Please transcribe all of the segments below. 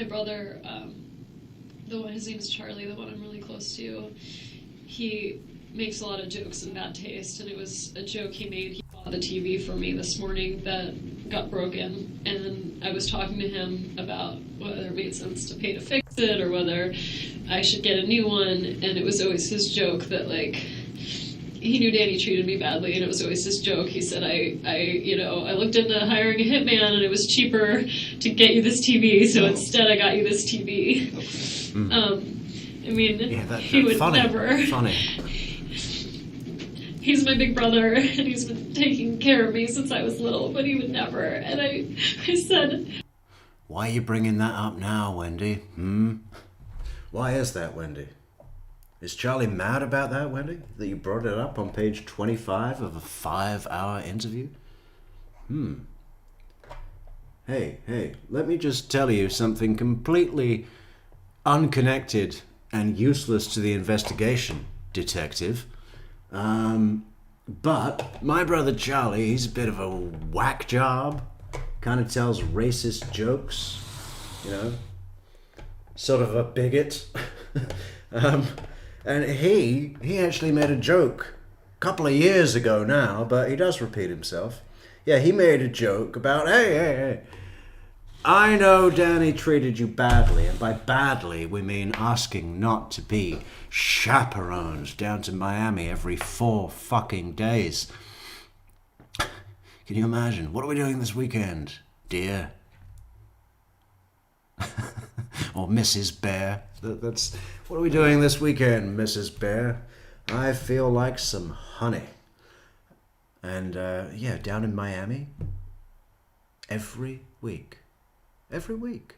my brother, his name is Charlie, the one I'm really close to, he makes a lot of jokes in bad taste, and it was a joke he made. He bought the TV for me this morning that got broken, and I was talking to him about whether it made sense to pay to fix it or whether I should get a new one, and it was always his joke that, like, he knew Danny treated me badly, and it was always his joke. He said, I looked into hiring a hitman, and it was cheaper to get you this TV, so instead I got you this TV. He would never. Funny. He's my big brother, and he's been taking care of me since I was little, but he would never. And I said... Why are you bringing that up now, Wendy? Why is that, Wendy? Is Charlie mad about that, Wendy? That you brought it up on page 25 of a 5-hour interview? Hey, let me just tell you something completely unconnected and useless to the investigation, detective. But my brother Charlie, he's a bit of a whack job. Kind of tells racist jokes, sort of a bigot. And he actually made a joke a couple of years ago now, but he does repeat himself. Yeah, he made a joke about, hey, I know Danny treated you badly, and by badly we mean asking not to be chaperoned down to Miami every 4 fucking days. Can you imagine? What are we doing this weekend, dear? Or Mrs. Bear. That's what are we doing this weekend, Mrs. Bear? I feel like some honey. And down in Miami, every week. Every week.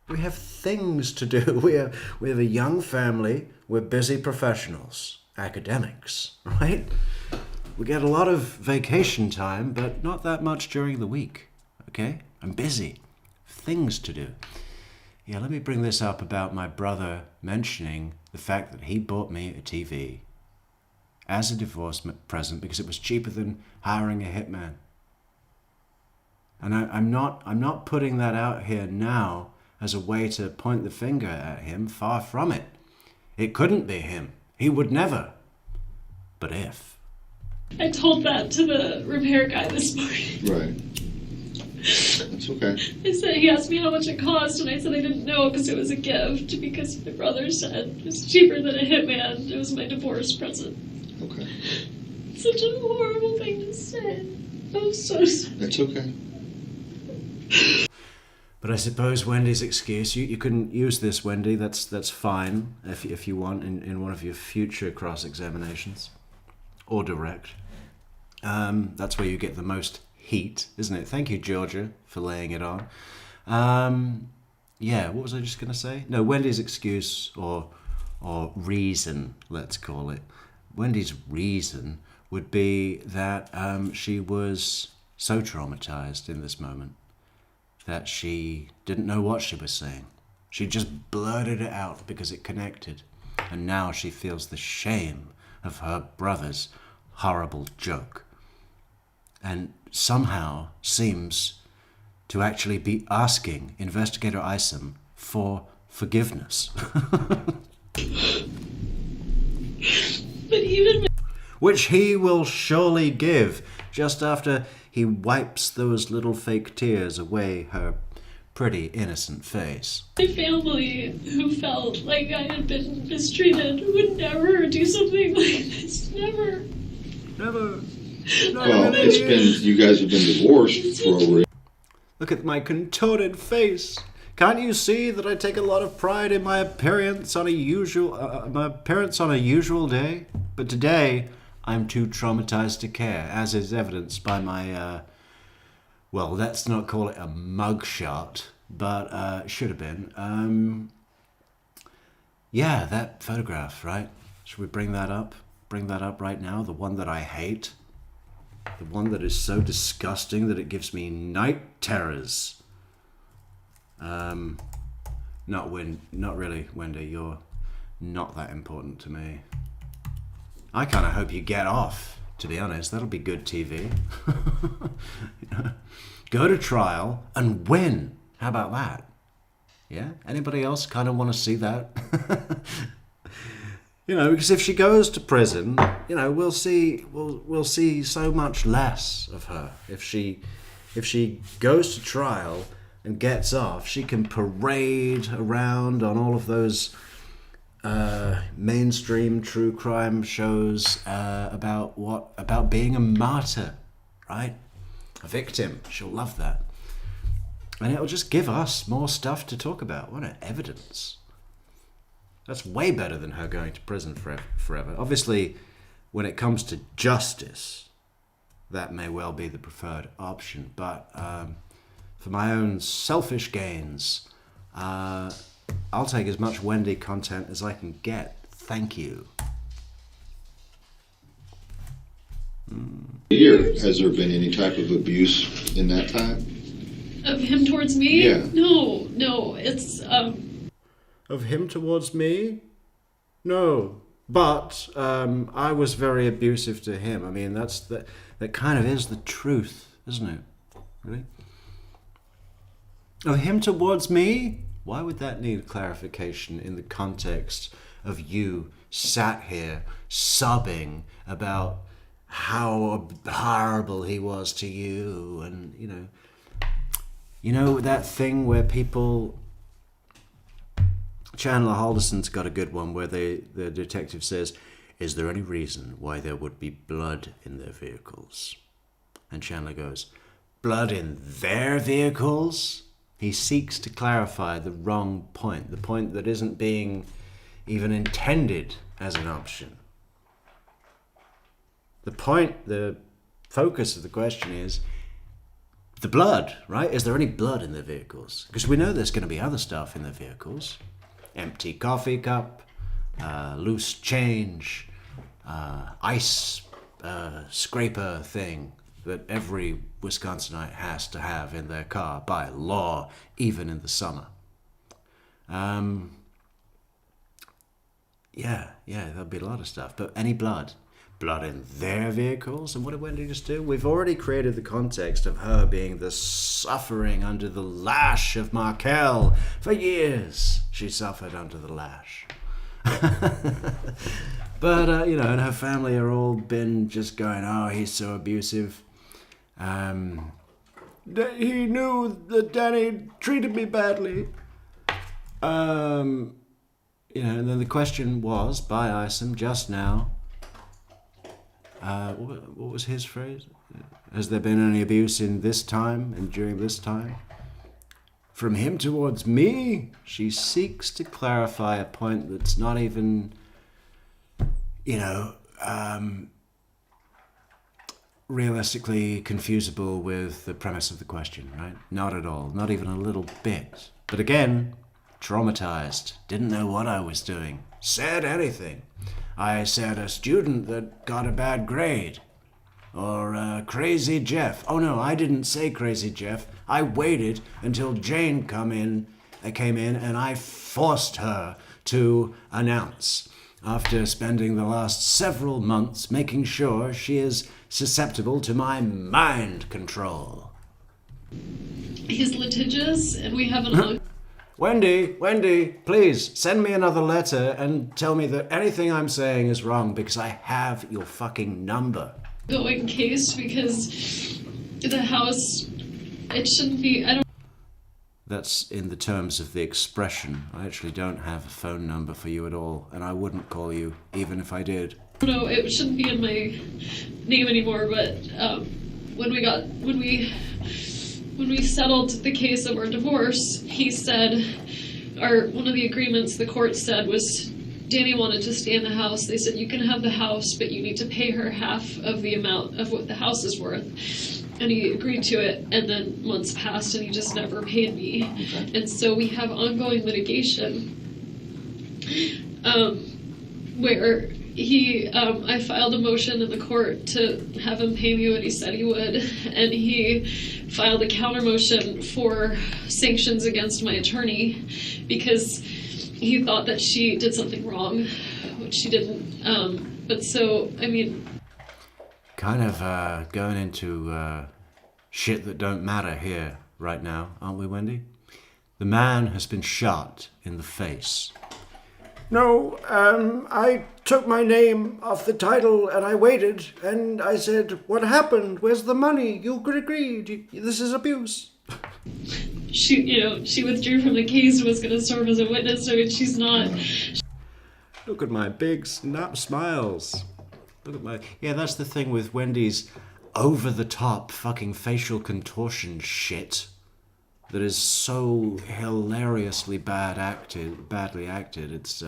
We have things to do. We have a young family. We're busy professionals, academics, right? We get a lot of vacation time, but not that much during the week, okay? I'm busy. Things to do. Yeah, let me bring this up about my brother mentioning the fact that he bought me a TV as a divorce present because it was cheaper than hiring a hitman. And I'm not putting that out here now as a way to point the finger at him. Far from it. It couldn't be him. He would never. But if. I told that to the repair guy this morning. Right. That's okay. He asked me how much it cost, and I said I didn't know because it was a gift, because my brother said it was cheaper than a hitman. It was my divorce present. Okay. Such a horrible thing to say. I'm so sorry. That's okay. But I suppose Wendy's excuse, you couldn't use this, Wendy. That's fine if you want in one of your future cross-examinations. Or direct. That's where you get the most heat, isn't it? Thank you, Georgia, for laying it on. What was I just going to say? No, Wendy's excuse or reason, let's call it. Wendy's reason would be that she was so traumatized in this moment that she didn't know what she was saying. She just blurted it out because it connected. And now she feels the shame of her brother's horrible joke. And somehow seems to actually be asking Investigator Isom for forgiveness. Which he will surely give just after he wipes those little fake tears away her pretty innocent face. My family, who felt like I had been mistreated, would never do something like this. Never. Well, you guys have been divorced for over. Look at my contorted face. Can't you see that I take a lot of pride in my appearance on a usual day? But today, I'm too traumatized to care, as is evidenced by my, let's not call it a mugshot, but should have been. That photograph, right? Should we bring that up? Bring that up right now? The one that I hate? The one that is so disgusting that it gives me night terrors. Not really, Wendy. You're not that important to me. I kind of hope you get off, to be honest. That'll be good TV. Go to trial and win. How about that? Yeah? Anybody else kind of want to see that? You know, because if she goes to prison, you know, we'll see so much less of her. If she goes to trial and gets off, she can parade around on all of those mainstream true crime shows about being a martyr, right? A victim. She'll love that. And it'll just give us more stuff to talk about. What an evidence. That's way better than her going to prison forever. Obviously, when it comes to justice, that may well be the preferred option. But for my own selfish gains, I'll take as much Wendi content as I can get. Thank you. Year, has there been any type of abuse in that time? Of him towards me? Yeah. No, it's Of him towards me? No. But I was very abusive to him. I mean, that kind of is the truth, isn't it? Really? Of him towards me? Why would that need clarification in the context of you sat here sobbing about how horrible he was to you? And, you know that thing where people... Chandler Halderson's got a good one where the detective says, "Is there any reason why there would be blood in their vehicles?" And Chandler goes, "Blood in their vehicles?" He seeks to clarify the wrong point, the point that isn't being even intended as an option. The focus of the question is the blood, right? Is there any blood in their vehicles? Because we know there's going to be other stuff in their vehicles. Empty coffee cup, loose change, ice scraper thing that every Wisconsinite has to have in their car by law, even in the summer. Yeah, there'll be a lot of stuff. But any blood? Blood in their vehicles? And what did Wendi just do? We've already created the context of her being the suffering under the lash of Markel. For years, she suffered under the lash. But, and her family are all been just going, "Oh, he's so abusive. He knew that Danny treated me badly." And then the question was, by Isom just now, what was his phrase? Has there been any abuse in this time and during this time? From him towards me? She seeks to clarify a point that's not even, realistically confusable with the premise of the question, right? Not at all. Not even a little bit. But again, traumatized. Didn't know what I was doing. Said anything. I said a student that got a bad grade. Or Crazy Jeff. Oh no, I didn't say Crazy Jeff. I waited until Jane came in and I forced her to announce. After spending the last several months making sure she is susceptible to my mind control. He's litigious and we have an Wendi, please send me another letter and tell me that anything I'm saying is wrong because I have your fucking number. Ongoing case because the house, it shouldn't be, That's in the terms of the expression. I actually don't have a phone number for you at all, and I wouldn't call you, even if I did. No, it shouldn't be in my name anymore, but when we settled the case of our divorce, he said, one of the agreements the court said was Danny wanted to stay in the house. They said, you can have the house, but you need to pay her half of the amount of what the house is worth. And he agreed to it, and then months passed, and he just never paid me. Okay. And so we have ongoing litigation where I filed a motion in the court to have him pay me what he said he would, and he filed a counter motion for sanctions against my attorney because he thought that she did something wrong, which she didn't. But so, I mean... Kind of going into shit that don't matter here right now, aren't we, Wendi? The man has been shot in the face. No, I took my name off the title and I waited and I said, what happened? Where's the money? You agreed. This is abuse. She withdrew from the case and was going to serve as a witness, so she's not. Look at my big snap smiles. Look at my... Yeah, that's the thing with Wendy's over-the-top fucking facial contortion shit that is so hilariously badly acted. It's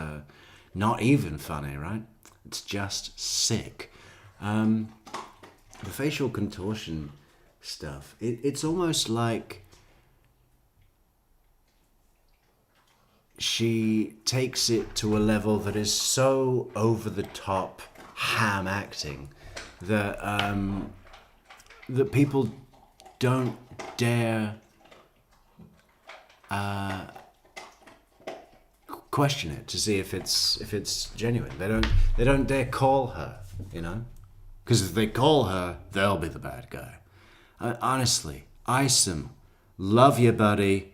not even funny, right? It's just sick. The facial contortion stuff, it's almost like she takes it to a level that is so over-the-top ham acting that that people don't dare question it to see if it's genuine. They don't dare call her, you know, because if they call her, they'll be the bad guy. Honestly, Isom, love you, buddy.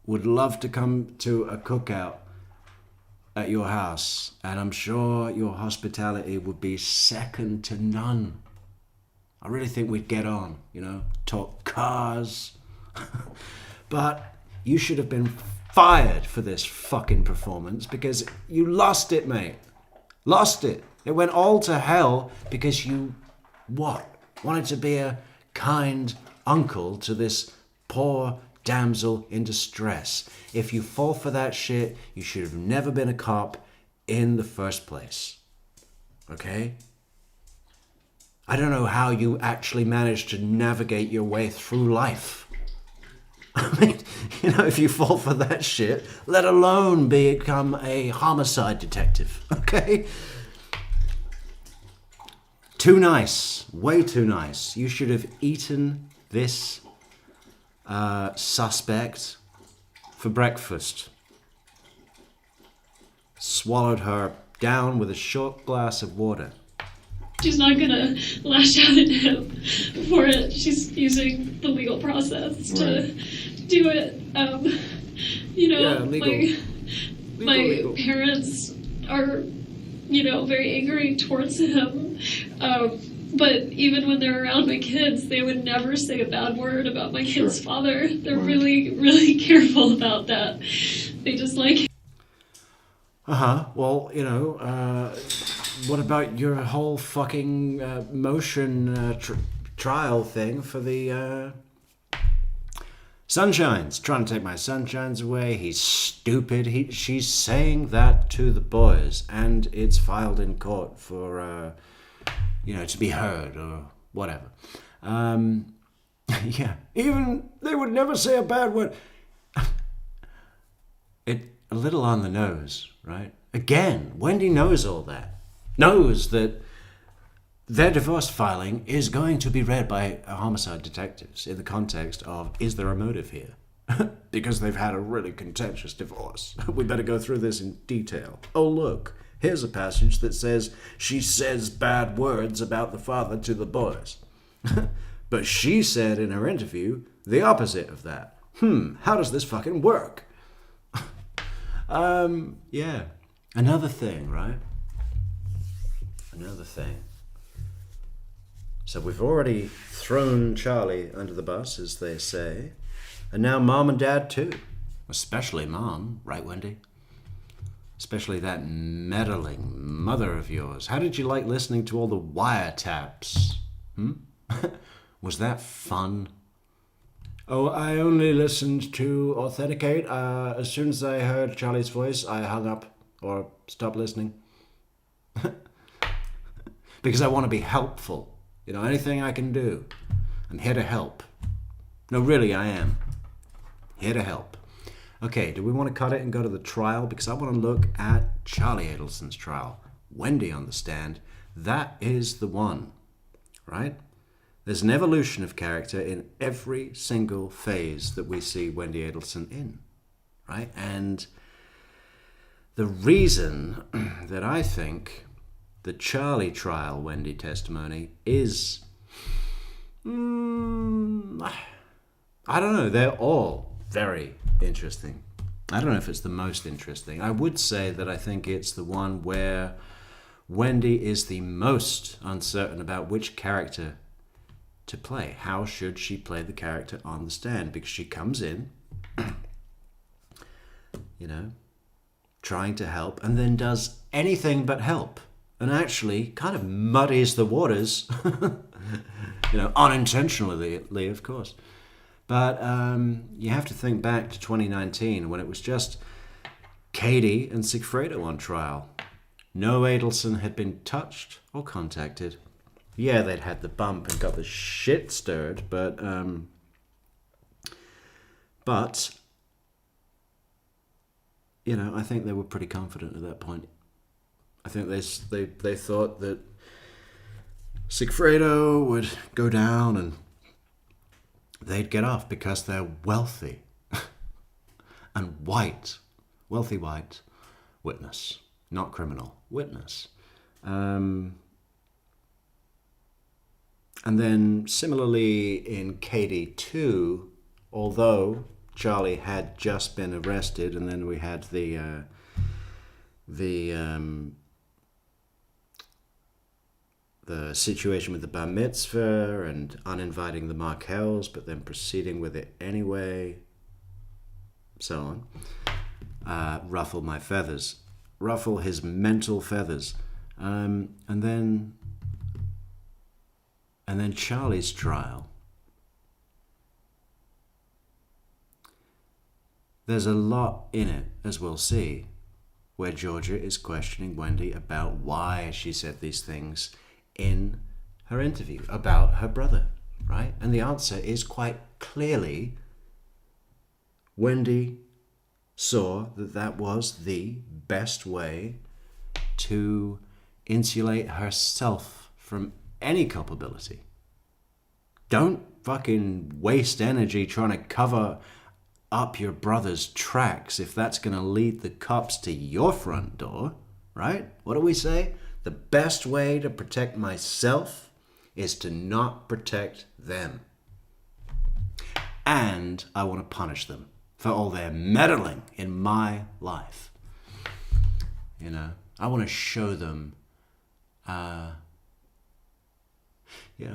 Would love to come to a cookout at your house, and I'm sure your hospitality would be second to none. I really think we'd get on, you know, talk cars. But you should have been fired for this fucking performance because you lost it, mate. Lost it. It went all to hell because you, wanted to be a kind uncle to this poor damsel in distress. If you fall for that shit, you should have never been a cop in the first place. Okay? I don't know how you actually managed to navigate your way through life. I mean, you know, if you fall for that shit, let alone become a homicide detective, okay? Too nice. Way too nice. You should have eaten this suspect for breakfast. Swallowed her down with a short glass of water. She's not gonna lash out at him for it. She's using the legal process to do it. My parents are, very angry towards him. But even when they're around my kids, they would never say a bad word about my kid's father. They're really, really careful about that. They just like... Well, what about your whole fucking motion trial thing for the Sunshines? Trying to take my sunshines away. He's stupid. She's saying that to the boys, and it's filed in court for, to be heard or whatever. Yeah, even they would never say a bad word. A little on the nose, right? Again, Wendi knows all that. Knows that their divorce filing is going to be read by homicide detectives in the context of, is there a motive here? Because they've had a really contentious divorce. We better go through this in detail. Oh, look, here's a passage that says she says bad words about the father to the boys. But she said in her interview the opposite of that. How does this fucking work? Yeah. Another thing, right? Another thing. So we've already thrown Charlie under the bus, as they say. And now Mom and Dad too. Especially Mom, right, Wendi? Especially that meddling mother of yours. How did you like listening to all the wiretaps? Was that fun? Oh, I only listened to authenticate. As soon as I heard Charlie's voice, I hung up or stopped listening. Because I want to be helpful. Anything I can do. I'm here to help. No, really, I am. Here to help. Okay, do we want to cut it and go to the trial? Because I want to look at Charlie Adelson's trial. Wendi on the stand. That is the one, right? There's an evolution of character in every single phase that we see Wendi Adelson in, right? And the reason that I think the Charlie trial Wendi testimony is, I don't know, they're all very interesting. I don't know if it's the most interesting. I would say that I think it's the one where Wendi is the most uncertain about which character to play. How should she play the character on the stand? Because she comes in, trying to help, and then does anything but help, and actually kind of muddies the waters, unintentionally, of course. But you have to think back to 2019 when it was just Katie and Sigfredo on trial. No Adelson had been touched or contacted. Yeah, they'd had the bump and got the shit stirred, but I think they were pretty confident at that point. I think they thought that Sigfredo would go down and they'd get off because they're wealthy and white. Wealthy white witness, not criminal witness. And then similarly in Katie 2, although Charlie had just been arrested, and then we had the situation with the bar mitzvah and uninviting the Markells, but then proceeding with it anyway, so on. Ruffle my feathers. Ruffle his mental feathers. And then Charlie's trial. There's a lot in it, as we'll see, where Georgia is questioning Wendi about why she said these things in her interview about her brother, right? And the answer is quite clearly Wendi saw that was the best way to insulate herself from any culpability. Don't fucking waste energy trying to cover up your brother's tracks if that's going to lead the cops to your front door, right? What do we say? The best way to protect myself is to not protect them. And I want to punish them for all their meddling in my life. I want to show them,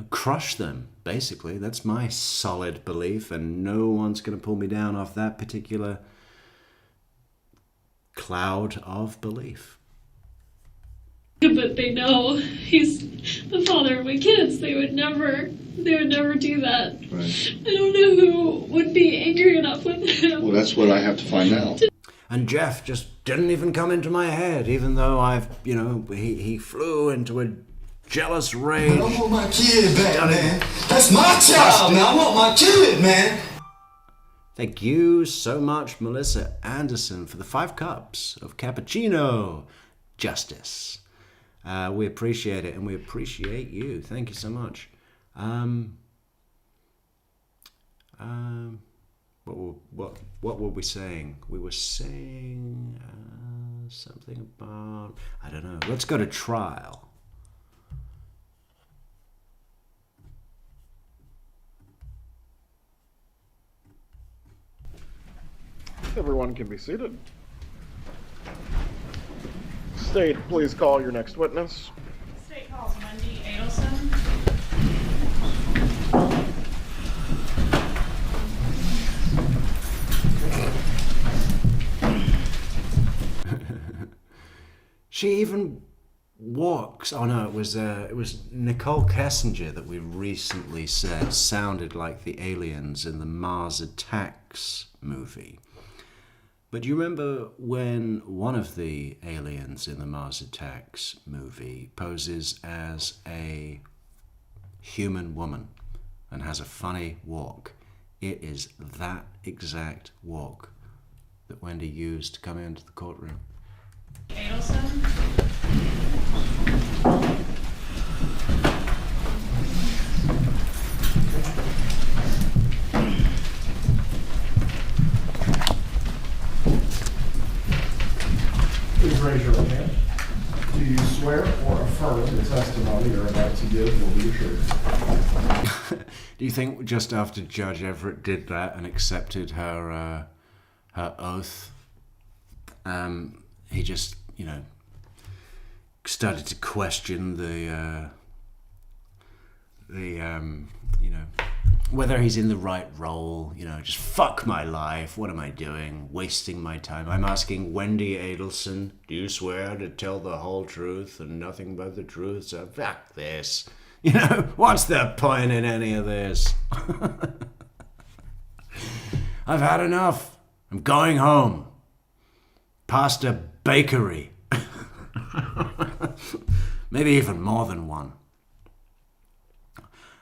crush them, basically. That's my solid belief, and no one's going to pull me down off that particular cloud of belief. But they know he's the father of my kids. They would never do that. Right. I don't know who would be angry enough with him. Well, that's what I have to find out. And Jeff just didn't even come into my head, even though he flew into a jealous rage. I want my kid back, man. That's my child, man. I want my kid, man. Thank you so much, Melissa Anderson, for the 5 cups of cappuccino justice. We appreciate it, and we appreciate you. Thank you so much. What were we saying? We were saying something about, I don't know. Let's go to trial. Everyone can be seated. State, please call your next witness. State calls Wendi Adelson. She even walks. Oh no, it was Nicole Kessinger that we recently said sounded like the aliens in the Mars Attacks movie. But do you remember when one of the aliens in the Mars Attacks movie poses as a human woman and has a funny walk? It is that exact walk that Wendi used to come into the courtroom. Adelson. Please raise your right hand. Do you swear or affirm the testimony you're about to give will be the truth? Do you think just after Judge Everett did that and accepted her oath, he just, started to question the whether he's in the right role, just fuck my life, what am I doing, wasting my time. I'm asking Wendi Adelson, do you swear to tell the whole truth and nothing but the truth? So fuck this. What's the point in any of this? I've had enough. I'm going home. Past a bakery. Maybe even more than one.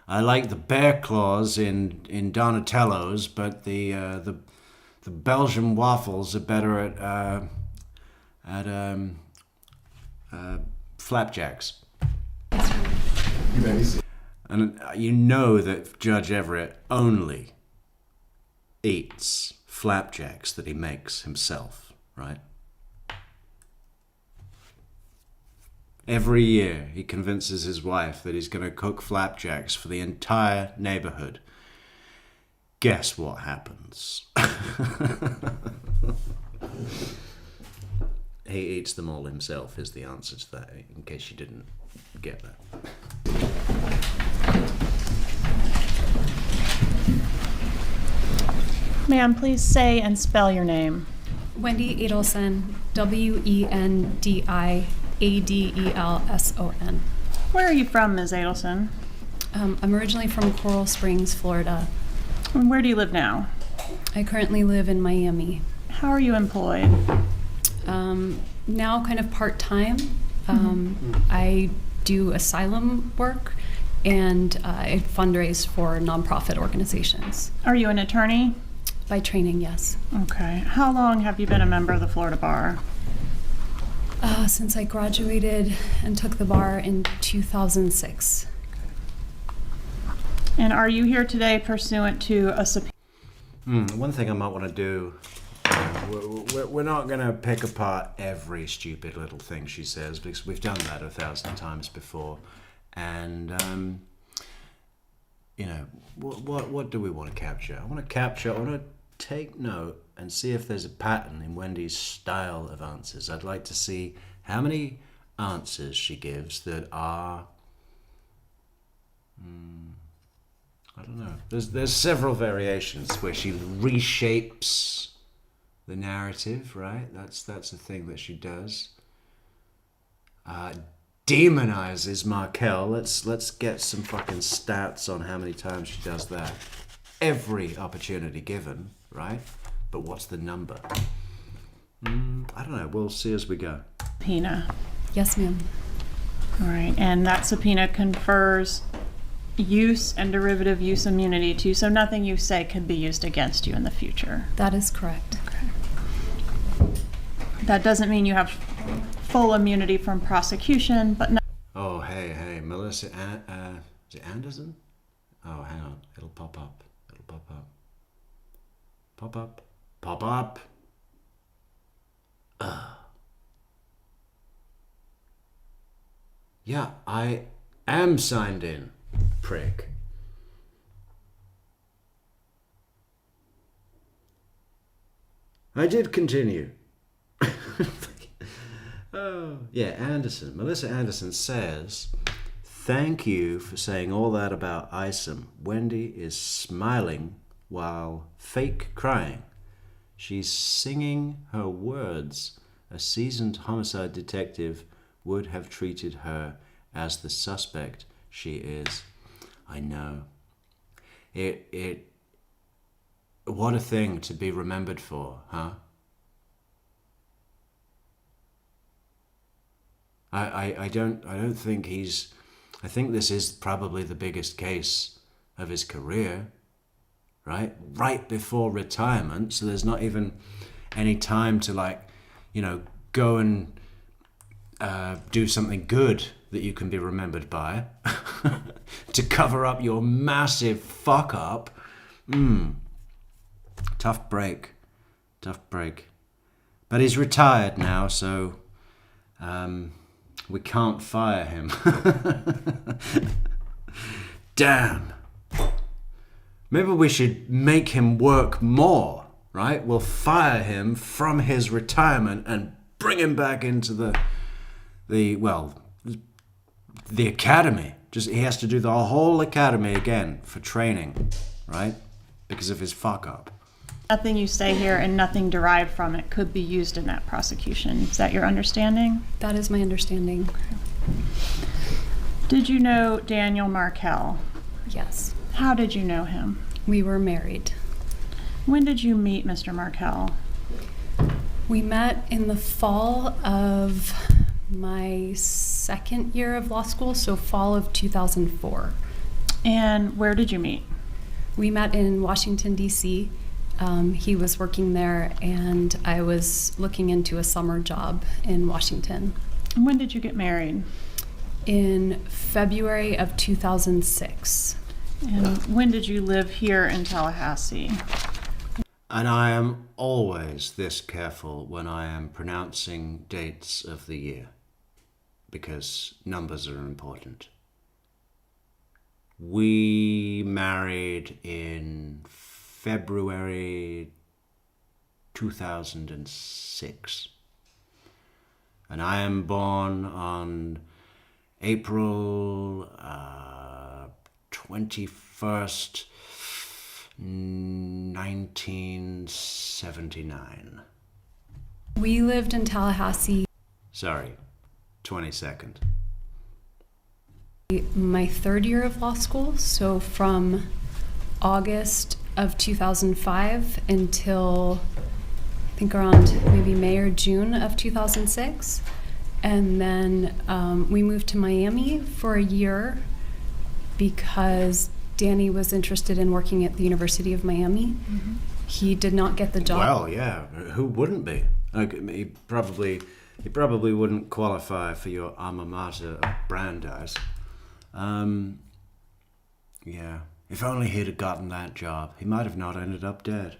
I like the bear claws in Donatello's, but the Belgian waffles are better at flapjacks. And you know that Judge Everett only eats flapjacks that he makes himself, right? Every year he convinces his wife that he's going to cook flapjacks for the entire neighborhood. Guess what happens? He eats them all himself is the answer to that, in case you didn't get that. Ma'am, please say and spell your name. Wendi Adelson, Wendiadelson. Where are you from, Ms. Adelson? I'm originally from Coral Springs, Florida. And where do you live now? I currently live in Miami. How are you employed? Now kind of part-time. I do asylum work and I fundraise for nonprofit organizations. Are you an attorney? By training, yes. Okay. How long have you been a member of the Florida Bar? Since I graduated and took the bar in 2006. And are you here today pursuant to a subpoena? One thing I might want to do, we're not going to pick apart every stupid little thing she says, because we've done that 1,000 times before. And, what do we want to capture? I want to take note and see if there's a pattern in Wendy's style of answers. I'd like to see how many answers she gives that are, I don't know. There's several variations where she reshapes the narrative, right? That's a thing that she does. Demonizes Markel. Let's get some fucking stats on how many times she does that. Every opportunity given, right? But what's the number? I don't know. We'll see as we go. Subpoena. Yes, ma'am. All right. And that subpoena confers use and derivative use immunity to, so nothing you say could be used against you in the future. That is correct. Okay. That doesn't mean you have full immunity from prosecution, but no. Oh, hey, Melissa, is it Anderson? Oh, hang on. It'll pop up. Pop up. Yeah, I am signed in, prick. I did continue. Oh, yeah, Anderson. Melissa Anderson says, thank you for saying all that about Isom. Wendi is smiling while fake crying. She's singing her words. A seasoned homicide detective would have treated her as the suspect she is. I know. What a thing to be remembered for, huh? I don't think I think this is probably the biggest case of his career, right? Right before retirement, so there's not even any time to go and do something good that you can be remembered by to cover up your massive fuck up. Tough break. But he's retired now, so we can't fire him. Damn. Maybe we should make him work more, right? We'll fire him from his retirement and bring him back into the academy. Just he has to do the whole academy again for training, right? Because of his fuck up. Nothing you say here and nothing derived from it could be used in that prosecution. Is that your understanding? That is my understanding. Did you know Daniel Markel? Yes. How did you know him? We were married. When did you meet Mr. Markel? We met in the fall of my second year of law school, so fall of 2004. And where did you meet? We met in Washington, D.C. He was working there, and I was looking into a summer job in Washington. And when did you get married? In February of 2006. And when did you live here in Tallahassee? And I am always this careful when I am pronouncing dates of the year, because numbers are important. We married in February 2006. And I am born on April 21st, 1979. We lived in Tallahassee Sorry, 22nd. my third year of law school, so from August of 2005 until I think around maybe May or June of 2006. And then we moved to Miami for a year because Danny was interested in working at the University of Miami. Mm-hmm. He did not get the job. Well, yeah, who wouldn't be? Like, he probably wouldn't qualify for your alma mater of Brandeis. Yeah, if only he'd have gotten that job, he might have not ended up dead.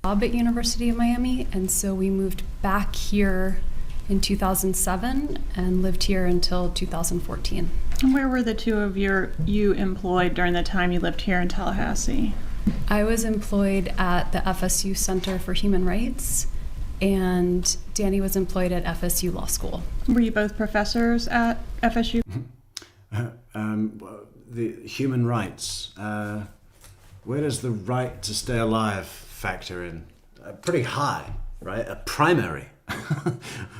Job at University of Miami, and so we moved back here in 2007 and lived here until 2014. And where were the two of you employed during the time you lived here in Tallahassee? I was employed at the FSU Center for Human Rights, and Danny was employed at FSU Law School. Were you both professors at FSU? The human rights. Where does the right to stay alive factor in? Pretty high, right? A primary.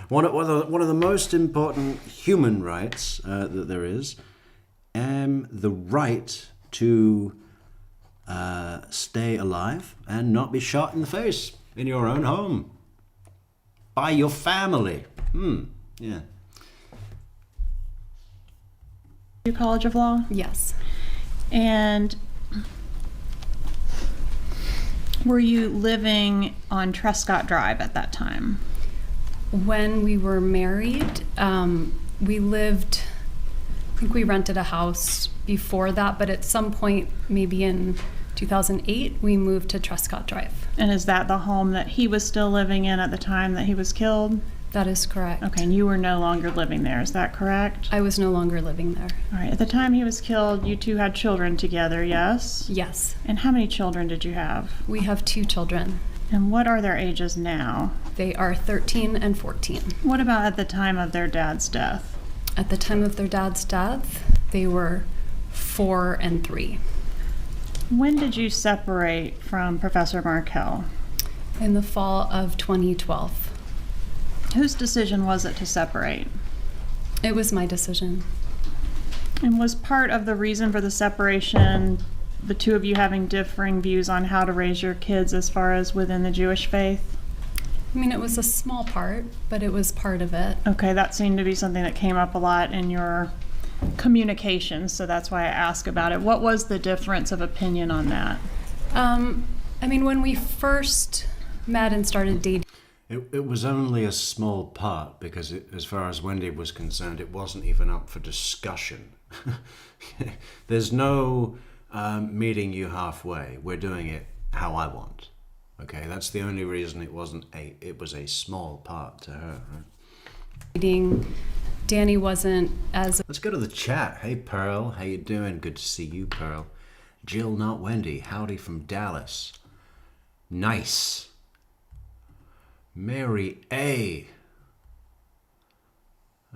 one of the most important human rights that there is, the right to stay alive and not be shot in the face in your own home by your family. Yeah. College of Law? Yes. And were you living on Trescott Drive at that time? When we were married, we lived, I think we rented a house before that, but at some point, maybe in 2008, we moved to Trescott Drive. And is that the home that he was still living in at the time that he was killed? That is correct. Okay, and you were no longer living there, is that correct? I was no longer living there. All right, at the time he was killed, you two had children together, yes? Yes. And how many children did you have? We have 2 children. And what are their ages now? They are 13 and 14. What about at the time of their dad's death? At the time of their dad's death, they were 4 and 3. When did you separate from Professor Markel? In the fall of 2012. Whose decision was it to separate? It was my decision. And was part of the reason for the separation the two of you having differing views on how to raise your kids as far as within the Jewish faith? I mean, it was a small part, but it was part of it. Okay, that seemed to be something that came up a lot in your communications, so that's why I ask about it. What was the difference of opinion on that? I mean, when we first met and started dating, It was only a small part because, as far as Wendi was concerned, it wasn't even up for discussion. There's no meeting you halfway. We're doing it how I want. Okay, that's the only reason it was a small part to her. Right? dating Danny wasn't as Let's go to the chat. Hey, Pearl. How you doing? Good to see you, Pearl. Jill, not Wendy. Howdy from Dallas. Nice. Mary A.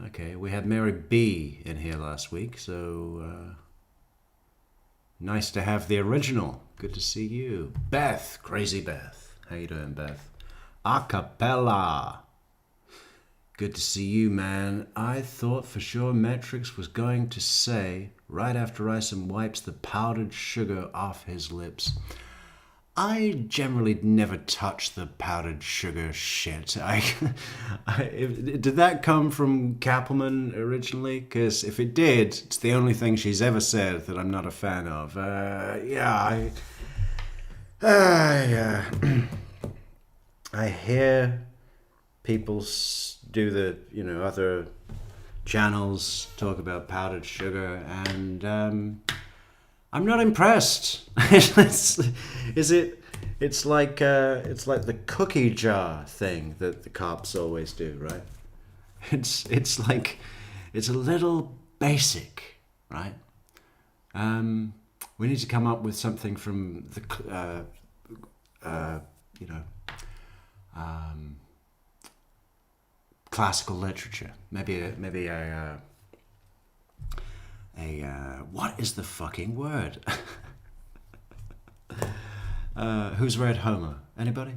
Okay, we had Mary B in here last week, so nice to have the original. Good to see you. Beth, Crazy Beth. How you doing, Beth? Acapella. Good to see you, man. I thought for sure Metrix was going to say, right after Ison wipes the powdered sugar off his lips. I generally never touch the powdered sugar shit. Did that come from Kappelman originally? Because if it did, it's the only thing she's ever said that I'm not a fan of. I hear people do the, other channels talk about powdered sugar, and I'm not impressed. It's like the cookie jar thing that the cops always do, right? It's like it's a little basic, right? We need to come up with something from the classical literature. Maybe a what is the fucking word? Who's read Homer? Anybody?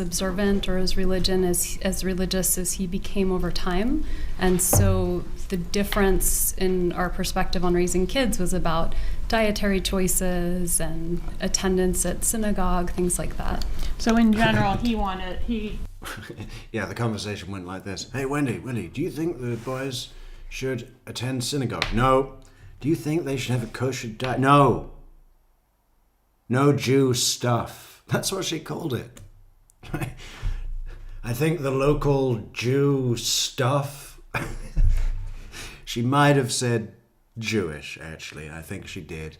observant or as religious as he became over time. And so the difference in our perspective on raising kids was about dietary choices and attendance at synagogue, things like that. So in general, Yeah, the conversation went like this. Hey, Wendy, do you think the boys should attend synagogue? No. Do you think they should have a kosher diet? No. No Jew stuff. That's what she called it. I think the local Jew stuff. She might have said Jewish, actually. I think she did,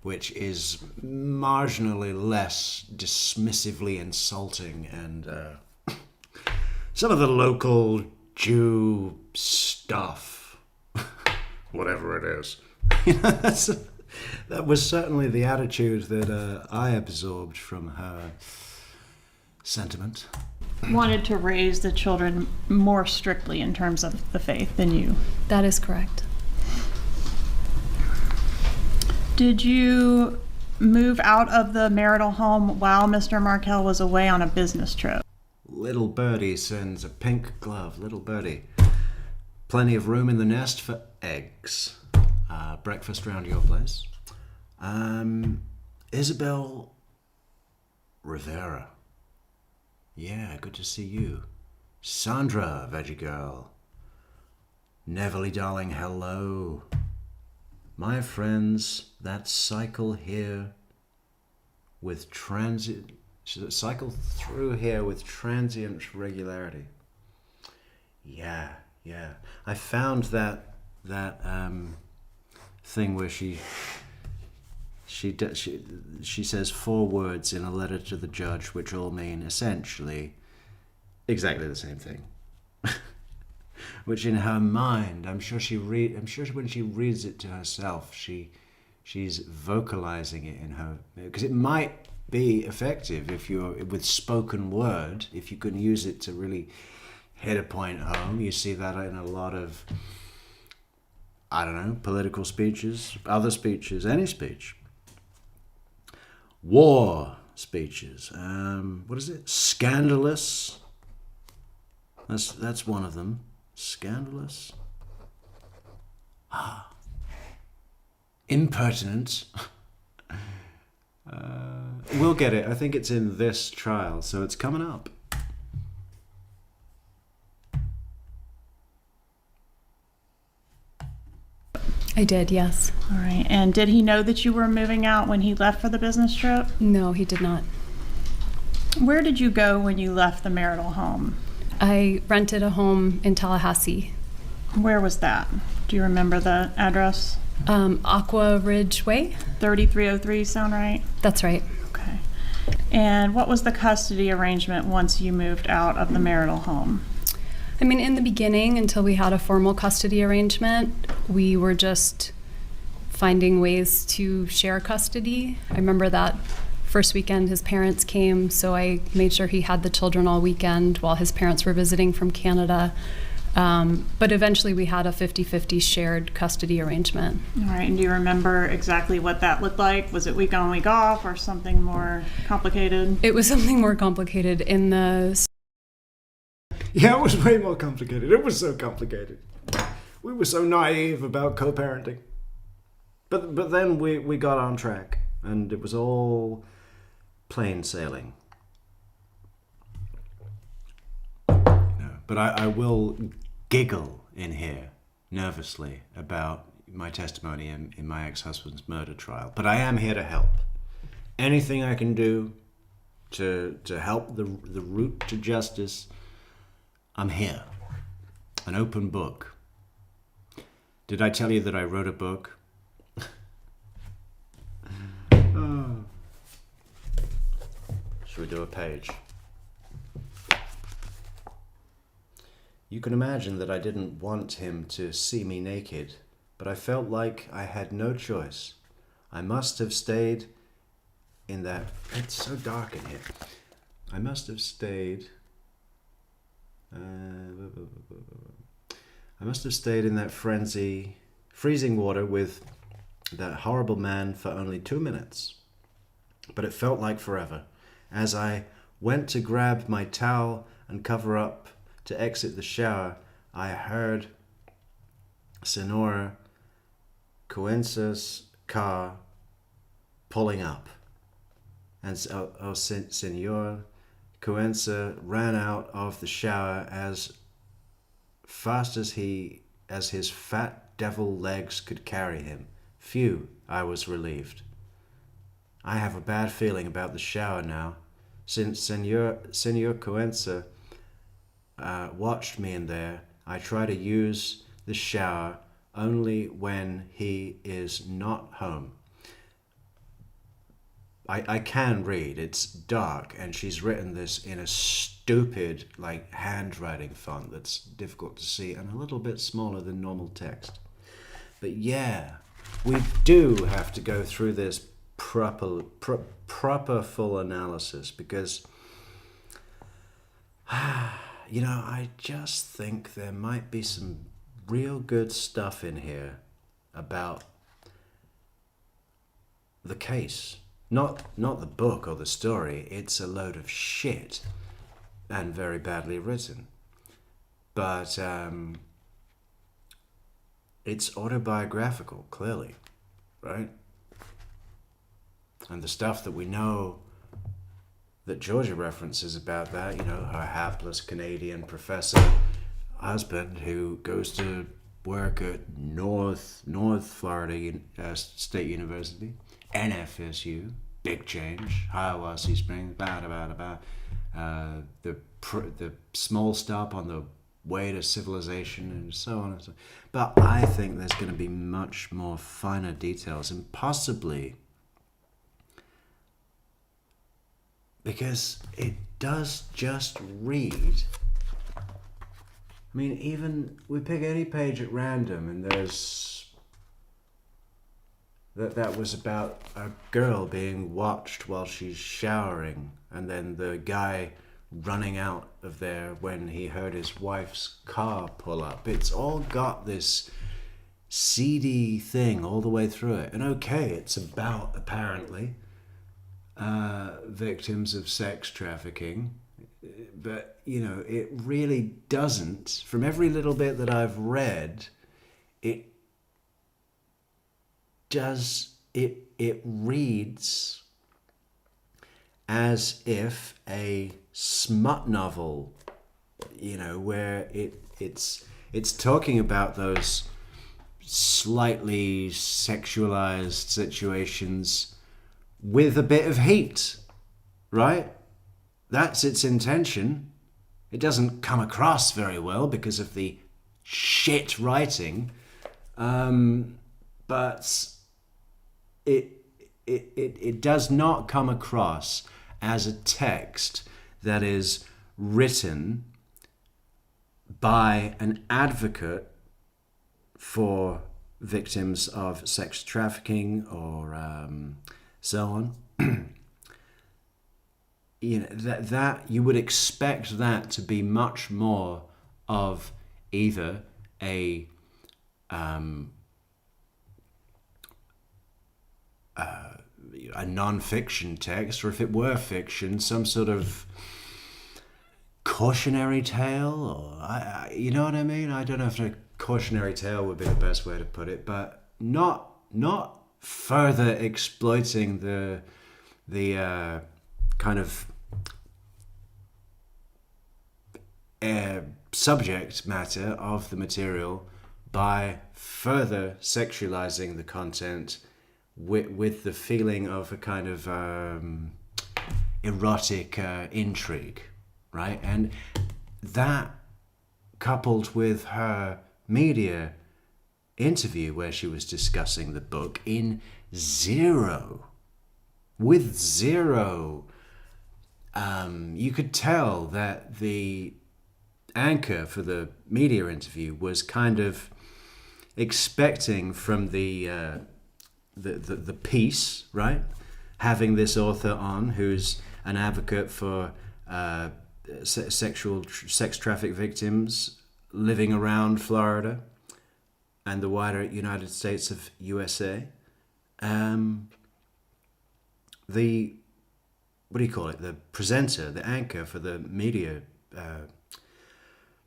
which is marginally less dismissively insulting, and some of the local Jew stuff, whatever it is. That was certainly the attitude that I absorbed from her sentiment. Wanted to raise the children more strictly in terms of the faith than you. That is correct. Did you move out of the marital home while Mr. Markel was away on a business trip? Little birdie sends a pink glove. Little birdie. Plenty of room in the nest for eggs. Breakfast round your place. Isabel Rivera. Yeah, good to see you. Sandra, veggie girl. Neverly, darling, hello. My friends, that cycle here with cycle through here with transient regularity. Yeah. I found that thing where she says 4 words in a letter to the judge, which all mean essentially exactly the same thing. Which in her mind, I'm sure when she reads it to herself, she's vocalizing it in her, because it might be effective if you're with spoken word, if you can use it to really hit a point home. You see that in a lot of, I don't know, political speeches, other speeches, any speech. War speeches. What is it? Scandalous. That's one of them. Scandalous. Impertinent. We'll get it. I think it's in this trial, so it's coming up. I did, yes. All right. And did he know that you were moving out when he left for the business trip? No, he did not. Where did you go when you left the marital home? I rented a home in Tallahassee. Where was that? Do you remember the address? Aqua Ridge Way. 3303 sound right? That's right. Okay. And what was the custody arrangement once you moved out of the marital home? I mean, in the beginning, until we had a formal custody arrangement, we were just finding ways to share custody. I remember that first weekend his parents came, so I made sure he had the children all weekend while his parents were visiting from Canada. But eventually we had a 50-50 shared custody arrangement. All right, and do you remember exactly what that looked like? Was it week on, week off, or something more complicated? It was something more complicated. Yeah, it was way more complicated. It was so complicated. We were so naive about co-parenting. But then we got on track, and it was all plain sailing. No, but I will giggle in here nervously about my testimony in my ex-husband's murder trial. But I am here to help. Anything I can do to help the route to justice, I'm here. An open book. Did I tell you that I wrote a book? Oh. Should we do a page? You can imagine that I didn't want him to see me naked, but I felt like I had no choice. I must have stayed in that... It's so dark in here. I must have stayed... I must have stayed in that freezing water with that horrible man for only 2 minutes. But it felt like forever. As I went to grab my towel and cover up to exit the shower, I heard Senora Cuenca's car pulling up. And Senor Cuenca ran out of the shower as fast as his fat devil legs could carry him. Phew, I was relieved. I have a bad feeling about the shower now. Since Senor Cuenca watched me in there, I try to use the shower only when he is not home. I can read. It's dark, and she's written this in a stupid, handwriting font that's difficult to see and a little bit smaller than normal text. But yeah, we do have to go through this proper full analysis because, I just think there might be some real good stuff in here about the case. Not the book or the story. It's a load of shit and very badly written. But it's autobiographical, clearly, right? And the stuff that we know that Georgia references about that, her hapless Canadian professor husband who goes to work at North Florida State University, NFSU, big change, Hiawassee Springs, the small stop on the way to civilization, and so on and so on. But I think there's going to be much more finer details, and possibly because it does just read. I mean, even we pick any page at random, and there's that was about a girl being watched while she's showering, and then the guy running out of there when he heard his wife's car pull up. It's all got this seedy thing all the way through it. And okay, it's about, apparently, victims of sex trafficking, but, it really doesn't. From every little bit that I've read, it reads as if a smut novel, where it's talking about those slightly sexualized situations with a bit of heat, right? That's its intention. It doesn't come across very well because of the shit writing, but it does not come across as a text that is written by an advocate for victims of sex trafficking or so on. That you would expect that to be much more of either a non-fiction text, or if it were fiction, some sort of cautionary tale, or you know what I mean? I don't know if a cautionary tale would be the best way to put it, but not further exploiting the kind of subject matter of the material by further sexualizing the content with the feeling of a kind of erotic intrigue, right? And that, coupled with her media interview where she was discussing the book with zero, you could tell that the anchor for the media interview was kind of expecting from the piece, right? Having this author on who's an advocate for sex traffic victims living around Florida and the wider United States of USA. The presenter, the anchor for the media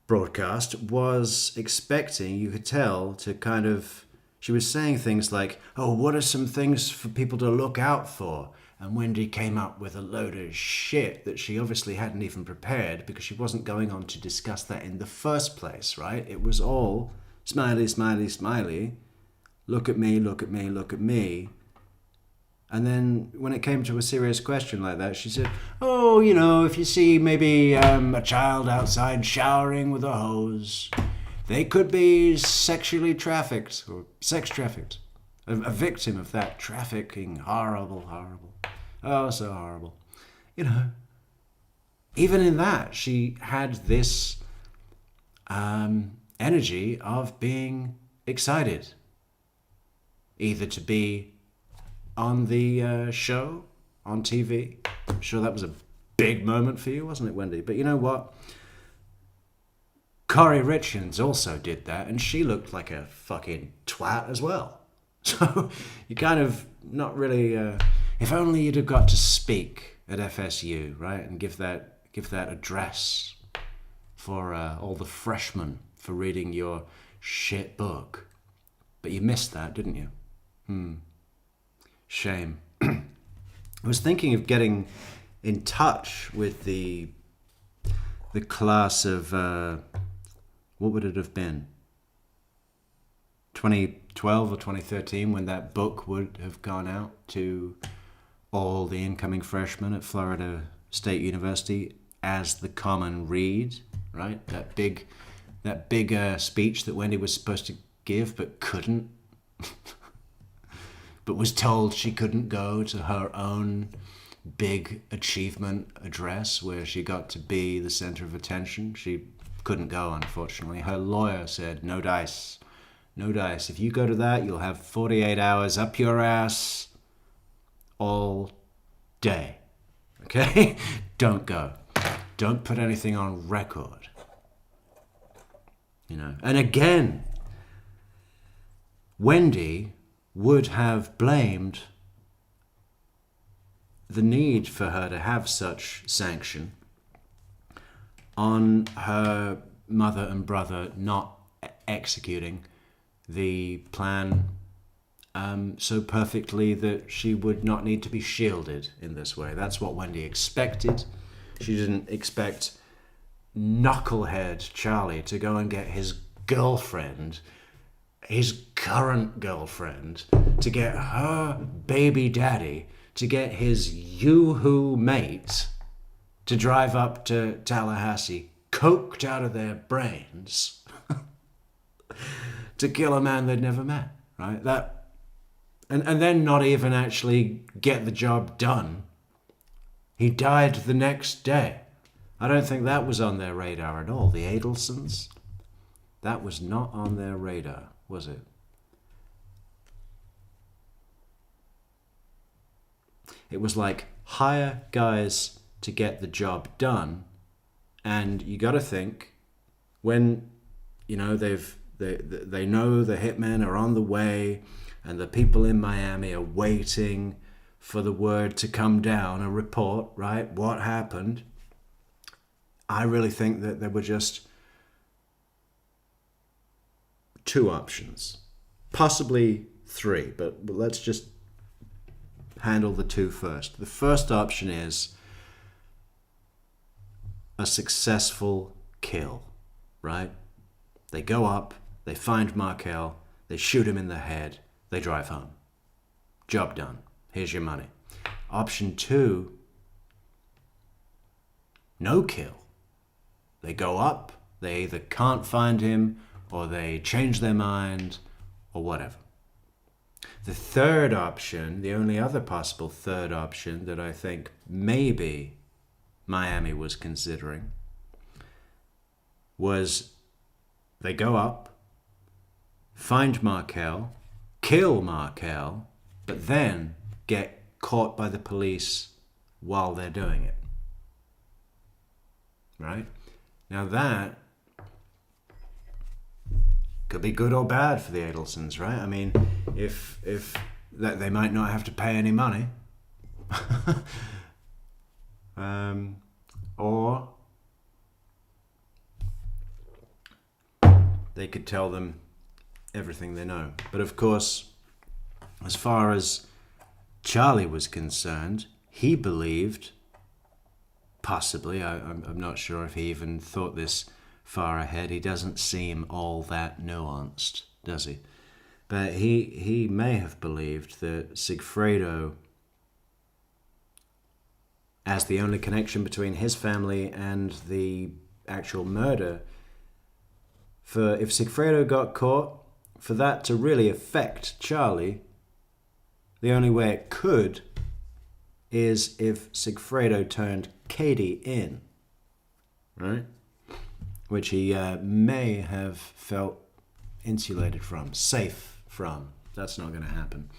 broadcast was expecting, you could tell, to kind of, she was saying things like, oh, what are some things for people to look out for? And Wendi came up with a load of shit that she obviously hadn't even prepared, because she wasn't going on to discuss that in the first place, right? It was all smiley, smiley, smiley. Look at me, look at me, look at me. And then when it came to a serious question like that, she said, oh, if you see maybe a child outside showering with a hose, they could be sexually trafficked or sex trafficked. A victim of that trafficking. Horrible, horrible. Oh, so horrible. Even in that, she had this energy of being excited. Either to be on the show, on TV. I'm sure that was a big moment for you, wasn't it, Wendi? But you know what? Corey Richards also did that, and she looked like a fucking twat as well. So you kind of not really... if only you'd have got to speak at FSU, right? And give that address for all the freshmen for reading your shit book. But you missed that, didn't you? Shame. I was thinking of getting in touch with the class of what would it have been? 2012 or 2013, when that book would have gone out to all the incoming freshmen at Florida State University as the common read, right? That big speech that Wendi was supposed to give but couldn't. But was told she couldn't go to her own big achievement address where she got to be the center of attention. She couldn't go, unfortunately. Her lawyer said, no dice. No dice. If you go to that, you'll have 48 hours up your ass all day. Okay? Don't go. Don't put anything on record. And again, Wendi would have blamed the need for her to have such sanction on her mother and brother not executing the plan so perfectly that she would not need to be shielded in this way. That's what Wendi expected. She didn't expect knucklehead Charlie to go and get his girlfriend, his current girlfriend, to get her baby daddy, to get his yoo-hoo mate to drive up to Tallahassee, coked out of their brains, to kill a man they'd never met, right? And then not even actually get the job done. He died the next day. I don't think that was on their radar at all. The Adelsons, that was not on their radar, was it? It was like, hire guys to get the job done, and you got to think, when they know the hitmen are on the way, and the people in Miami are waiting for the word to come down, a report, right? What happened? I really think that there were just two options, possibly three, but let's just handle the two first. The first option is a successful kill, right? They go up, they find Markel, they shoot him in the head, they drive home. Job done. Here's your money. Option two, no kill. They go up, they either can't find him, or they change their mind, or whatever. The third option, the only other possible third option that I think maybe Miami was considering, was they go up, find Markel, kill Markel, but then get caught by the police while they're doing it. Right? Now that could be good or bad for the Adelsons, right? I mean, if that they might not have to pay any money, or they could tell them everything they know. But of course, as far as Charlie was concerned, he believed, possibly, I'm not sure if he even thought this far ahead. He doesn't seem all that nuanced, does he? But he may have believed that Sigfredo, as the only connection between his family and the actual murder, for if Sigfredo got caught, for that to really affect Charlie, the only way it could is if Sigfredo turned Katie in, right? Which he may have felt insulated from, safe from. That's not going to happen.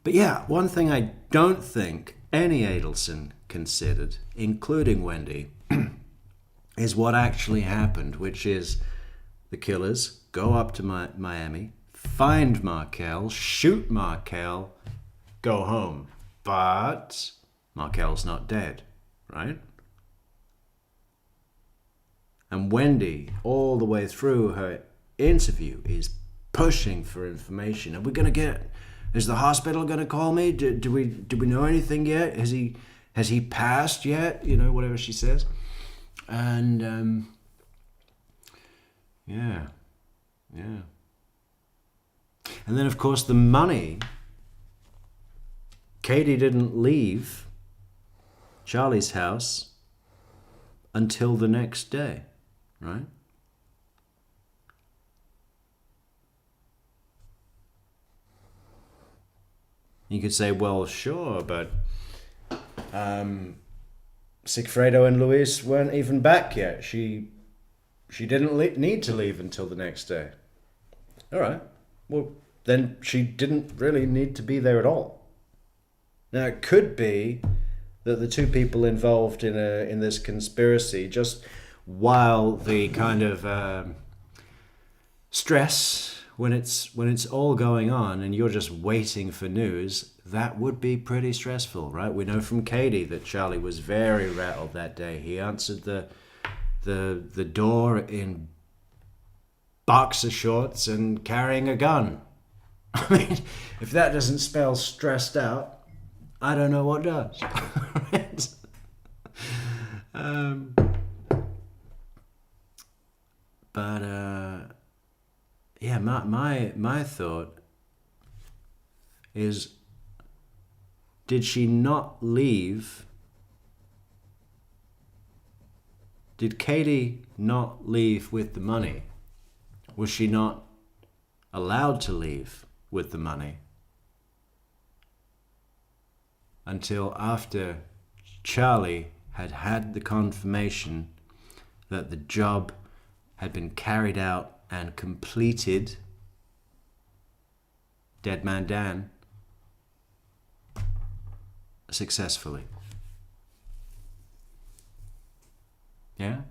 But yeah, one thing I don't think any Adelson considered, including Wendi, is what actually happened, which is the killers go up to Miami, find Markel, shoot Markel, go home. But Markel's not dead, right? And Wendi, all the way through her interview, is pushing for information. Are we going to get... Is the hospital going to call me? Do we know anything yet? Has he passed yet? You know, whatever she says. And, yeah. And then, of course, the money. Katie didn't leave Charlie's house until the next day, right? You could say, well, sure, but Sigfredo and Luis weren't even back yet. She didn't need to leave until the next day. All right. Well, then she didn't really need to be there at all. Now, it could be that the two people involved in this conspiracy, just while the kind of stress, when it's all going on and you're just waiting for news, that would be pretty stressful, right? We know from Katie that Charlie was very rattled that day. He answered the door in boxer shorts and carrying a gun. I mean, if that doesn't spell stressed out, I don't know what does. Right? Yeah, my thought is, did she not leave? Did Katie not leave with the money? Was she not allowed to leave with the money until after Charlie had had the confirmation that the job had been carried out and completed, Dead Man Dan, successfully. Yeah?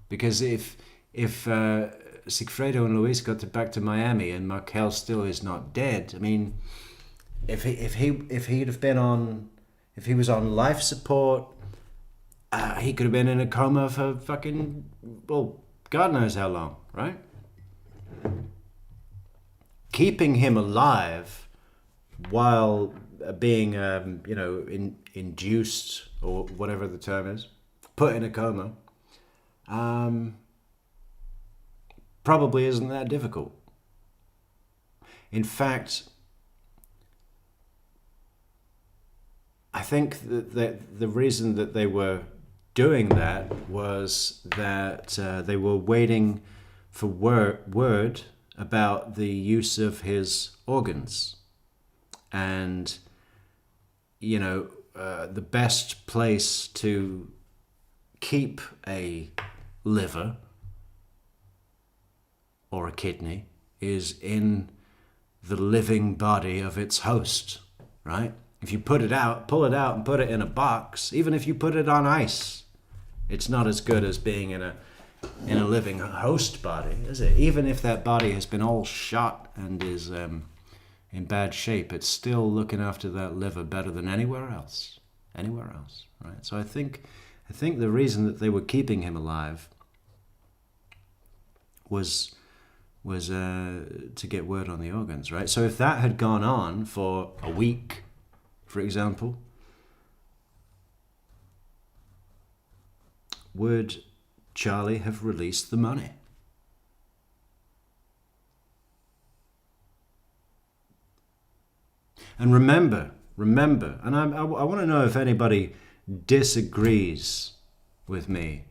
Because if Sigfredo and Luis got back to Miami and Markel still is not dead, I mean, if he was on life support, he could have been in a coma for fucking, well, God knows how long, right? Keeping him alive while being, induced, or whatever the term is, put in a coma, probably isn't that difficult. In fact, I think that the reason that they were doing that was that they were waiting for word about the use of his organs. And, the best place to keep a liver or a kidney is in the living body of its host, right? If you pull it out and put it in a box, even if you put it on ice, it's not as good as being in a living host body, is it? Even if that body has been all shot and is in bad shape, it's still looking after that liver better than anywhere else, right? So I think the reason that they were keeping him alive was to get word on the organs, right? So if that had gone on for a week, for example, would Charlie have released the money? And remember, and I want to know if anybody disagrees with me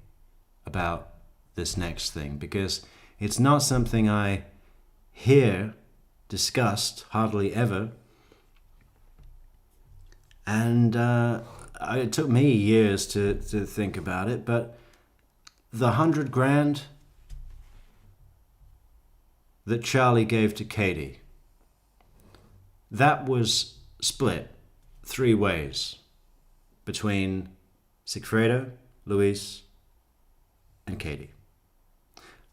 about this next thing, because it's not something I hear discussed hardly ever. And it took me years to think about it, but the $100,000 that Charlie gave to Katie, that was split 3 ways between Sigfredo, Luis, and Katie.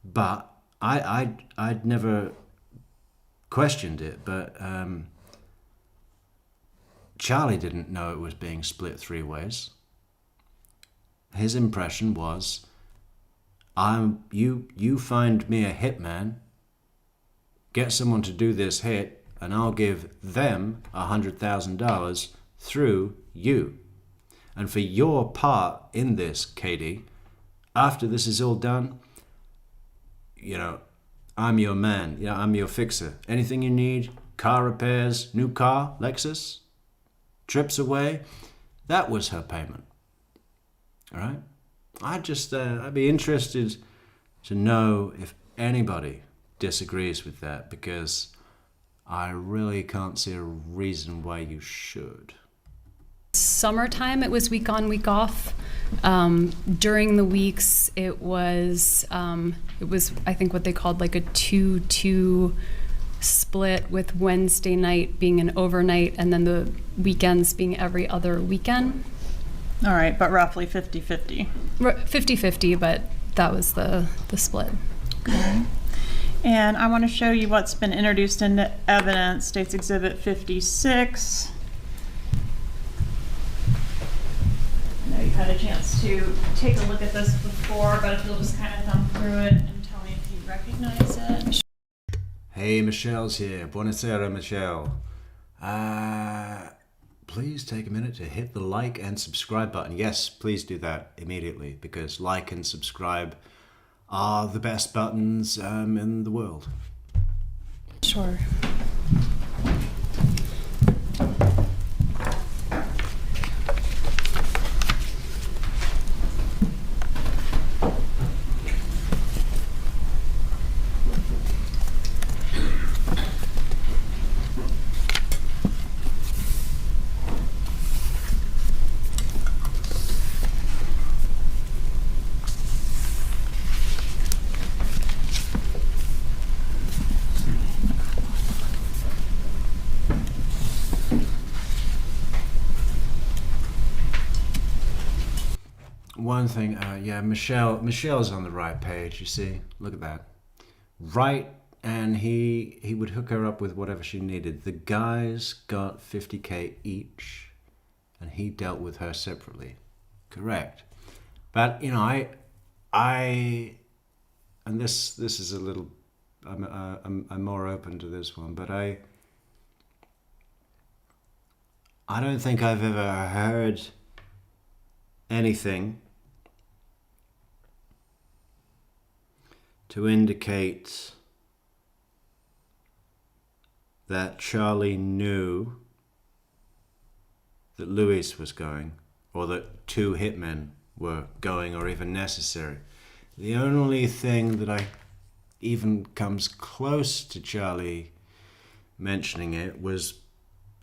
But I'd never questioned it, but Charlie didn't know it was being split 3 ways. His impression was, you find me a hitman, get someone to do this hit, and I'll give them $100,000 through you. And for your part in this, Katie, after this is all done, I'm your man. I'm your fixer. Anything you need, car repairs, new car, Lexus, trips away, that was her payment. All right? I'd be interested to know if anybody disagrees with that, because I really can't see a reason why you should. Summertime, it was week on, week off. During the weeks, it was I think what they called like a 2-2 split, with Wednesday night being an overnight and then the weekends being every other weekend. All right, but roughly 50-50. 50-50, but that was the split. Okay. And I want to show you what's been introduced into evidence, State's Exhibit 56. I know you've had a chance to take a look at this before, but if you'll just kind of thumb through it and tell me if you recognize it. Hey, Michelle's here. Buonasera, Michelle. Please take a minute to hit the like and subscribe button. Yes, please do that immediately, because like and subscribe are the best buttons in the world. Sure. one thing, yeah, Michelle's on the right page, you see. Look at that. Right, and he would hook her up with whatever she needed. The guys got 50K each, and he dealt with her separately. Correct. But, you know, and this is a little, I'm more open to this one, but I don't think I've ever heard anything to indicate that Charlie knew that Luis was going, or that two hitmen were going, or even necessary. The only thing that I even comes close to Charlie mentioning it was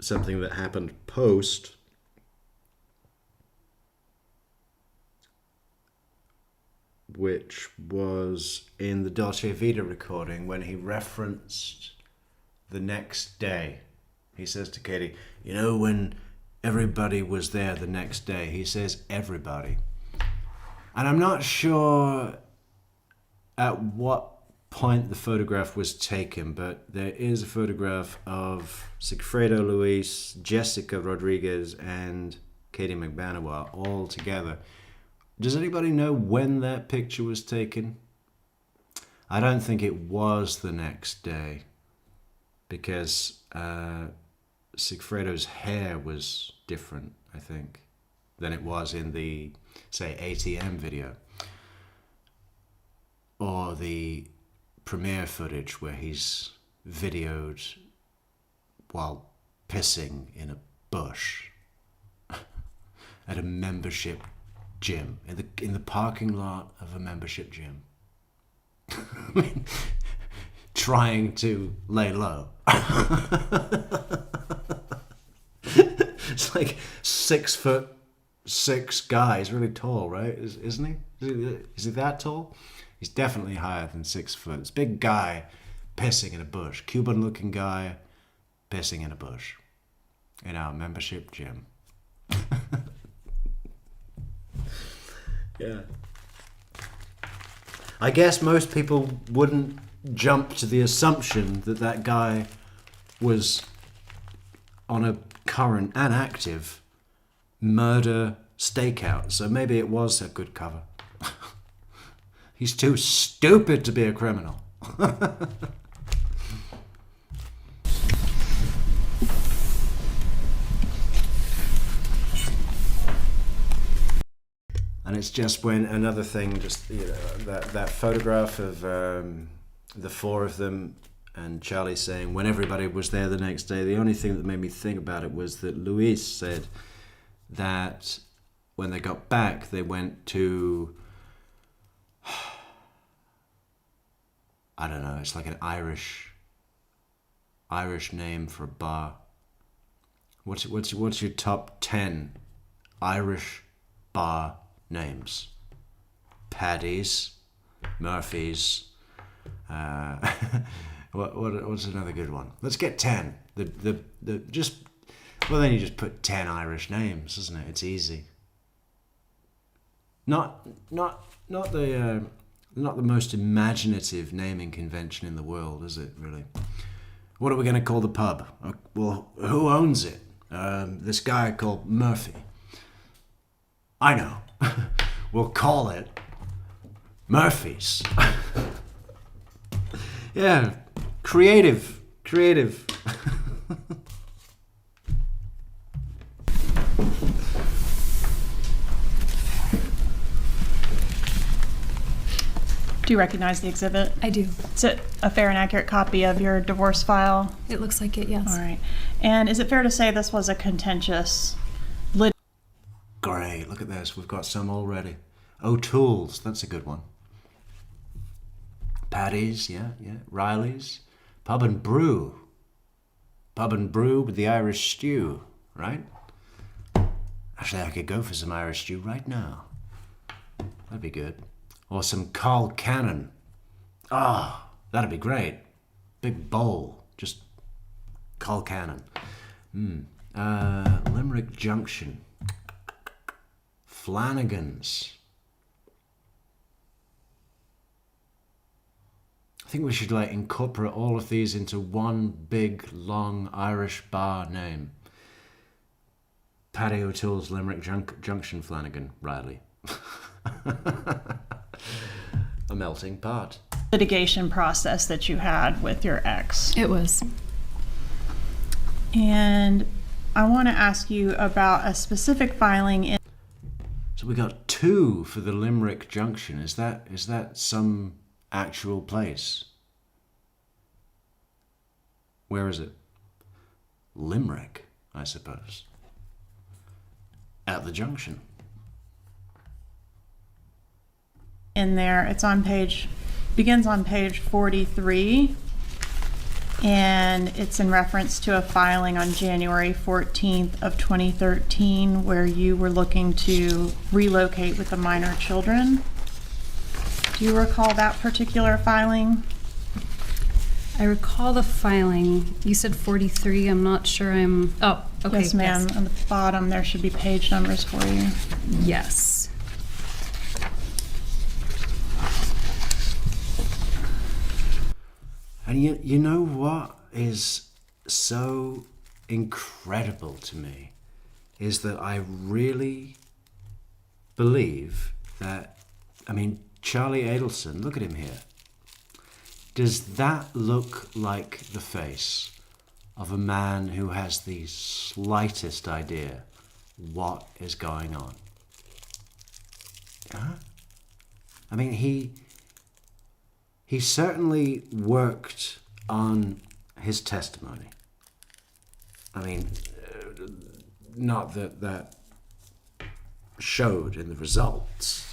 something that happened post, which was in the Dolce Vita recording when he referenced the next day. He says to Katie, you know, when everybody was there the next day, he says everybody. And I'm not sure at what point the photograph was taken, but there is a photograph of Sigfredo Luis, Jessica Rodriguez, and Katie McBanawa all together. Does anybody know when that picture was taken? I don't think it was the next day, because Sigfredo's hair was different, I think, than it was in the, say, ATM video, or the premiere footage where he's videoed while pissing in a bush at a membership gym, in the parking lot of a membership gym. I mean, trying to lay low. It's like 6'6" guy. He's really tall, right? Isn't he? Is he that tall? He's definitely higher than 6 foot. This big guy pissing in a bush. Cuban-looking guy pissing in a bush in our membership gym. Yeah. I guess most people wouldn't jump to the assumption that that guy was on a current and active murder stakeout. So maybe it was a good cover. He's too stupid to be a criminal. And it's just when another thing, just, you know, that photograph of the four of them and Charlie saying when everybody was there the next day, the only thing that made me think about it was that Luis said that when they got back, they went to, I don't know, it's like an Irish name for a bar. What's your top 10 Irish bar names? Paddy's, Murphy's. What's another good one? Let's get 10. Well, then you just put 10 Irish names, isn't it? It's easy. Not the most imaginative naming convention in the world, is it? Really? What are we going to call the pub? Well, who owns it? This guy called Murphy. I know. We'll call it Murphy's. Yeah, creative. Do you recognize the exhibit? I do. Is it a fair and accurate copy of your divorce file? It looks like it, yes. All right. And is it fair to say this was a contentious Great, look at this. We've got some already. O'Toole's, that's a good one. Paddy's, yeah. Riley's. Pub and Brew. Pub and Brew with the Irish stew, right? Actually, I could go for some Irish stew right now. That'd be good. Or some Carl Cannon. Ah, that'd be great. Big bowl, just Carl Cannon. Limerick Junction. Flanagan's. think we should like incorporate all of these into one big, long Irish bar name. Paddy O'Toole's Limerick Junction Flanagan Riley. A melting pot. Litigation process that you had with your ex. It was. And I want to ask you about a specific filing in. So we got 2 for the Limerick Junction. Is that some actual place? Where is it? Limerick, I suppose. At the junction. In there, it's on begins on page 43, and it's in reference to a filing on January 14th of 2013 where you were looking to relocate with the minor children. Do you recall that particular filing? I recall the filing. You said 43. I'm not sure I'm. Oh, okay. Yes, ma'am. On the bottom, there should be page numbers for you. Yes. And you know what is so incredible to me is that I really believe that, I mean, Charlie Adelson, look at him here. Does that look like the face of a man who has the slightest idea what is going on? Huh? I mean, he certainly worked on his testimony. I mean, not that showed in the results,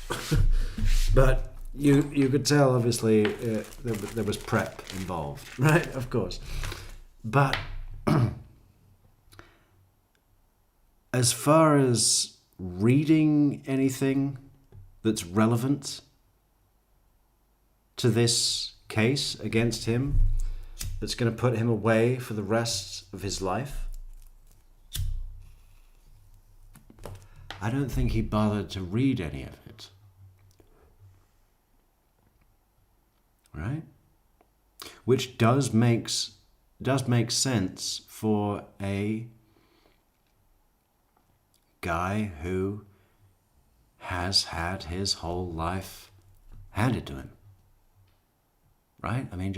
but you could tell, obviously, there was prep involved, right? Of course. But as far as reading anything that's relevant to this case against him, that's going to put him away for the rest of his life, I don't think he bothered to read any of it. Right? Which does make sense for a guy who has had his whole life handed to him. Right? I mean,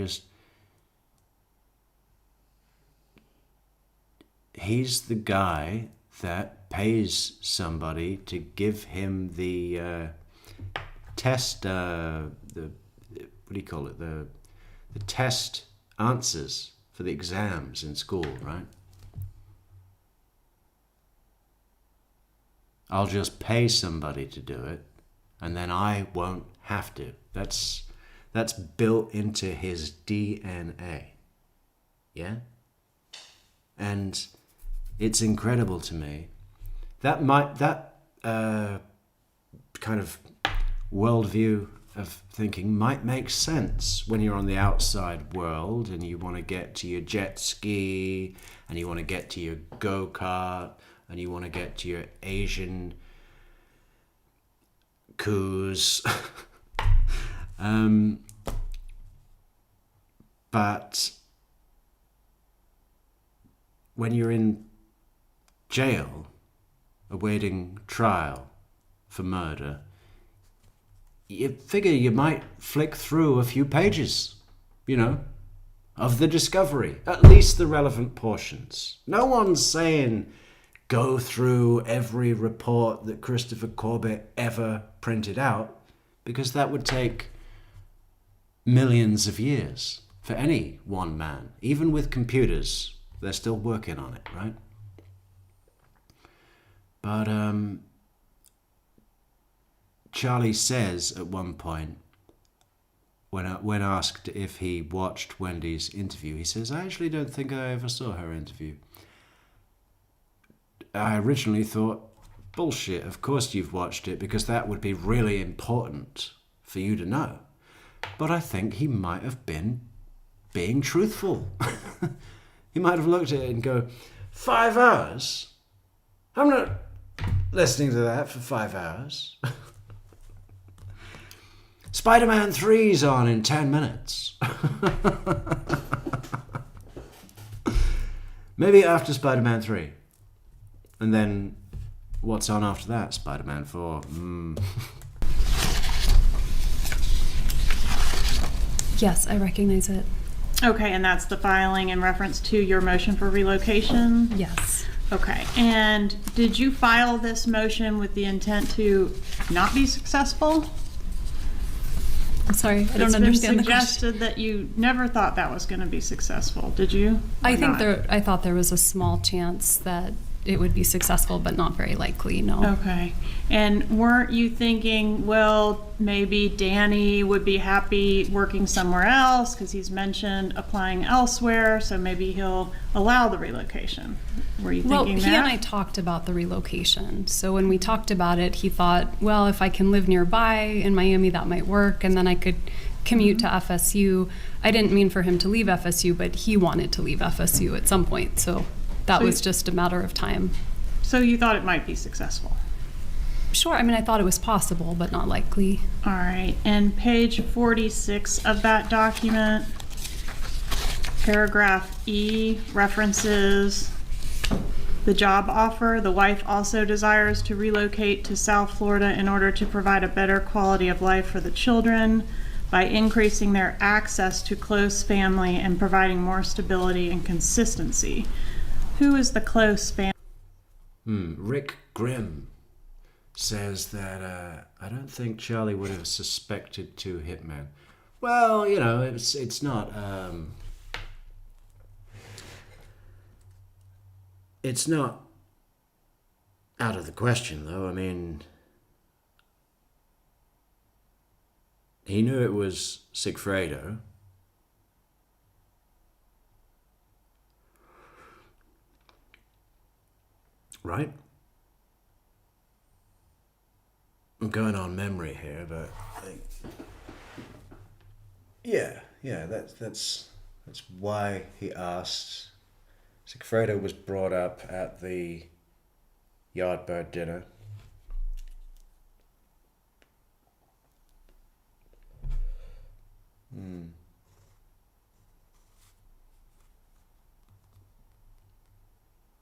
he's the guy that pays somebody to give him the test, what do you call it? The test answers for the exams in school, right? I'll just pay somebody to do it, and then I won't have to. That's built into his DNA. Yeah? And it's incredible to me. That kind of worldview of thinking might make sense when you're on the outside world and you want to get to your jet ski and you want to get to your go-kart and you want to get to your Asian coups. But when you're in jail awaiting trial for murder, you figure you might flick through a few pages, of the discovery, at least the relevant portions. No one's saying go through every report that Christopher Corbett ever printed out, because that would take millions of years for any one man. Even with computers, they're still working on it, right? But Charlie says at one point, when asked if he watched Wendy's interview, he says, I actually don't think I ever saw her interview. I originally thought, bullshit, of course you've watched it, because that would be really important for you to know. But I think he might have been being truthful. He might have looked at it and go, 5 hours? I'm not listening to that for 5 hours. Spider-Man 3's on in 10 minutes. Maybe after Spider-Man 3. And then what's on after that? Spider-Man 4. Yes, I recognize it. Okay, and that's the filing in reference to your motion for relocation? Yes. Okay, and did you file this motion with the intent to not be successful? I'm sorry, I don't understand the question. It's been suggested that you never thought that was going to be successful, did you? I Or think not? I thought there was a small chance that it would be successful, but not very likely, no. Okay, and weren't you thinking, well, maybe Danny would be happy working somewhere else because he's mentioned applying elsewhere, so maybe he'll allow the relocation? Were you Well, thinking he that? and I talked about the relocation. So when we talked about it, he thought, well, if I can live nearby in Miami, that might work, and then I could commute to FSU. I didn't mean for him to leave FSU, but he wanted to leave FSU at some point, so that So was just a matter of time. So you thought it might be successful? Sure, I mean, I thought it was possible, but not likely. All right, and page 46 of that document, paragraph E references the job offer. The wife also desires to relocate to South Florida in order to provide a better quality of life for the children by increasing their access to close family and providing more stability and consistency. Who is the close family? Rick Grimm says that I don't think Charlie would have suspected two hitmen. Well, you know, it's not it's not out of the question, though. I mean, he knew it was Sigfredo. Right? I'm going on memory here, but yeah, that's why he asked. Sigfredo was brought up at the Yardbird dinner.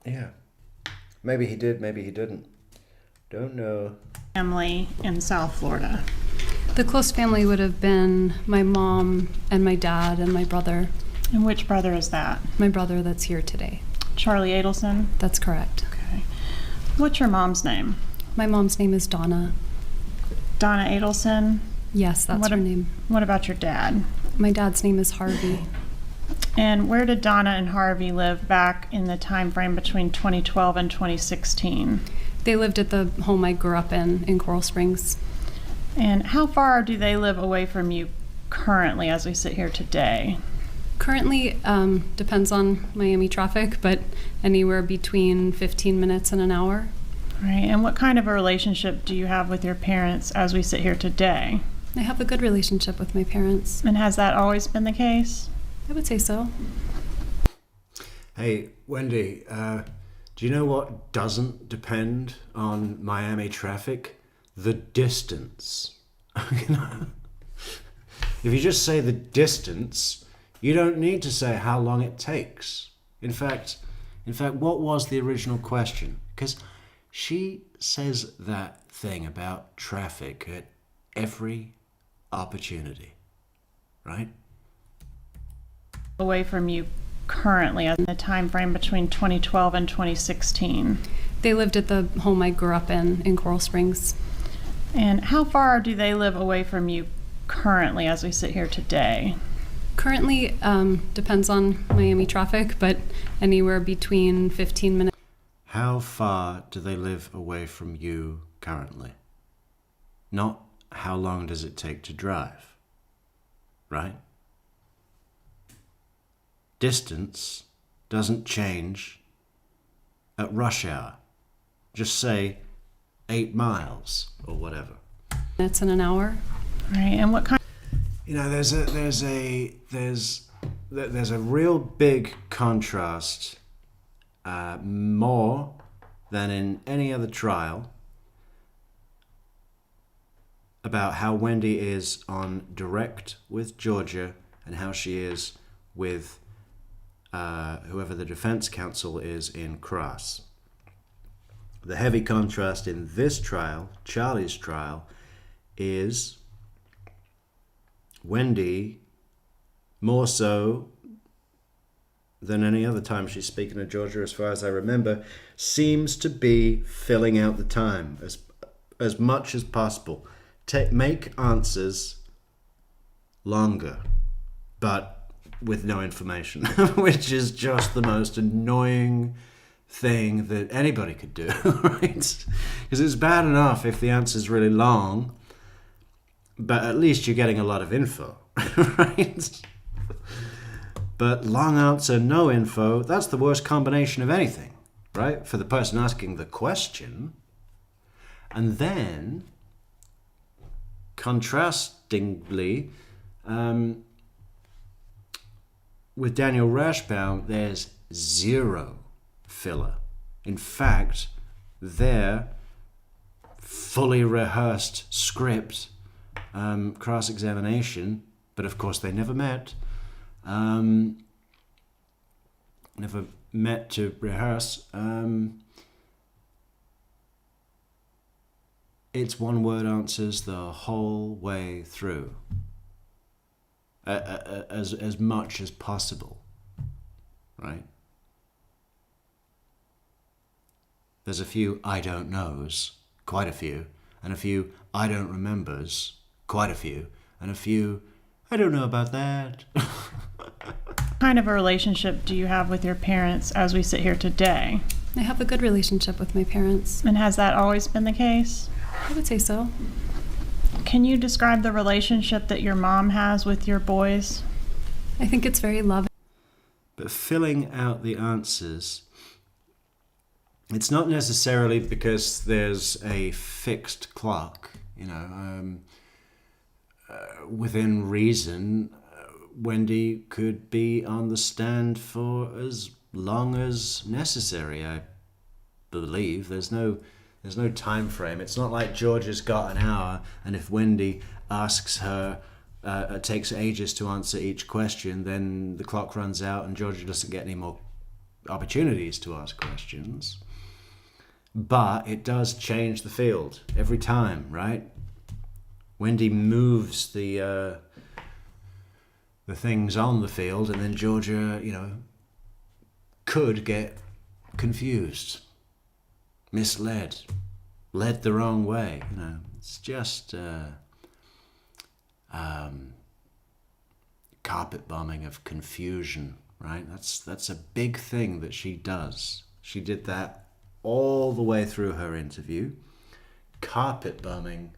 Yeah. Maybe he did, maybe he didn't. Don't know. Family in South Florida. The close family would have been my mom and my dad and my brother. And which brother is that? My brother that's here today. Charlie Adelson? That's correct. Okay. What's your mom's name? My mom's name is Donna. Donna Adelson? Yes, that's her name. What about your dad? My dad's name is Harvey. And where did Donna and Harvey live back in the time frame between 2012 and 2016? They lived at the home I grew up in Coral Springs. And how far do they live away from you currently as we sit here today? Currently, depends on Miami traffic, but anywhere between 15 minutes and an hour. Right. And what kind of a relationship do you have with your parents as we sit here today? I have a good relationship with my parents. And has that always been the case? I would say so. Hey, Wendy, do you know what doesn't depend on Miami traffic? The distance. If you just say the distance, you don't need to say how long it takes. In fact, what was the original question? Because she says that thing about traffic at every opportunity, right? Away from you currently as in the time frame between 2012 and 2016. They lived at the home I grew up in Coral Springs. And how far do they live away from you currently as we sit here today? Currently, depends on Miami traffic, but anywhere between 15 minutes. How far do they live away from you currently? Not how long does it take to drive, right? Distance doesn't change at rush hour. Just say 8 miles or whatever. Minutes in an hour. Right. And what kind? You know, there's a real big contrast, more than in any other trial, about how Wendi is on direct with Georgia and how she is with whoever the defense counsel is in Cross. The heavy contrast in this trial, Charlie's trial, is Wendi, more so than any other time she's speaking to Georgia, as far as I remember, seems to be filling out the time as much as possible. Make answers longer, but with no information, which is just the most annoying thing that anybody could do, right? Because it's bad enough if the answer's really long, but at least you're getting a lot of info, right? But long answer, no info, that's the worst combination of anything, right? For the person asking the question. And then, contrastingly, with Daniel Rashbaum, there's zero filler. In fact, their fully rehearsed script, cross-examination, but of course they never met, never met to rehearse. It's one-word answers the whole way through, as much as possible, right? There's a few I don't knows, quite a few, and a few I don't remembers, quite a few, and a few I don't know about that. What kind of a relationship do you have with your parents as we sit here today? I have a good relationship with my parents. And has that always been the case? I would say so. Can you describe the relationship that your mom has with your boys? I think it's very loving. But filling out the answers, it's not necessarily because there's a fixed clock, within reason. Wendi could be on the stand for as long as necessary, I believe. There's no time frame. It's not like Georgia's got an hour, and if Wendi asks her, it takes ages to answer each question, then the clock runs out and Georgia doesn't get any more opportunities to ask questions. But it does change the field every time, right? Wendi moves the things on the field, and then Georgia, could get confused, misled, led the wrong way. It's just carpet bombing of confusion, right? That's a big thing that she does. She did that all the way through her interview. Carpet bombing,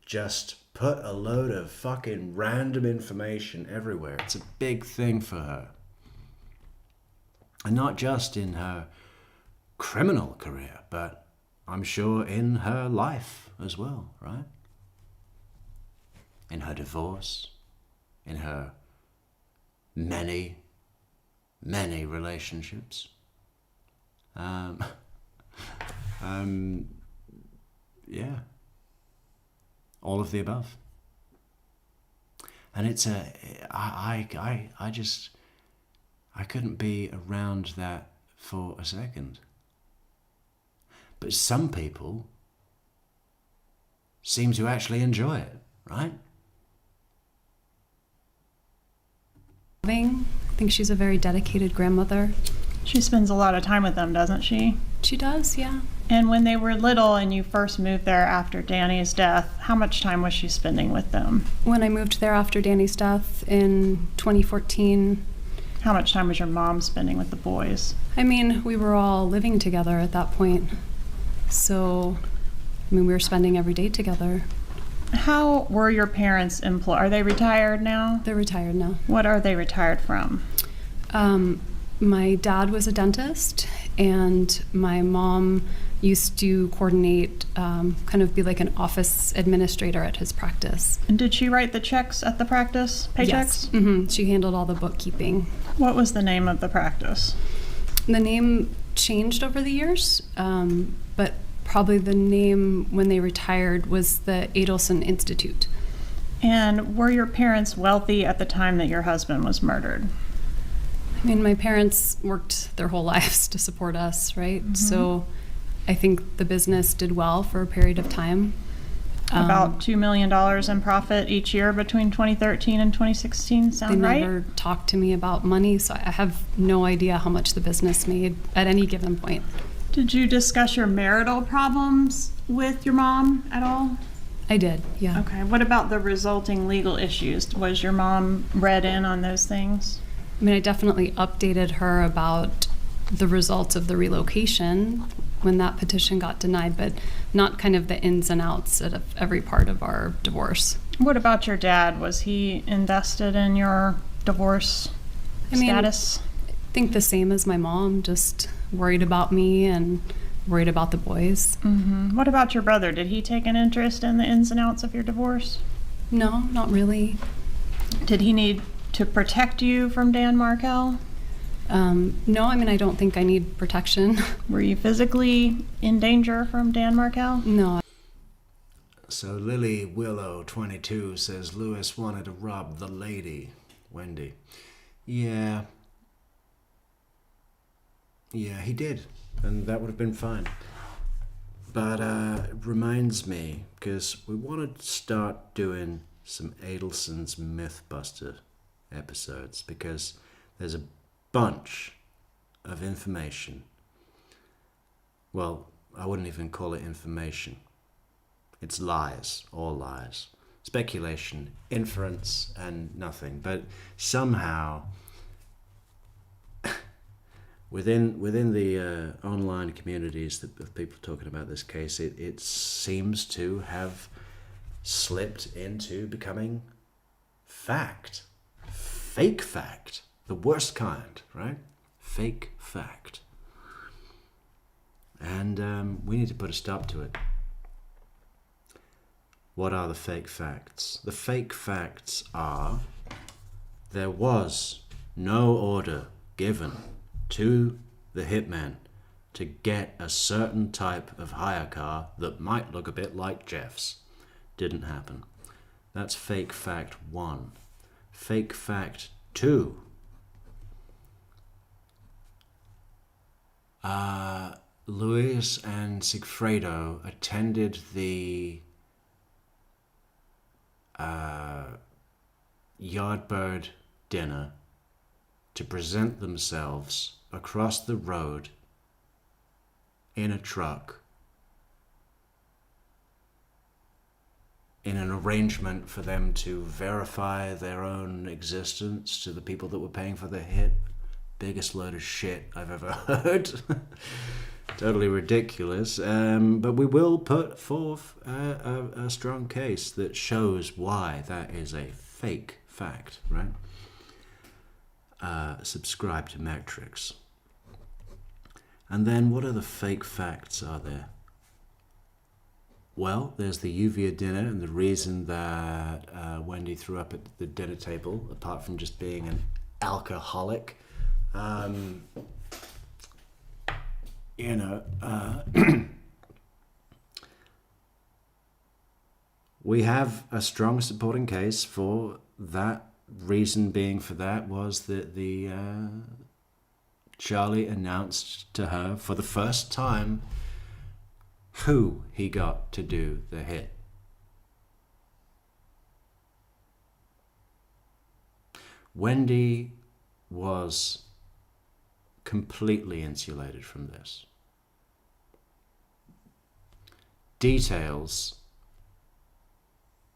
just put a load of fucking random information everywhere. It's a big thing for her. And not just in her criminal career, but I'm sure in her life as well, right? In her divorce, in her many, many relationships. Yeah. All of the above. And it's I couldn't be around that for a second. But some people seem to actually enjoy it, right? I think she's a very dedicated grandmother. She spends a lot of time with them, doesn't she? She does, yeah. And when they were little and you first moved there after Danny's death, how much time was she spending with them? When I moved there after Danny's death in 2014. How much time was your mom spending with the boys? We were all living together at that point. So, we were spending every day together. How were your parents employed? Are they retired now? They're retired now. What are they retired from? My dad was a dentist, and my mom used to coordinate, kind of be like an office administrator at his practice. And did she write the checks at the practice? Paychecks? Yes. Mm-hmm. She handled all the bookkeeping. What was the name of the practice? The name changed over the years, but probably the name when they retired was the Adelson Institute. And were your parents wealthy at the time that your husband was murdered? I mean, my parents worked their whole lives to support us, right? So I think the business did well for a period of time. About $2 million in profit each year between 2013 and 2016, sound They right? never talked to me about money, so I have no idea how much the business made at any given point. Did you discuss your marital problems with your mom at all? I did, yeah. Okay, what about the resulting legal issues? Was your mom read in on those things? I mean, I definitely updated her about the results of the relocation when that petition got denied, but not kind of the ins and outs of every part of our divorce. What about your dad? Was he invested in your divorce status? I think the same as my mom, just worried about me and worried about the boys. What about your brother? Did he take an interest in the ins and outs of your divorce? No, not really. Did he need to protect you from Dan Markel? No, I mean, I don't think I need protection. Were you physically in danger from Dan Markel? No. So Lily Willow 22 says Lewis wanted to rob the lady, Wendi. Yeah, he did, and that would have been fine. But it reminds me, because we want to start doing some Adelson's Mythbuster episodes, because there's a bunch of information. Well, I wouldn't even call it information. It's lies, all lies. Speculation, inference, and nothing. But somehow, within the online communities of people talking about this case, it seems to have slipped into becoming fact. Fake fact. The worst kind, right? Fake fact. And we need to put a stop to it. What are the fake facts? The fake facts are there was no order given to the hitman to get a certain type of hire car that might look a bit like Jeff's. Didn't happen. That's fake fact 1. Fake fact 2. Luis and Sigfredo attended the Yardbird dinner to present themselves across the road in a truck in an arrangement for them to verify their own existence to the people that were paying for the hit. Biggest load of shit I've ever heard. Totally ridiculous. But we will put forth a strong case that shows why that is a fake fact, right? Subscribe to Metrics. And then what other fake facts are there? Well, there's the Uvia dinner, and the reason that Wendi threw up at the dinner table, apart from just being an alcoholic, we have a strong supporting case for that. Reason being for that was that the Charlie announced to her for the first time who he got to do the hit. Wendi was completely insulated from this. Details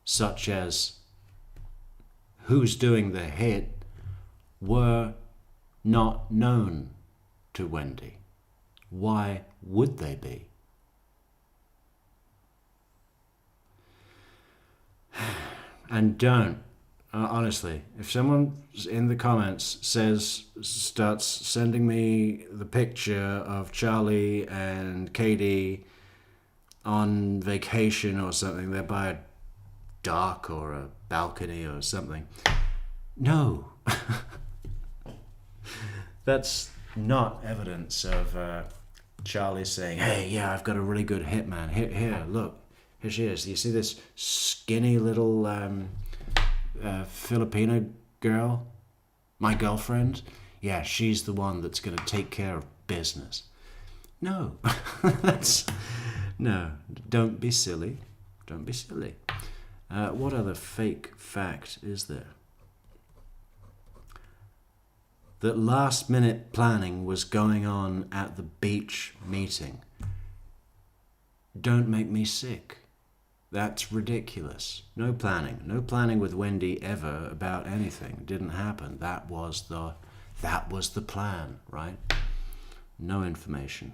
such as who's doing the hit were not known to Wendi. Why would they be? And don't, honestly, if someone in the comments starts sending me the picture of Charlie and Katie on vacation or something, they're by a dock or a balcony or something. No. That's not evidence of Charlie saying, hey, yeah, I've got a really good hitman. Here, look. Here she is. You see this skinny little Filipino girl, my girlfriend, yeah, she's the one that's going to take care of business. No, no, don't be silly. Don't be silly. What other fake fact is there? That last minute planning was going on at the beach meeting. Don't make me sick. That's ridiculous. No planning. No planning with Wendi ever about anything. Didn't happen. That was the plan, right? No information.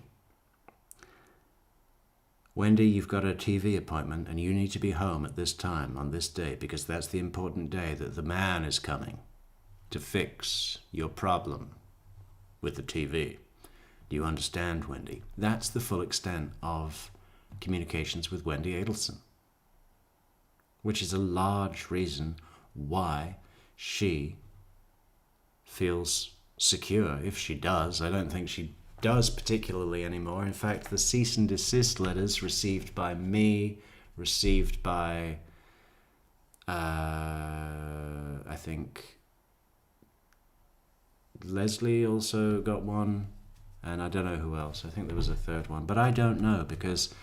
Wendi, you've got a TV appointment and you need to be home at this time on this day because that's the important day that the man is coming to fix your problem with the TV. Do you understand, Wendi? That's the full extent of communications with Wendi Adelson, which is a large reason why she feels secure, if she does. I don't think she does particularly anymore. In fact, the cease and desist letters received by me, received by, I think, Leslie also got one, and I don't know who else. I think there was a third one, but I don't know because,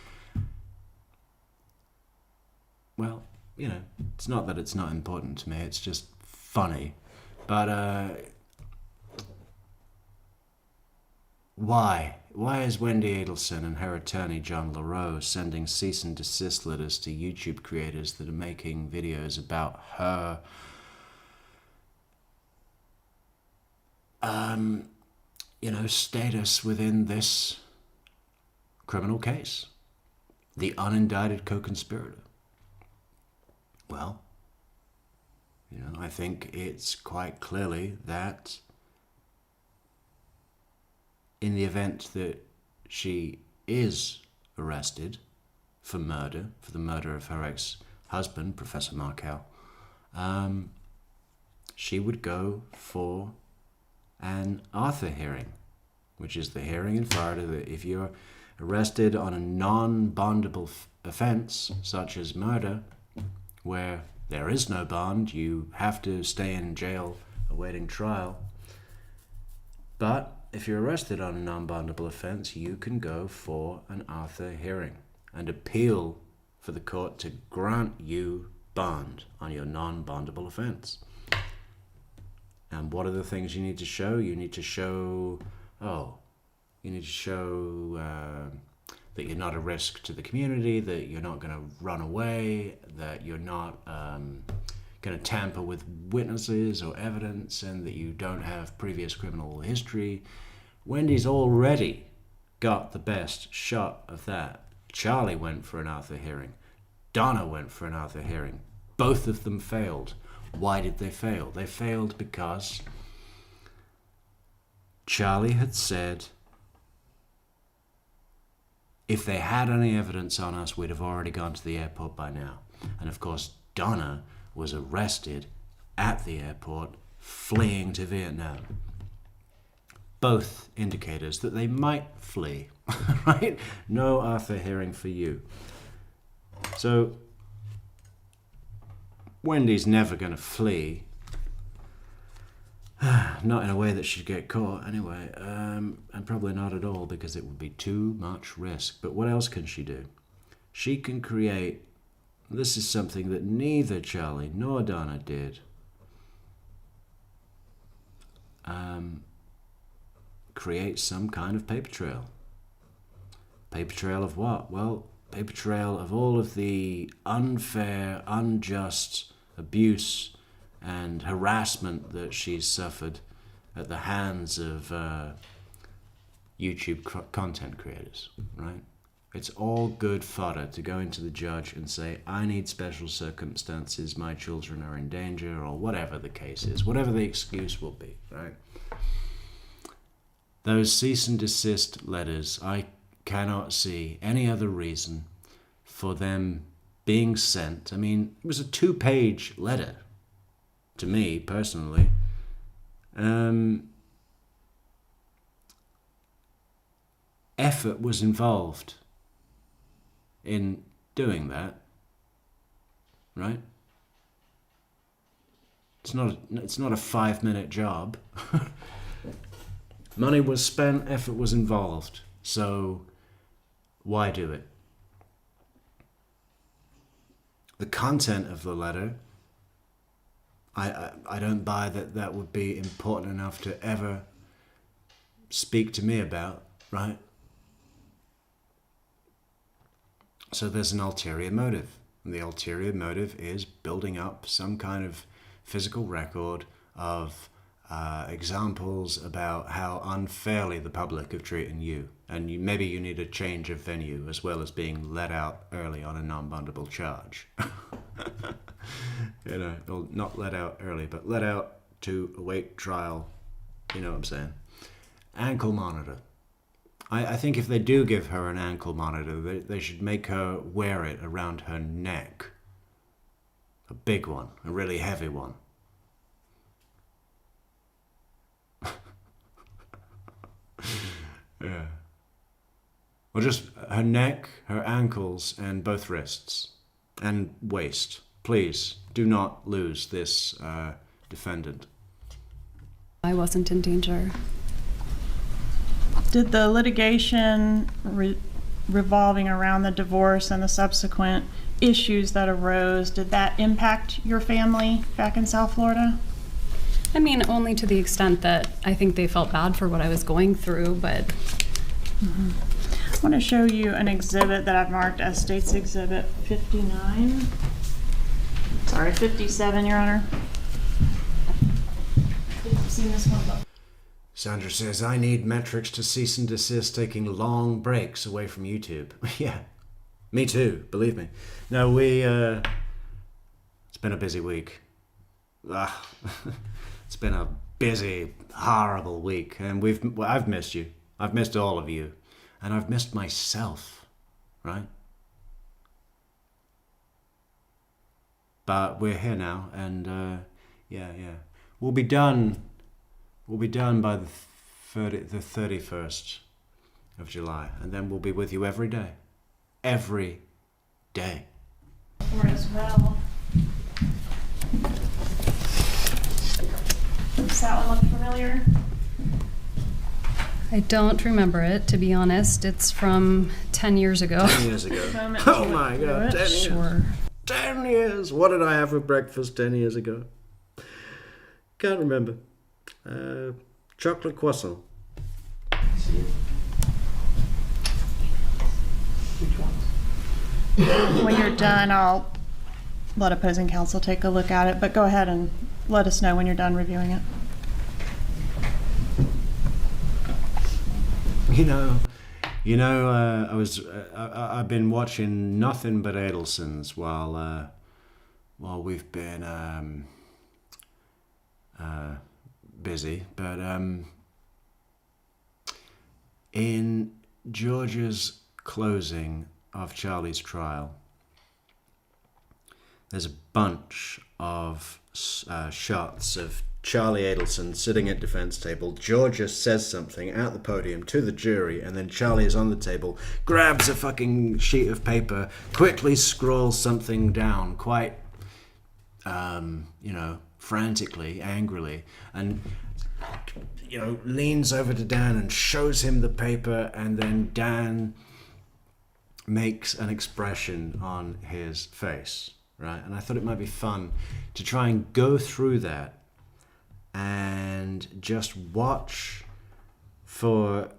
well, you know, it's not that it's not important to me, it's just funny. But why? Why is Wendi Adelson and her attorney John LaRoe sending cease and desist letters to YouTube creators that are making videos about her status within this criminal case? The unindicted co-conspirator. Well, I think it's quite clearly that in the event that she is arrested for murder, for the murder of her ex-husband, Professor Markel, she would go for an Arthur hearing, which is the hearing in Florida that if you're arrested on a non-bondable offense, such as murder, where there is no bond, you have to stay in jail awaiting trial. But if you're arrested on a non-bondable offense, you can go for an Arthur hearing and appeal for the court to grant you bond on your non-bondable offense. And what are the things you need to show? You need to show, that you're not a risk to the community, that you're not going to run away, that you're not going to tamper with witnesses or evidence, and that you don't have previous criminal history. Wendy's already got the best shot of that. Charlie went for an Arthur hearing. Donna went for an Arthur hearing. Both of them failed. Why did they fail? They failed because Charlie had said, if they had any evidence on us, we'd have already gone to the airport by now. And of course, Donna was arrested at the airport, fleeing to Vietnam. Both indicators that they might flee, right? No Arthur hearing for you. So, Wendy's never going to flee. Not in a way that she'd get caught, anyway. And probably not at all, because it would be too much risk. But what else can she do? She can create... This is something that neither Charlie nor Donna did. Create some kind of paper trail. Paper trail of what? Well, paper trail of all of the unfair, unjust abuse and harassment that she's suffered at the hands of YouTube content creators, right? It's all good fodder to go into the judge and say, I need special circumstances, my children are in danger, or whatever the case is, whatever the excuse will be, right? Those cease and desist letters, I cannot see any other reason for them being sent. I mean, it was a 2-page letter to me personally. Effort was involved in doing that, right? It's not a 5-minute job. Money was spent, effort was involved. So why do it? The content of the letter, I don't buy that would be important enough to ever speak to me about, right? So there's an ulterior motive. And the ulterior motive is building up some kind of physical record of examples about how unfairly the public have treated you. And maybe you need a change of venue as well as being let out early on a non-bondable charge. You know, or not let out early, but let out to await trial. You know what I'm saying? Ankle monitor. I think if they do give her an ankle monitor, they should make her wear it around her neck. A big one, a really heavy one. Yeah. Or just her neck, her ankles, and both wrists. And waist. Please, do not lose this defendant. I wasn't in danger. Did the litigation revolving around the divorce and the subsequent issues that arose, did that impact your family back in South Florida? I mean, only to the extent that I think they felt bad for what I was going through, but... I want to show you an exhibit that I've marked as State's Exhibit 59. Sorry, 57, Your Honor. You've seen this one before. Sandra says, I need metrics to cease and desist taking long breaks away from YouTube. Yeah, me too, believe me. No, it's been a busy week. It's been a busy, horrible week, and I've missed you. I've missed all of you, and I've missed myself, right? But we're here now, and yeah. We'll be done by the 31st of July, and then we'll be with you every day. Every day. Or as well. Does that one look familiar? I don't remember it, to be honest. It's from 10 years ago. 10 years ago. Moment Oh to my look God, through it. 10 years. Sure. 10 years. What did I have for breakfast 10 years ago? Can't remember. Chocolate croissant. When you're done, I'll let opposing counsel take a look at it, but go ahead and let us know when you're done reviewing it. I've been watching nothing but Adelsons while we've been busy, but in George's closing of Charlie's trial, there's a bunch of shots of Charlie Adelson sitting at defense table. Georgia says something at the podium to the jury, and then Charlie is on the table, grabs a fucking sheet of paper, quickly scrawls something down, quite, frantically, angrily, and, leans over to Dan and shows him the paper, and then Dan makes an expression on his face, right? And I thought it might be fun to try and go through that and just watch for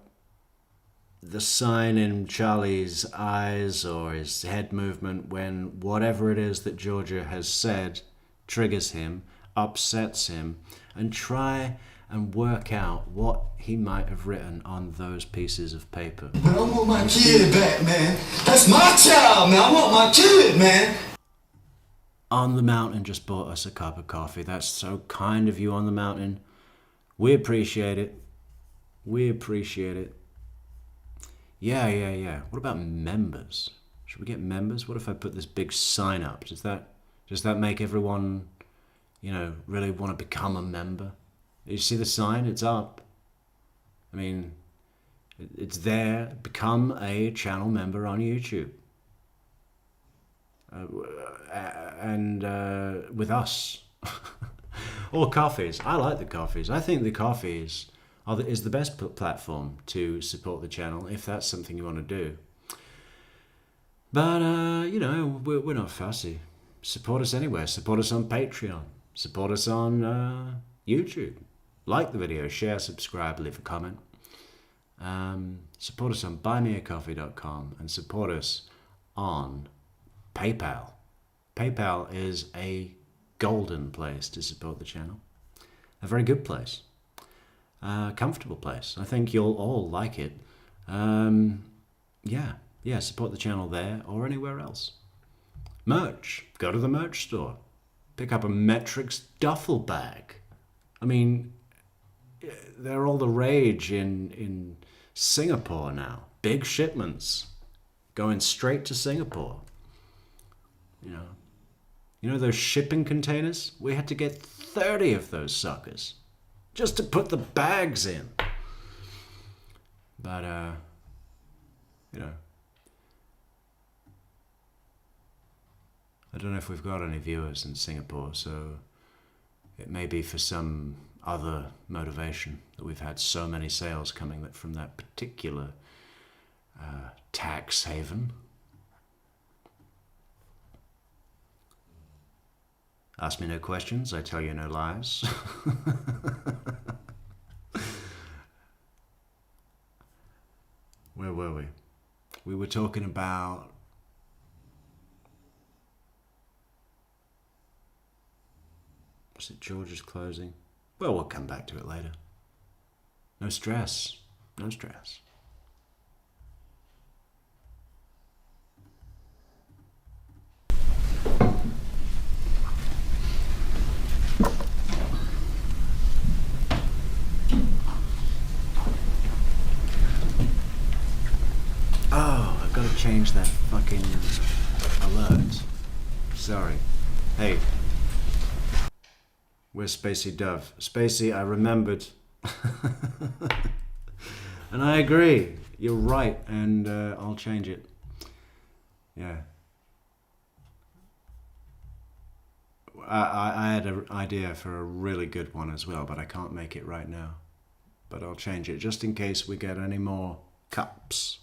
the sign in Charlie's eyes or his head movement when whatever it is that Georgia has said triggers him, upsets him, and try and work out what he might have written on those pieces of paper. But I want my kid back, man. That's my child, man. I want my kid, man. On the Mountain just bought us a cup of coffee. That's so kind of you, On the Mountain. We appreciate it. We appreciate it. Yeah. What about members? Should we get members? What if I put this big sign up? Does that make everyone, really want to become a member? You see the sign? It's up. I mean, it's there. Become a channel member on YouTube. And with us. Or coffees. I like the coffees. I think the coffees is the best platform to support the channel if that's something you want to do. But, we're not fussy. Support us anywhere. Support us on Patreon. Support us on YouTube. Like the video, share, subscribe, leave a comment. Support us on buymeacoffee.com and support us on PayPal. PayPal is a golden place to support the channel. A very good place. Comfortable place. I think you'll all like it. Support the channel there or anywhere else. Merch. Go to the merch store. Pick up a Metrics duffel bag. I mean, they're all the rage in Singapore now. Big shipments going straight to Singapore. You know those shipping containers? We had to get 30 of those suckers just to put the bags in. But, I don't know if we've got any viewers in Singapore, so it may be for some other motivation that we've had so many sales coming from that particular tax haven. Ask me no questions, I tell you no lies. Where were we? We were talking about... Was it George's closing? Well, we'll come back to it later. No stress. No stress. Oh, I've got to change that fucking alert. Sorry. Hey. Where's Spacey Dove? Spacey, I remembered. And I agree. You're right, and I'll change it. Yeah. I had an idea for a really good one as well, but I can't make it right now. But I'll change it just in case we get any more cups.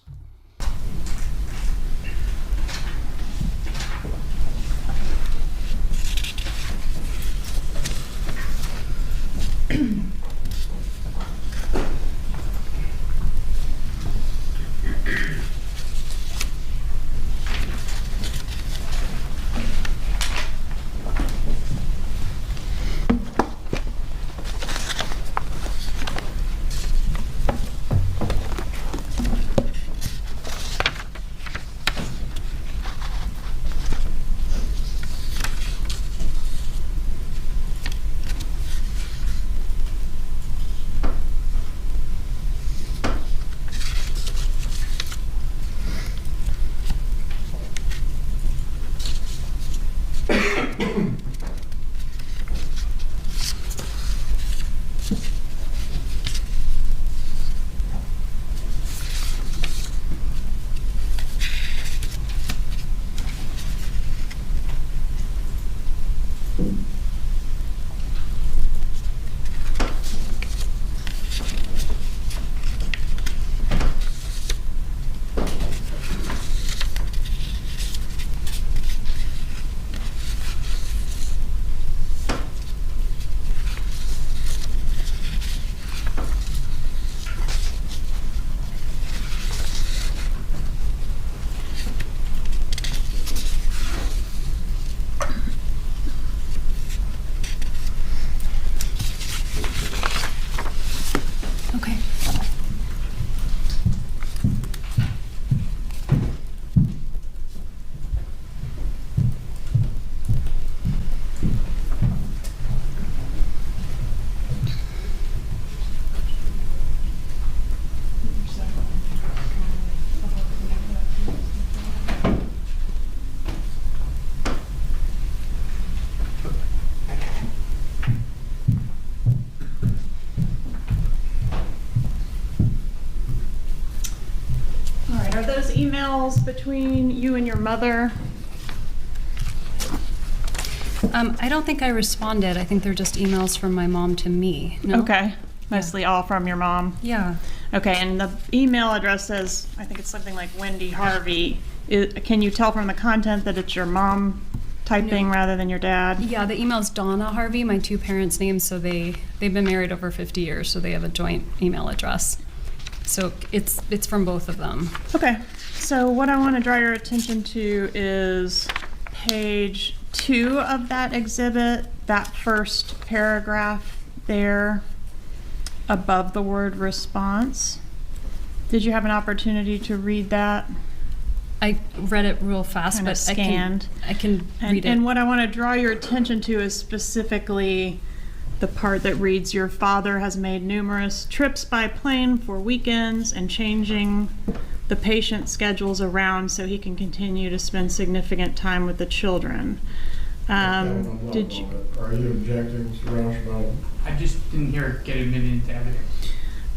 Are those emails between you and your mother? I don't think I responded. I think they're just emails from my mom to me. No? Okay, mostly all from your mom. Yeah. Okay, and the email address says, I think it's something like Wendi Harvey. Can you tell from the content that it's your mom typing rather than your dad? Yeah, the email's Donna Harvey, my two parents' names, so they've been married over 50 years, so they have a joint email address. So it's from both of them. Okay, so what I want to draw your attention to is page 2 of that exhibit, that first paragraph there above the word response. Did you have an opportunity to read that? I read it real fast, Kinda but scanned. I can read it. And what I want to draw your attention to is specifically the part that reads, your father has made numerous trips by plane for weekends and changing the patient's schedules around so he can continue to spend significant time with the children. Did you? Are you objecting, Mr. Roushbaum? I just didn't hear it get admitted into evidence.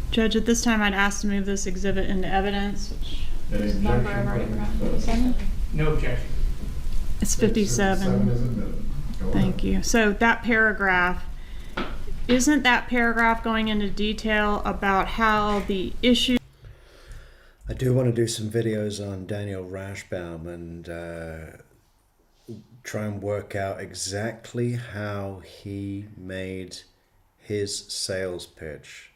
Judge, at this time I'd ask to move this exhibit into evidence, which Any number I've already objection? read. 57? No objection. It's 57 57. is admitted. Go Thank ahead. you. So that paragraph, isn't that paragraph going into detail about how the issue? I do want to do some videos on Daniel Rashbaum and try and work out exactly how he made his sales pitch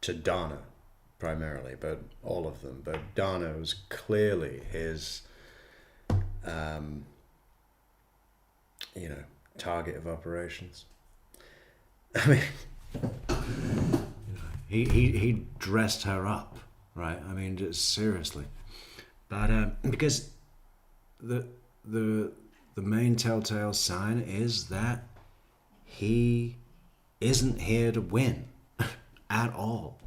to Donna, primarily, but all of them. But Donna was clearly his, target of operations. I mean, he dressed her up, right? I mean, just seriously. But because the main telltale sign is that he isn't here to win at all.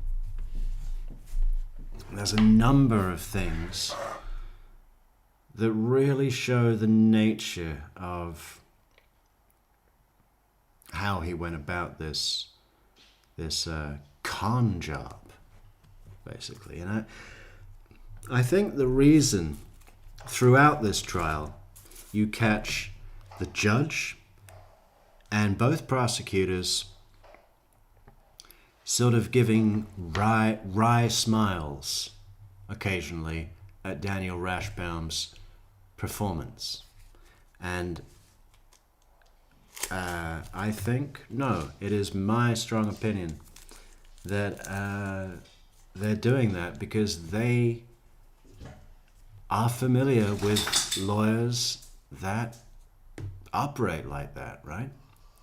There's a number of things that really show the nature of how he went about this con job, basically. And I think the reason throughout this trial you catch the judge and both prosecutors sort of giving wry smiles occasionally at Daniel Rashbaum's performance. And I think, no, it is my strong opinion that they're doing that because they are familiar with lawyers that operate like that, right?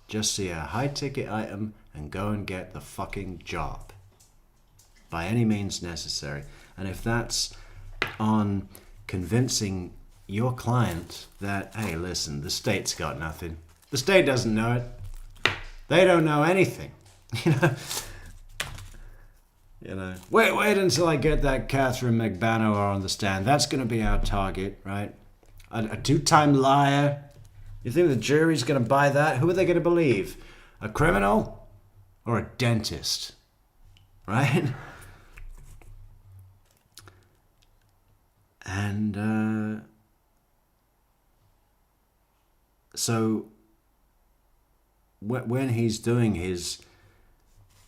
Just see a high-ticket item and go and get the fucking job by any means necessary. And if that's on convincing your client that, hey, listen, the state's got nothing. The state doesn't know it. They don't know anything. Wait until I get that Catherine McBanner on the stand. That's going to be our target, right? A two-time liar. You think the jury's going to buy that? Who are they going to believe? A criminal or a dentist? Right? And so when he's doing his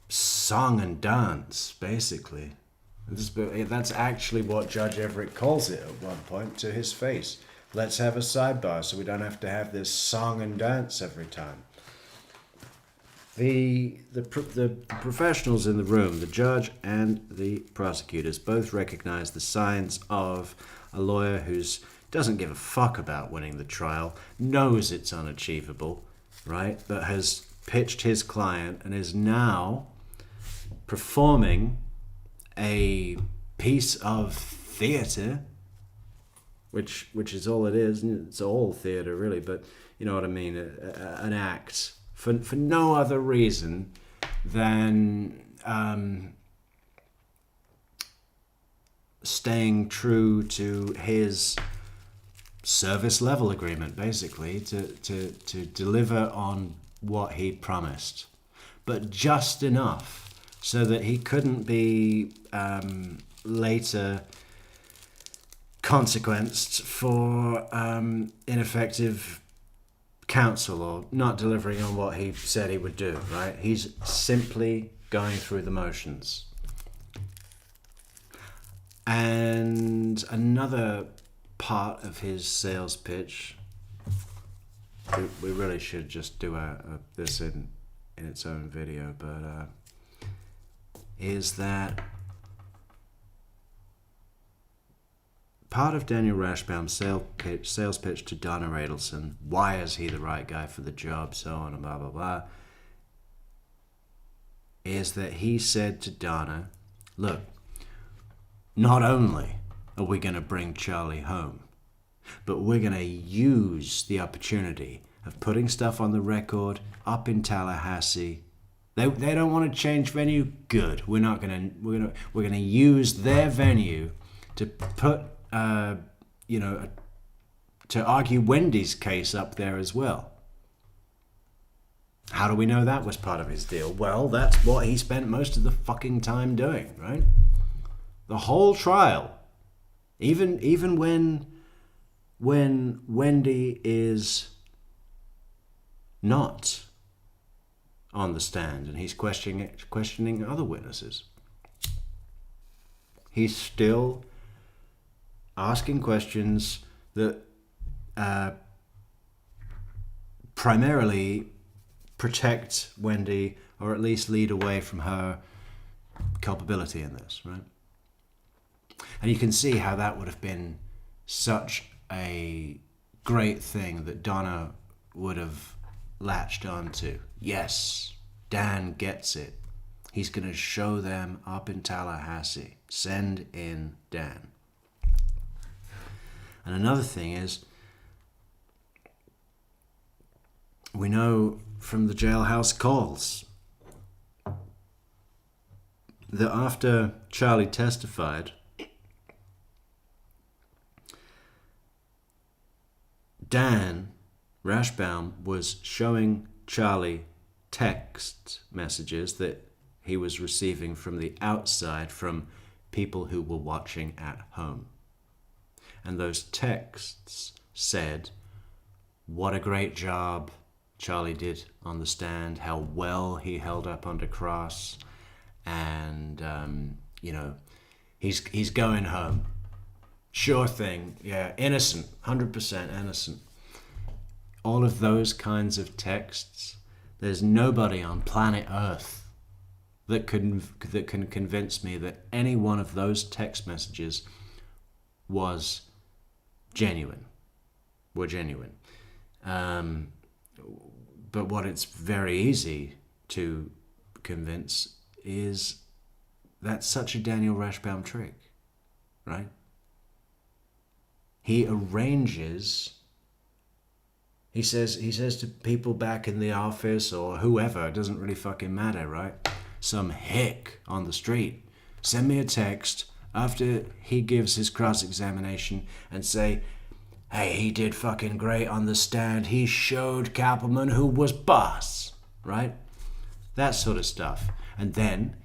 song and dance, basically, that's actually what Judge Everett calls it at one point to his face. Let's have a sidebar so we don't have to have this song and dance every time. The professionals in the room, the judge and the prosecutors, both recognize the signs of a lawyer who doesn't give a fuck about winning the trial, knows it's unachievable, right? But has pitched his client and is now performing a piece of theater, which is all it is. It's all theater, really, but you know what I mean, an act for no other reason than staying true to his service level agreement, basically, to deliver on what he promised, but just enough so that he couldn't be later consequenced for ineffective counsel or not delivering on what he said he would do, right? He's simply going through the motions. And another part of his sales pitch, we really should just do this in its own video, but is that part of Daniel Rashbaum's sales pitch to Donna Adelson, why is he the right guy for the job, so on and blah, blah, blah, is that he said to Donna, look, not only are we going to bring Charlie home, but we're going to use the opportunity of putting stuff on the record up in Tallahassee. They don't want to change venue. Good. We're going to use their venue to put to argue Wendy's case up there as well. How do we know that was part of his deal? Well, that's what he spent most of the fucking time doing, right? The whole trial, even when Wendi is not on the stand and he's questioning other witnesses, he's still asking questions that primarily protect Wendi, or at least lead away from her culpability in this, right? And you can see how that would have been such a great thing that Donna would have latched onto. Yes, Dan gets it. He's going to show them up in Tallahassee. Send in Dan. And another thing is, we know from the jailhouse calls that after Charlie testified, Dan Rashbaum was showing Charlie text messages that he was receiving from the outside from people who were watching at home. And those texts said, what a great job Charlie did on the stand, how well he held up under cross, and, he's going home. Sure thing, yeah, innocent, 100% innocent. All of those kinds of texts, there's nobody on planet Earth that can convince me that any one of those text messages were genuine. But what it's very easy to convince is that's such a Daniel Rashbaum trick, right? He arranges. He says to people back in the office or whoever, it doesn't really fucking matter, right? Some hick on the street, send me a text after he gives his cross-examination and say, hey, he did fucking great on the stand. He showed Kappelman who was boss, right? That sort of stuff. And then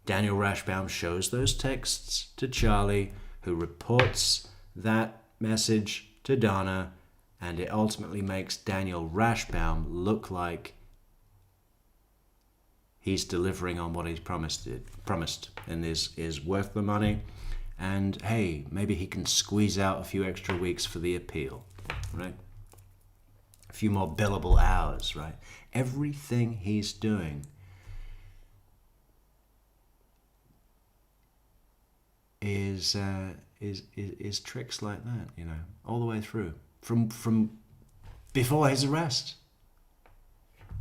Daniel Rashbaum shows those texts to Charlie, who reports that message to Donna, and it ultimately makes Daniel Rashbaum look like he's delivering on what he's promised and is worth the money. And hey, maybe he can squeeze out a few extra weeks for the appeal, right? A few more billable hours, right? Everything he's doing is tricks like that, all the way through. From before his arrest,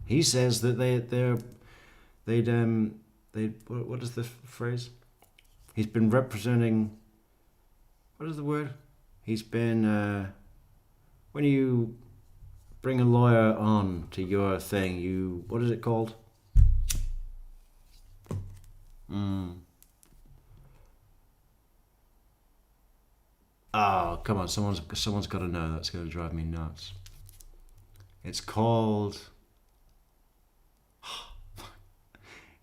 he says that what is the phrase? He's been representing. What is the word? He's been when you bring a lawyer on to your thing, what is it called? Oh, come on, someone's got to know. That's going to drive me nuts. It's called.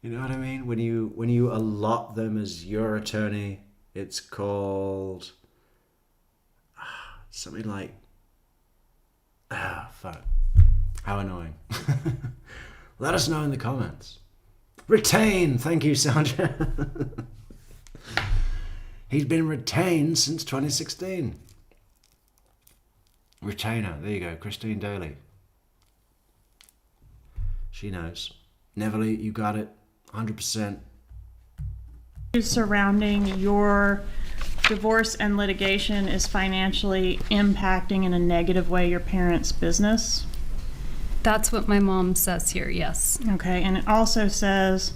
You know what I mean? When you allot them as your attorney, it's called something like Ah, fuck. How annoying. Let us know in the comments. Retain! Thank you, Sandra. He's been retained since 2016. Retainer. There you go. Christine Daly. She knows. Neverly, you got it. 100%. Surrounding your divorce and litigation is financially impacting in a negative way your parents' business. That's what my mom says here, yes. Okay, and it also says,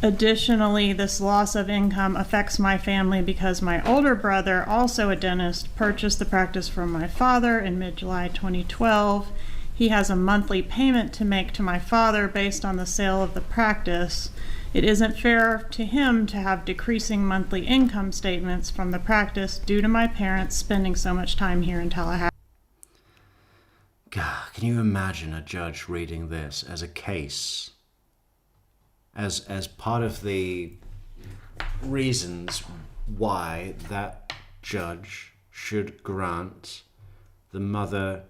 additionally, this loss of income affects my family because my older brother, also a dentist, purchased the practice from my father in mid-July 2012. He has a monthly payment to make to my father based on the sale of the practice. It isn't fair to him to have decreasing monthly income statements from the practice due to my parents spending so much time here in Tallahassee. God, can you imagine a judge reading this as a case? As part of the reasons why that judge should grant the mother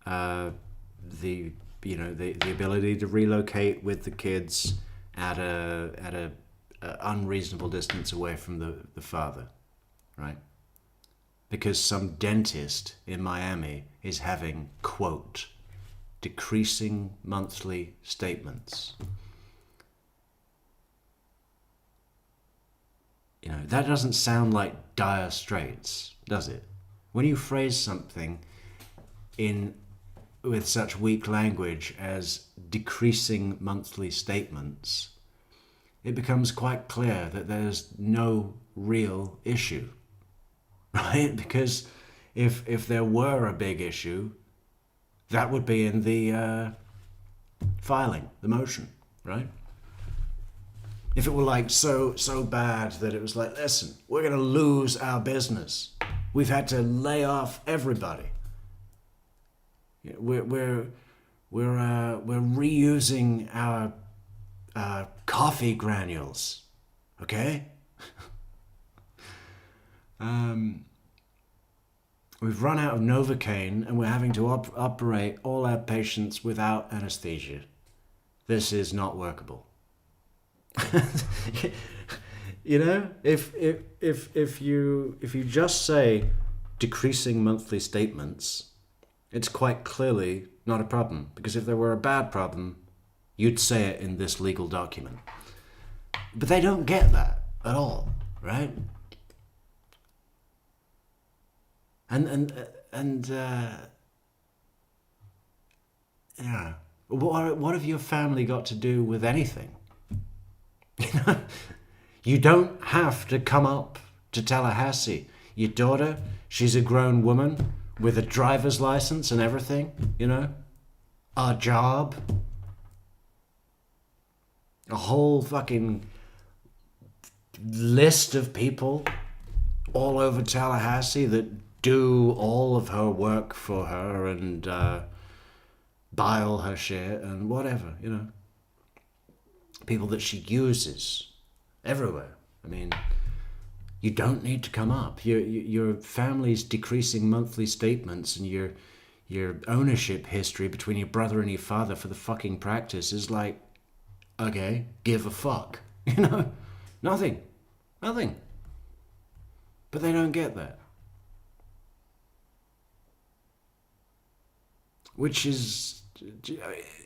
the ability to relocate with the kids at a unreasonable distance away from the father, right? Because some dentist in Miami is having, quote, decreasing monthly statements. You know, that doesn't sound like dire straits, does it? When you phrase something with such weak language as decreasing monthly statements, it becomes quite clear that there's no real issue, right? Because if there were a big issue, that would be in the filing, the motion, right? If it were like so bad that it was like, listen, we're going to lose our business. We've had to lay off everybody. We're reusing our coffee granules, okay? We've run out of Novocaine and we're having to operate all our patients without anesthesia. This is not workable. You know, if you just say decreasing monthly statements, it's quite clearly not a problem, because if there were a bad problem, you'd say it in this legal document. But they don't get that at all, right? And yeah, what have your family got to do with anything? You know, you don't have to come up to Tallahassee. Your daughter, she's a grown woman with a driver's license and everything, you know, a job, a whole fucking list of people all over Tallahassee that do all of her work for her and buy all her shit and whatever, you know. People that she uses everywhere. I mean, you don't need to come up. Your family's decreasing monthly statements and your ownership history between your brother and your father for the fucking practice is like, okay, give a fuck. You know? Nothing. But they don't get that. Which is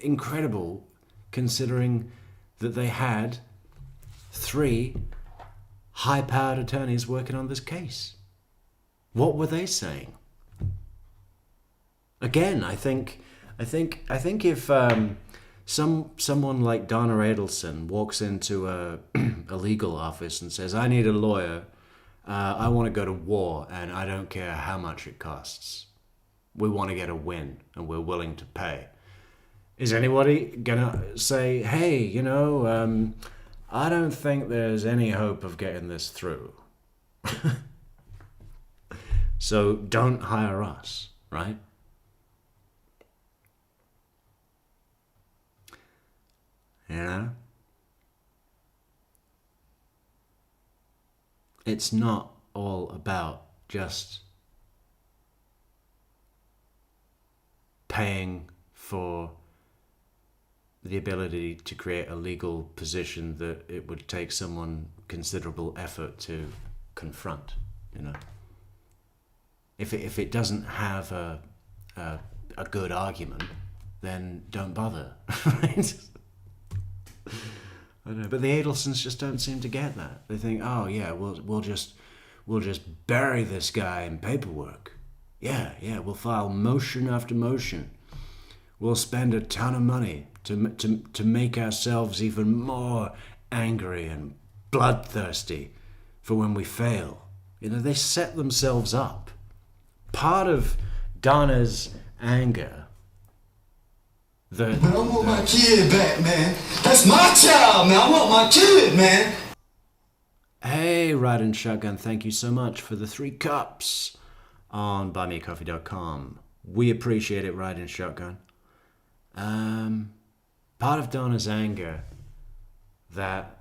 incredible, considering that they had 3 high-powered attorneys working on this case. What were they saying? Again, I think if someone like Donna Adelson walks into a legal office and says, "I need a lawyer. I want to go to war, and I don't care how much it costs. We want to get a win, and we're willing to pay." Is anybody gonna say, "Hey, you know, I don't think there's any hope of getting this through. So don't hire us," right? You know? It's not all about just paying for the ability to create a legal position that it would take someone considerable effort to confront, you know. If it doesn't have a good argument, then don't bother, right? I don't know, but the Adelsons just don't seem to get that. They think, oh yeah, we'll just bury this guy in paperwork. Yeah, we'll file motion after motion. We'll spend a ton of money to make ourselves even more angry and bloodthirsty for when we fail. You know, they set themselves up. Part of Donna's anger, Man, I want my kid back, man. That's my child, man. I want my kid, man. Hey, Riding Shotgun, thank you so much for the 3 cups on buymeacoffee.com. We appreciate it, Riding Shotgun. Part of Donna's anger that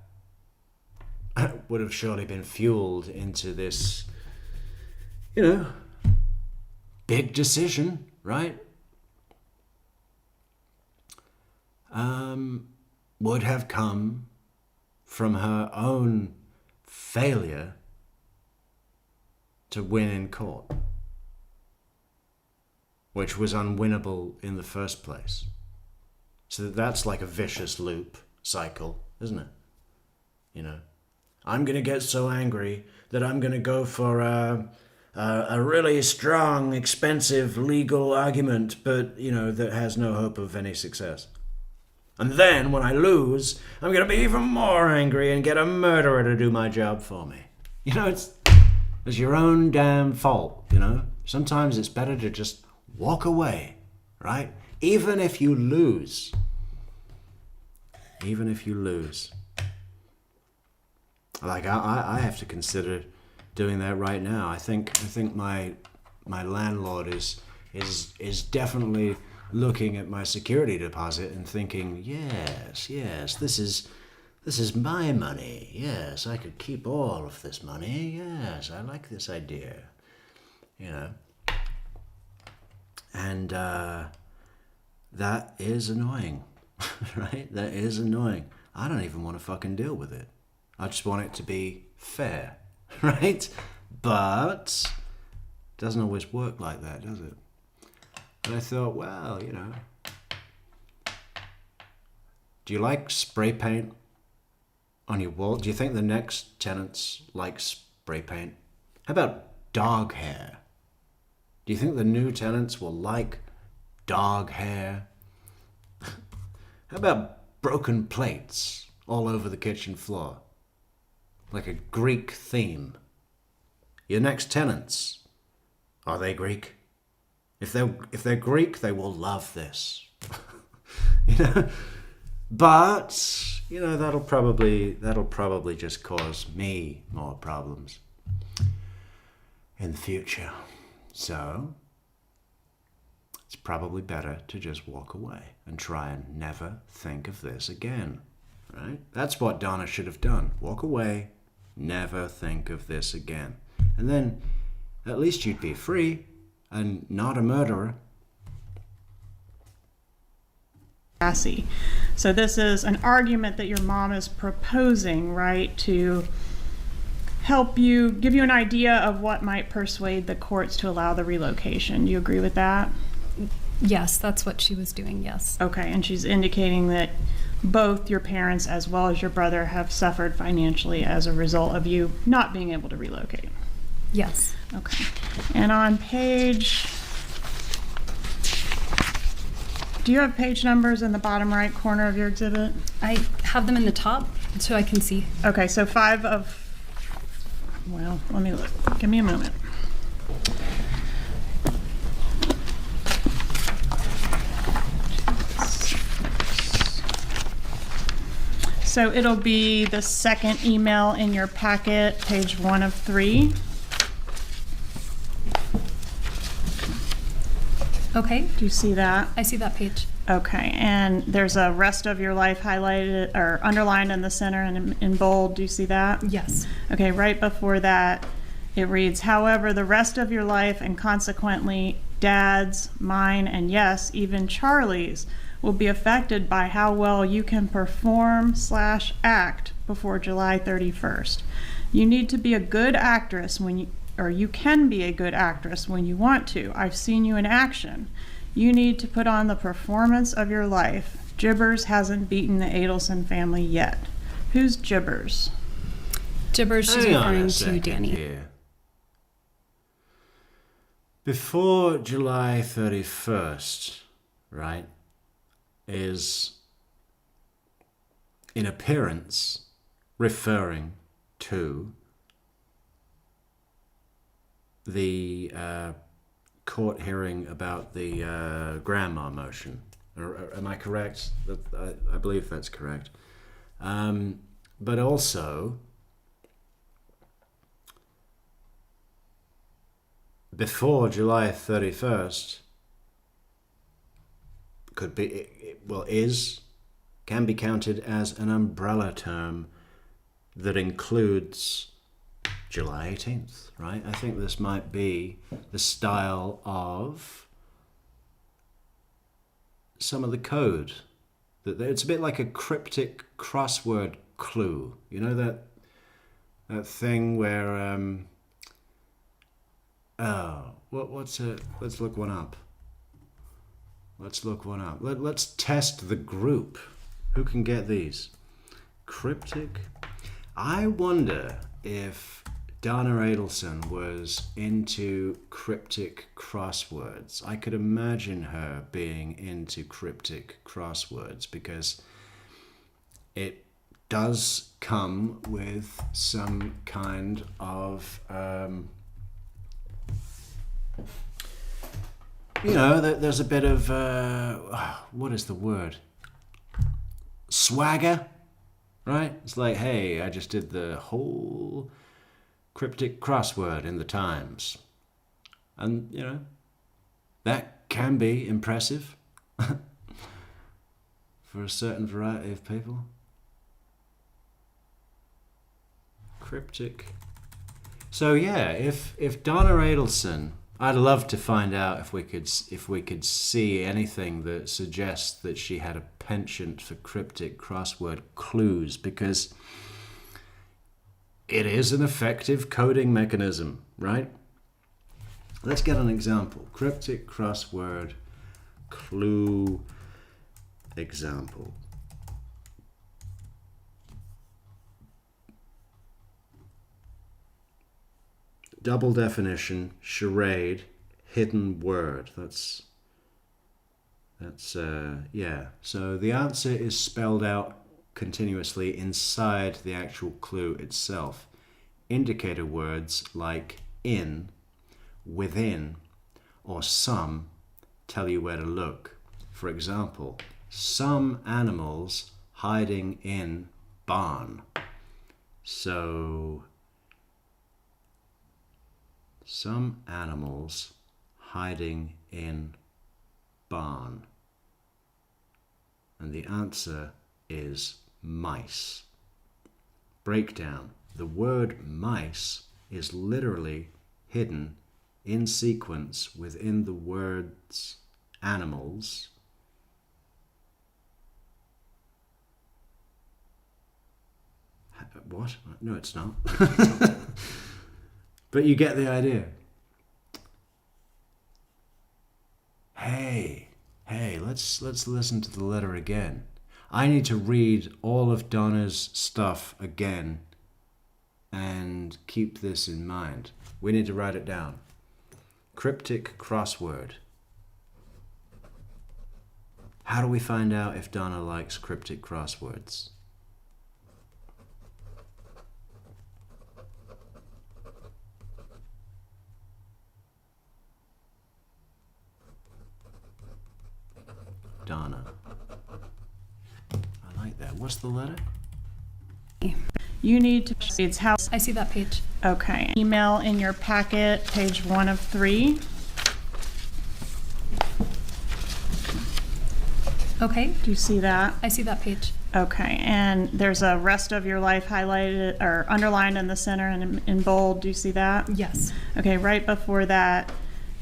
would have surely been fueled into this, you know, big decision, right? Would have come from her own failure to win in court, which was unwinnable in the first place. So that's like a vicious loop cycle, isn't it? You know, I'm going to get so angry that I'm going to go for a really strong, expensive legal argument, but, you know, that has no hope of any success. And then, when I lose, I'm going to be even more angry and get a murderer to do my job for me. You know, it's your own damn fault, you know? Sometimes it's better to just walk away, right? Even if you lose. Even if you lose. Like, I have to consider doing that right now. I think my landlord is definitely looking at my security deposit and thinking, yes, this is my money. Yes, I could keep all of this money. Yes, I like this idea. You know. And that is annoying, right? That is annoying. I don't even want to fucking deal with it. I just want it to be fair, right? But it doesn't always work like that, does it? And I thought, well, you know, do you like spray paint on your wall? Do you think the next tenants like spray paint? How about dog hair? Do you think the new tenants will like dog hair? How about broken plates all over the kitchen floor? Like a Greek theme. Your next tenants, are they Greek? If they're Greek, they will love this. You know? But, you know, that'll probably just cause me more problems in the future. So it's probably better to just walk away and try and never think of this again. Right? That's what Donna should have done. Walk away, never think of this again. And then at least you'd be free and not a murderer. Sassy. So this is an argument that your mom is proposing, right, to help you, give you an idea of what might persuade the courts to allow the relocation. Do you agree with that? Yes, that's what she was doing, yes. Okay, and she's indicating that both your parents as well as your brother have suffered financially as a result of you not being able to relocate. Yes. Okay. And on page, do you have page numbers in the bottom right corner of your exhibit? I have them in the top so I can see. Okay, so 5 of, well, let me look. Give me a moment. So it'll be the second email in your packet, page 1 of 3. Okay. Do you see that? I see that page. Okay, and there's a rest of your life highlighted or underlined in the center and in bold. Do you see that? Yes. Okay, right before that, it reads, however, the rest of your life and consequently Dad's, mine, and yes, even Charlie's will be affected by how well you can perform/act before July 31st. You need to be a good actress you can be a good actress when you want to. I've seen you in action. You need to put on the performance of your life. Jibbers hasn't beaten the Adelson family yet. Who's Jibbers? Jibbers, she's Hang on a referring to second Danny. here. Before July 31st, right, is in appearance referring to the court hearing about the grandma motion. Am I correct? I believe that's correct. But also, before July 31st could be, can be counted as an umbrella term that includes July 18th, right? I think this might be the style of some of the code. It's a bit like a cryptic crossword clue. You know that thing where what's it? Let's look one up. Let's test the group. Who can get these? Cryptic. I wonder if Donna Adelson was into cryptic crosswords. I could imagine her being into cryptic crosswords because it does come with some kind of there's a bit of what is the word? Swagger, right? It's like, hey, I just did the whole cryptic crossword in the Times, and that can be impressive for a certain variety of people. Cryptic. So yeah, if Donna Adelson, I'd love to find out if we could see anything that suggests that she had a penchant for cryptic crossword clues, because it is an effective coding mechanism, right? Let's get an example. Cryptic crossword clue example. Double definition, charade, hidden word. That's yeah. So the answer is spelled out continuously inside the actual clue itself. Indicator words like in, within, or some tell you where to look. For example, some animals hiding in barn. So some animals hiding in barn. And the answer is mice. Breakdown. The word mice is literally hidden in sequence within the words animals. What? No, it's not. But you get the idea. Hey, let's listen to the letter again. I need to read all of Donna's stuff again and keep this in mind. We need to write it down. Cryptic crossword. How do we find out if Donna likes cryptic crosswords? Donna. I like that. What's the letter? You need to it's how I see that page. okay. Email in your packet, page 1 of 3. Okay, Do you see that? I see that page. Okay, and there's a rest of your life highlighted or underlined in the center and in bold. Do you see that? Yes. Okay, right before that,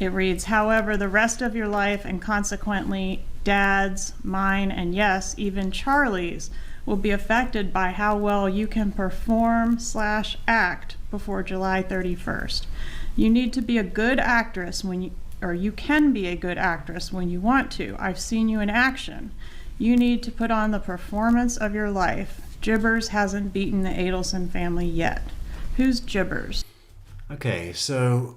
It reads, however, the rest of your life and consequently Dad's, mine, and yes, even Charlie's will be affected by how well you can perform/act before July 31st. You need to be a good actress you can be a good actress when you want to. I've seen you in action. You need to put on the performance of your life. Jibbers hasn't beaten the Adelson family yet. Who's Jibbers? Okay, so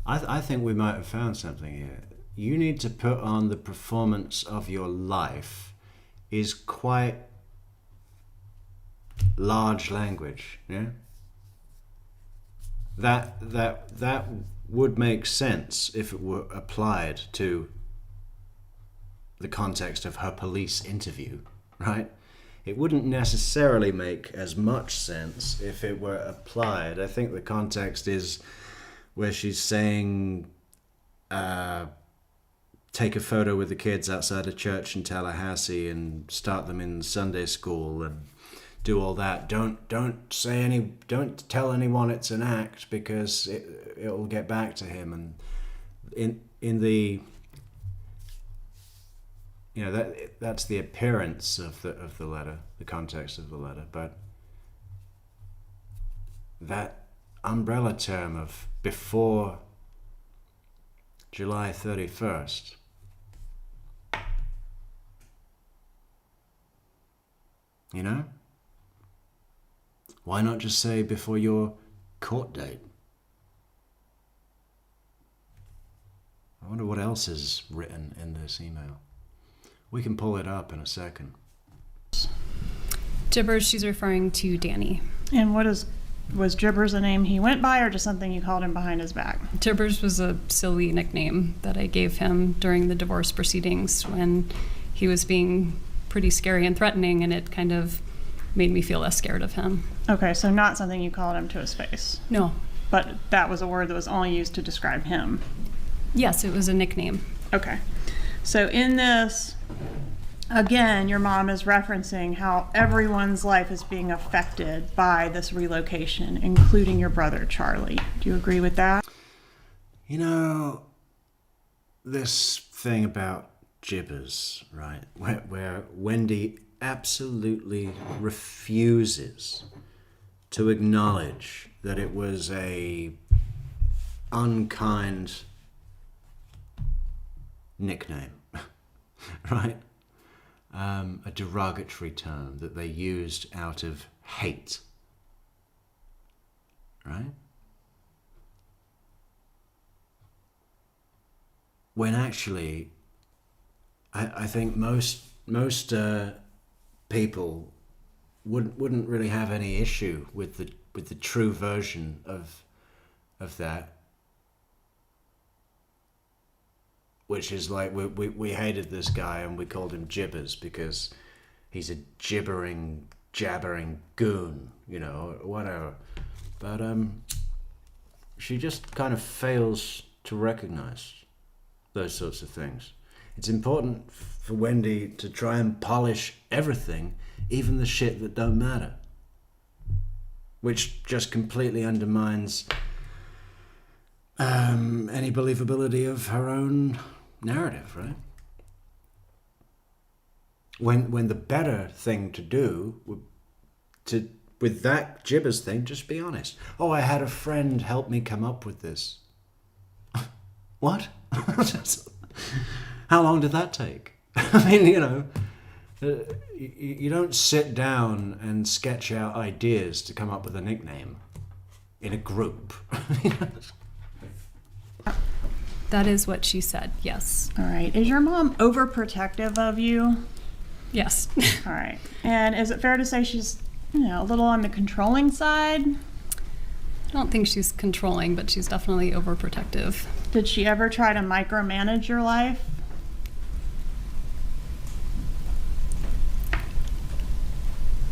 I think we might have found something here. You need to put on the performance of your life is quite large language, yeah? That would make sense if it were applied to the context of her police interview, right? It wouldn't necessarily make as much sense if it were applied. I think the context is where she's saying, take a photo with the kids outside a church in Tallahassee and start them in Sunday school and do all that. Don't tell anyone it's an act because it'll get back to him. And in the that's the appearance of the letter, the context of the letter, but that umbrella term of before July 31st. You know? Why not just say before your court date? I wonder what else is written in this email. We can pull it up in a second. Jibbers, she's referring to Danny. And was Jibbers a name he went by or just something you called him behind his back? Jibbers was a silly nickname that I gave him during the divorce proceedings when he was being pretty scary and threatening, and it kind of made me feel less scared of him. Okay, so not something you called him to his face. No. But that was a word that was only used to describe him. Yes, it was a nickname. Okay. So in this, again, your mom is referencing how everyone's life is being affected by this relocation, including your brother, Charlie. Do you agree with that? You know, this thing about Jibbers, right, where Wendi absolutely refuses to acknowledge that it was a unkind nickname, right? A derogatory term that they used out of hate, right? When actually, I think most people wouldn't really have any issue with the true version of that, which is like we hated this guy and we called him Jibbers because he's a jabbering goon, you know, or whatever. But she just kind of fails to recognize those sorts of things. It's important for Wendi to try and polish everything, even the shit that don't matter, which just completely undermines any believability of her own narrative, right? When the better thing to do with that Jibbers thing, just be honest. Oh, I had a friend help me come up with this. What? How long did that take? I mean, you know, you don't sit down and sketch out ideas to come up with a nickname in a group. That is what she said, yes. All right. Is your mom overprotective of you? Yes. All right. And is it fair to say she's, a little on the controlling side? I don't think she's controlling, but she's definitely overprotective. Did she ever try to micromanage your life?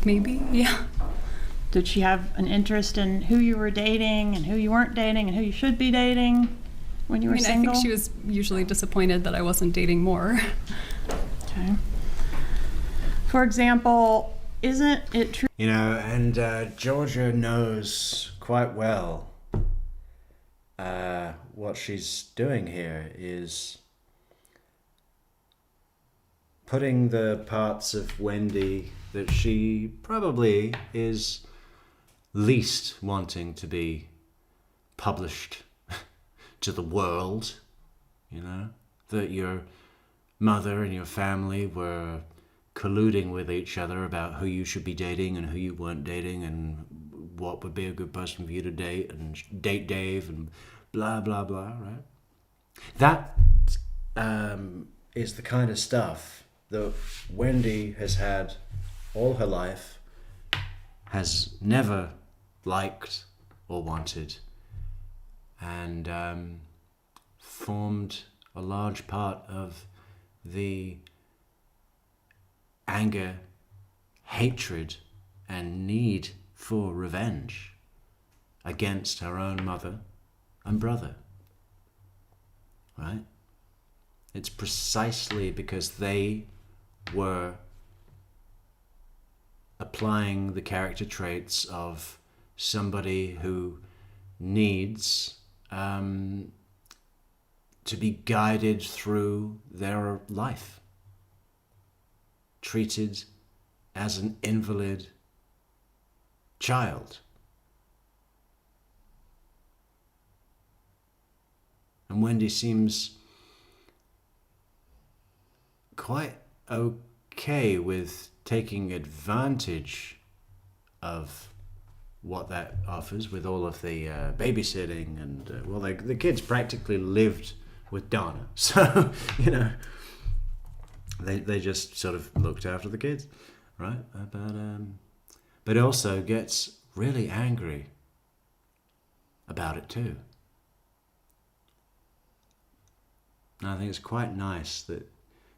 Maybe, yeah. Did she have an interest in who you were dating and who you weren't dating and who you should be dating when you were single? I think she was usually disappointed that I wasn't dating more. Okay. For example, isn't it true? You know, and Georgia knows quite well what she's doing here is putting the parts of Wendi that she probably is least wanting to be published to the world, you know, that your mother and your family were colluding with each other about who you should be dating and who you weren't dating and what would be a good person for you to date and date Dave and blah, blah, blah, right? That is the kind of stuff that Wendi has had all her life, has never liked or wanted, and formed a large part of the anger, hatred, and need for revenge against her own mother and brother. Right? It's precisely because they were applying the character traits of somebody who needs to be guided through their life, treated as an invalid child. And Wendi seems quite okay with taking advantage of what that offers with all of the babysitting and well, the kids practically lived with Donna, so you know they just sort of looked after the kids, right? But also gets really angry about it too. And I think it's quite nice that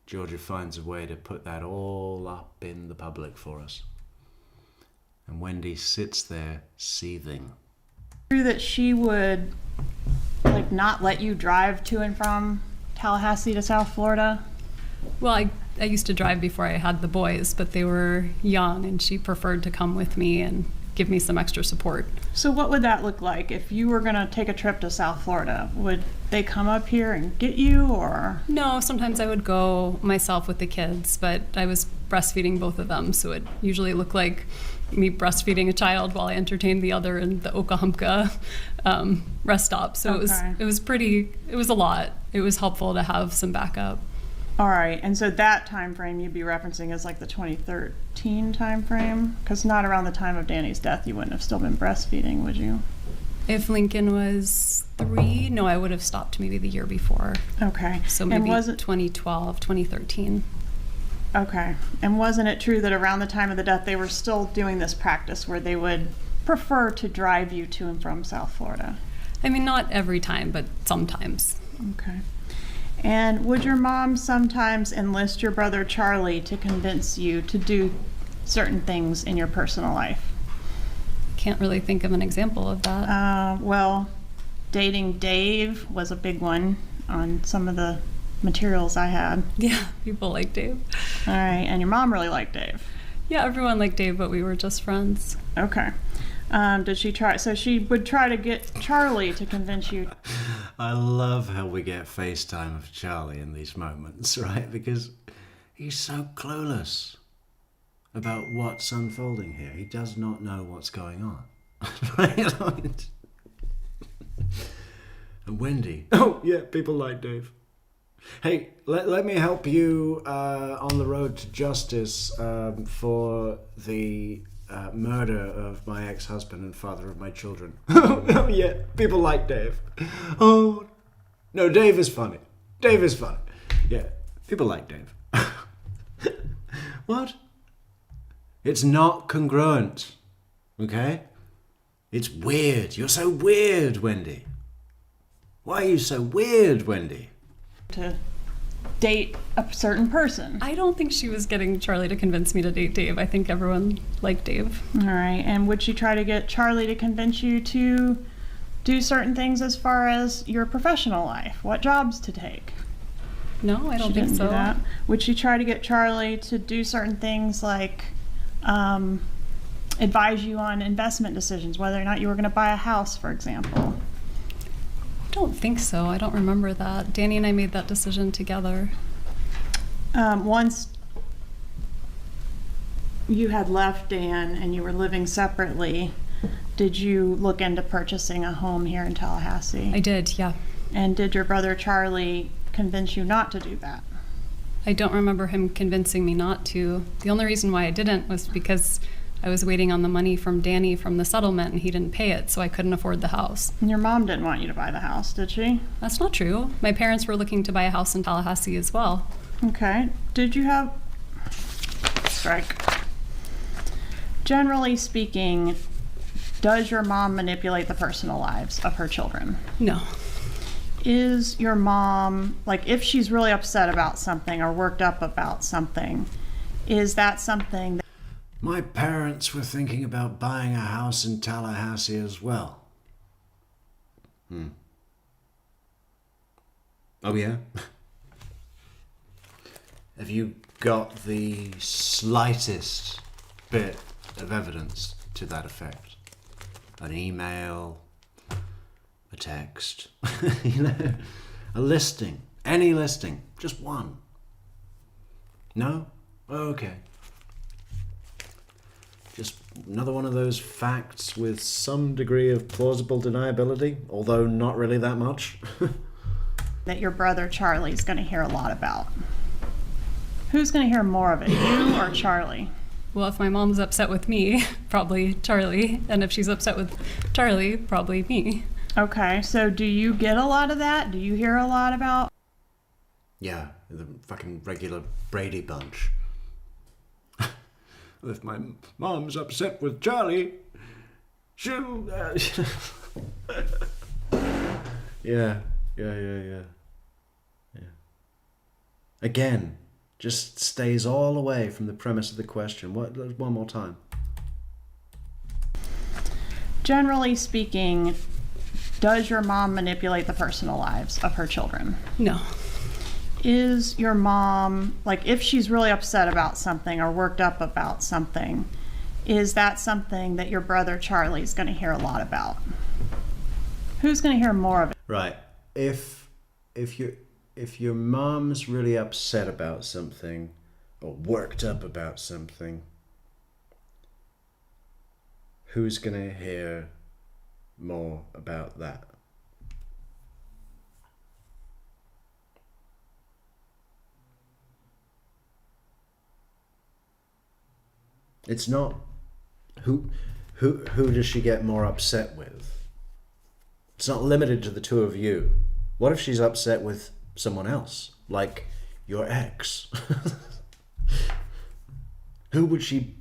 Georgia finds a way to put that all up in the public for us. And Wendi sits there seething. True that she would like not let you drive to and from Tallahassee to South Florida? Well, I used to drive before I had the boys, but they were young, and she preferred to come with me and give me some extra support. So what would that look like if you were going to take a trip to South Florida? Would they come up here and get you, or? No, sometimes I would go myself with the kids, but I was breastfeeding both of them, so it usually looked like me breastfeeding a child while I entertained the other in the Okahumpka rest stop. So Okay. it was a lot. It was helpful to have some backup. All right, and so that time frame you'd be referencing is like the 2013 time frame? Because not around the time of Danny's death, you wouldn't have still been breastfeeding, would you? If Lincoln was 3, no, I would have stopped maybe the year before. Okay. So And maybe wasn't 2012, 2013. Okay. And wasn't it true that around the time of the death they were still doing this practice where they would prefer to drive you to and from South Florida? I mean, not every time, but sometimes. Okay. And would your mom sometimes enlist your brother Charlie to convince you to do certain things in your personal life? Can't really think of an example of that. Well, dating Dave was a big one on some of the materials I had. Yeah, people like Dave. All right, and your mom really liked Dave. Yeah, everyone liked Dave, but we were just friends. Okay. Did she try? So she would try to get Charlie to convince you. I love how we get FaceTime of Charlie in these moments, right? Because he's so clueless about what's unfolding here. He does not know what's going on. Right? And Wendi. Oh, yeah, people like Dave. Hey, let me help you on the road to justice for the murder of my ex-husband and father of my children. Oh, yeah, people like Dave. Oh, no, Dave is funny. Dave is funny. Yeah, people like Dave. What? It's not congruent, okay? It's weird. You're so weird, Wendi. Why are you so weird, Wendi? To date a certain person. I don't think she was getting Charlie to convince me to date Dave. I think everyone liked Dave. All right, and would she try to get Charlie to convince you to do certain things as far as your professional life? What jobs to take? No, I don't She think didn't so. do that. Would she try to get Charlie to do certain things like advise you on investment decisions, whether or not you were going to buy a house, for example? don't think so. I don't remember that. Danny and I made that decision together. Once you had left Dan and you were living separately, did you look into purchasing a home here in Tallahassee? I did, yeah. And did your brother Charlie convince you not to do that? I don't remember him convincing me not to. The only reason why I didn't was because I was waiting on the money from Danny from the settlement and he didn't pay it, so I couldn't afford the house. And your mom didn't want you to buy the house, did she? That's not true. My parents were looking to buy a house in Tallahassee as well. Okay. Did you have... Strike. Generally speaking, does your mom manipulate the personal lives of her children? No. Is your mom, like, if she's really upset about something or worked up about something, is that something that... My parents were thinking about buying a house in Tallahassee as well. Oh, yeah? Have you got the slightest bit of evidence to that effect? An email, a text, a listing, any listing, just one. No? Okay. Just another one of those facts with some degree of plausible deniability, although not really that much. that your brother Charlie's going to hear a lot about? Who's going to hear more of it, you or Charlie? Well, if my mom's upset with me, probably Charlie. And if she's upset with Charlie, probably me. Okay, so do you get a lot of that? Do you hear a lot about? Yeah, the fucking regular Brady bunch. If my mom's upset with Charlie, she'll... Yeah. Again, just stays all away from the premise of the question. What? One more time. Generally speaking, does your mom manipulate the personal lives of her children? No. Is your mom, like, if she's really upset about something or worked up about something, is that something that your brother Charlie's going to hear a lot about? Who's going to hear more of it? Right. If your mom's really upset about something or worked up about something, who's going to hear more about that? It's not who does she get more upset with? It's not limited to the two of you. What if she's upset with someone else, like your ex? Who would she,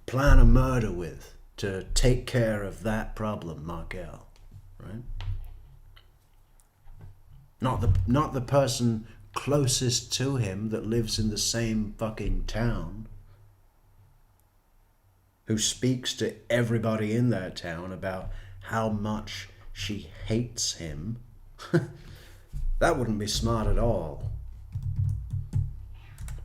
plan a murder with to take care of that problem, Markel? Right? Not the person closest to him that lives in the same fucking town, who speaks to everybody in that town about how much she hates him. That wouldn't be smart at all.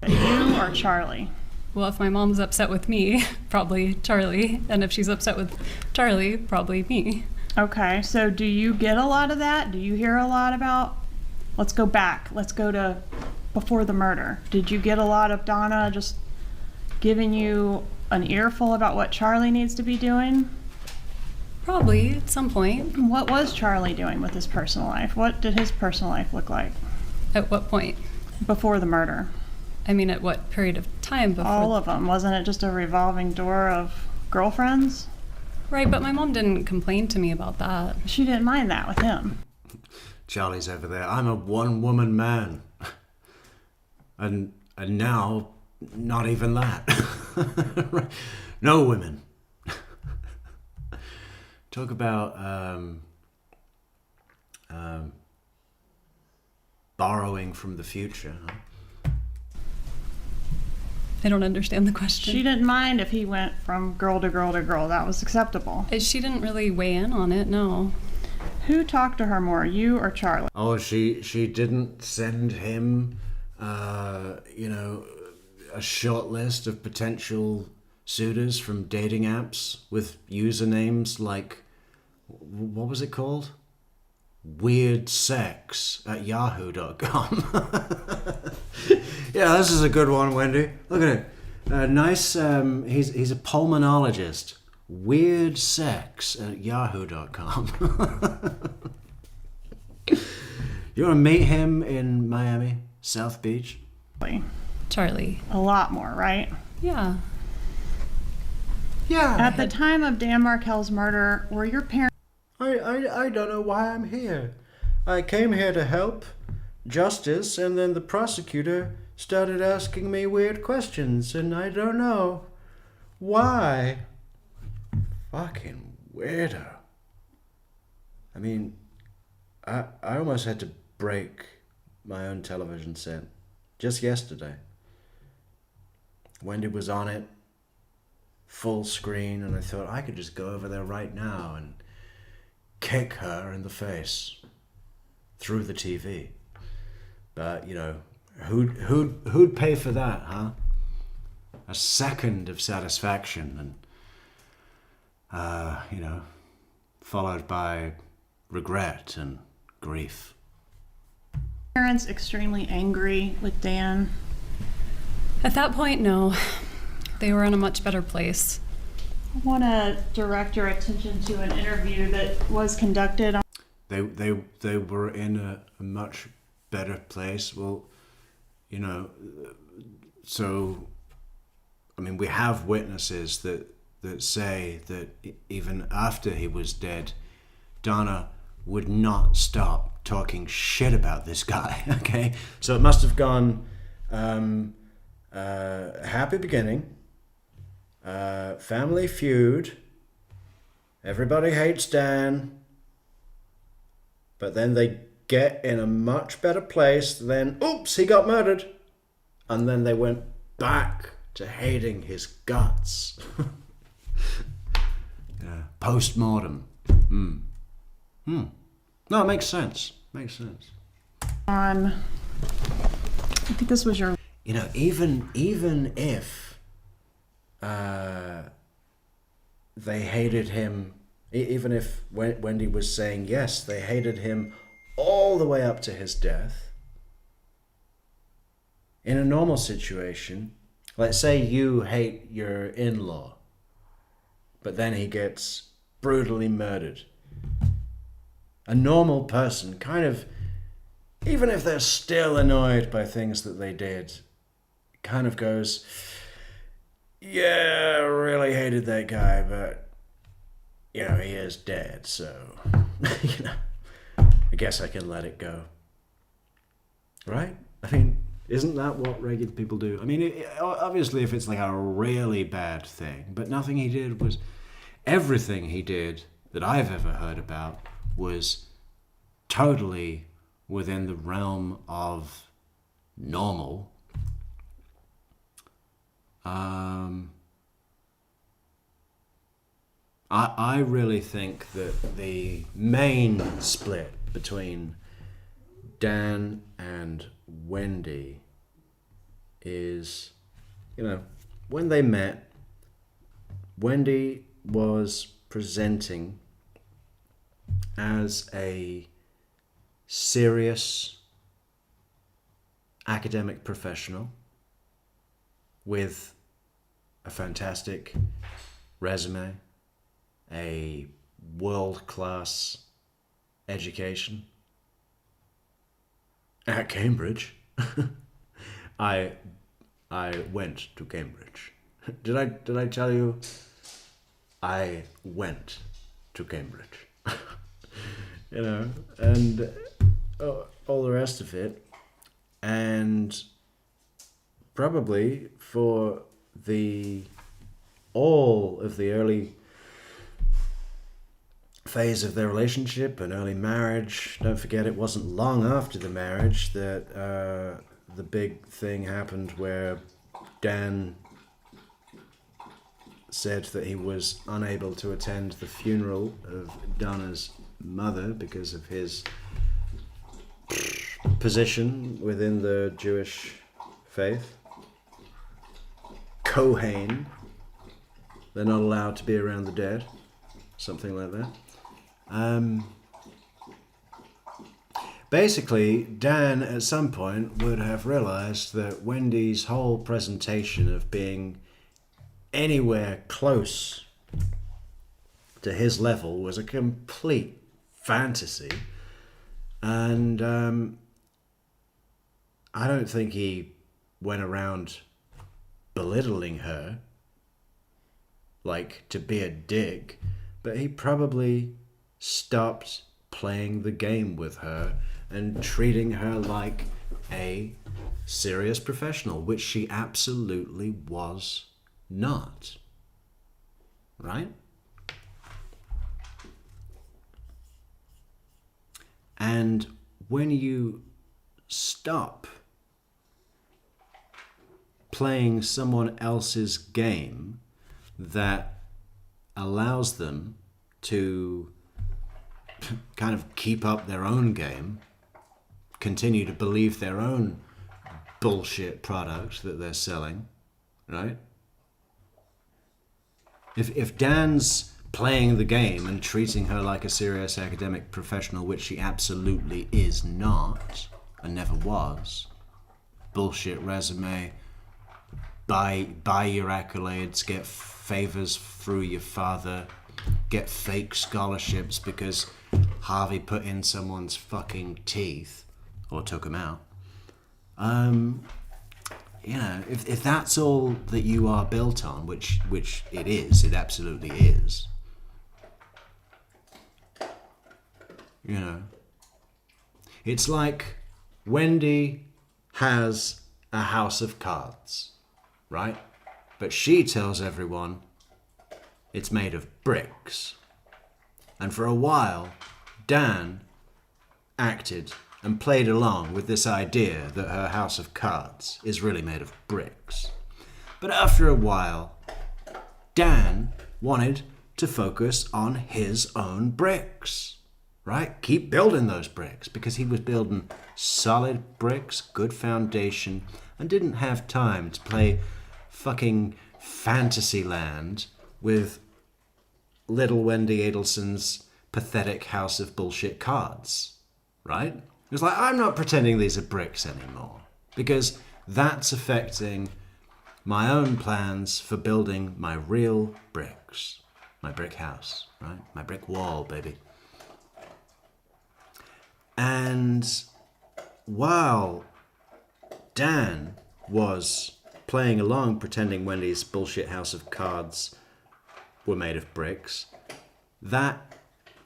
You or Charlie? Well, if my mom's upset with me, probably Charlie. And if she's upset with Charlie, probably me. Okay, so do you get a lot of that? Do you hear a lot about? Let's go back. Let's go to before the murder. Did you get a lot of Donna just giving you an earful about what Charlie needs to be doing? Probably, at some point. What was Charlie doing with his personal life? What did his personal life look like? At what point? Before the murder. I mean, at what period of time before? All of them. Wasn't it just a revolving door of girlfriends? Right, but my mom didn't complain to me about that. She didn't mind that with him. Charlie's over there. I'm a one-woman man. And now, not even that. No women. Talk about borrowing from the future, huh? I don't understand the question. She didn't mind if he went from girl to girl to girl. That was acceptable. She didn't really weigh in on it, no. Who talked to her more, you or Charlie? Oh, she didn't send him, a short list of potential suitors from dating apps with usernames like, what was it called? weirdsex@yahoo.com. Yeah, this is a good one, Wendy. Look at it. Nice. He's a pulmonologist. Weirdsex@yahoo.com. You want to meet him in Miami, South Beach? Charlie. A lot more, right? Yeah. Yeah. At the time of Dan Markel's murder, were your parents I don't know why I'm here. I came here to help justice, and then the prosecutor started asking me weird questions, and I don't know why. Fucking weirdo. I mean, I almost had to break my own television set just yesterday. Wendy was on it, full screen, and I thought I could just go over there right now and kick her in the face through the TV. But, you know, who'd pay for that, huh? A second of satisfaction and, you know, followed by regret and grief. extremely angry with Dan? At that point, no. They were in a much better place. I want to direct your attention to an interview that was conducted on They were in a much better place. Well, you know, so I mean, we have witnesses that say that even after he was dead, Donna would not stop talking shit about this guy. Okay, so it must have gone happy beginning, family feud. Everybody hates Dan. But then they get in a much better place. Then, oops, he got murdered. And then they went back to hating his guts. Yeah, post-mortem. No, it makes sense. Makes sense. I think this was your You know, even if they hated him, even if Wendy was saying yes, they hated him all the way up to his death. In a normal situation, let's say you hate your in-law, but then he gets brutally murdered. A normal person kind of, even if they're still annoyed by things that they did, kind of goes, yeah, I really hated that guy, but, you know, he is dead, so, you know, I guess I can let it go. Right? I mean, isn't that what regular people do? I mean, obviously if it's like a really bad thing, but nothing he did was, everything he did that I've ever heard about was totally within the realm of normal. I really think that the main split between Dan and Wendy is, you know, when they met, Wendy was presenting as a serious academic professional with a fantastic resume, a world-class education at Cambridge. I went to Cambridge. Did I tell you? I went to Cambridge. You know, and all the rest of it, and probably for all of the early phase of their relationship and early marriage. Don't forget, it wasn't long after the marriage that the big thing happened where Dan said that he was unable to attend the funeral of Donna's mother because of his position within the Jewish faith. Kohen. They're not allowed to be around the dead. Something like that. Basically, Dan at some point would have realized that Wendy's whole presentation of being anywhere close to his level was a complete fantasy. And I don't think he went around belittling her, like to be a dick, but he probably stopped playing the game with her and treating her like a serious professional, which she absolutely was not. Right? And when you stop playing someone else's game that allows them to kind of keep up their own game, continue to believe their own bullshit product that they're selling, right? If Dan's playing the game and treating her like a serious academic professional, which she absolutely is not and never was, bullshit resume, buy your accolades, get favors through your father, get fake scholarships because Harvey put in someone's fucking teeth or took them out. You know, if that's all that you are built on, which it is, it absolutely is. You know, it's like Wendi has a house of cards, right? But she tells everyone it's made of bricks. And for a while, Dan acted and played along with this idea that her house of cards is really made of bricks. But after a while, Dan wanted to focus on his own bricks, right? Keep building those bricks, because he was building solid bricks, good foundation, and didn't have time to play fucking Fantasyland with little Wendi Adelson's pathetic house of bullshit cards, right? It was like, I'm not pretending these are bricks anymore, because that's affecting my own plans for building my real bricks. My brick house, right? My brick wall, baby. And while Dan was playing along pretending Wendi's bullshit house of cards were made of bricks, that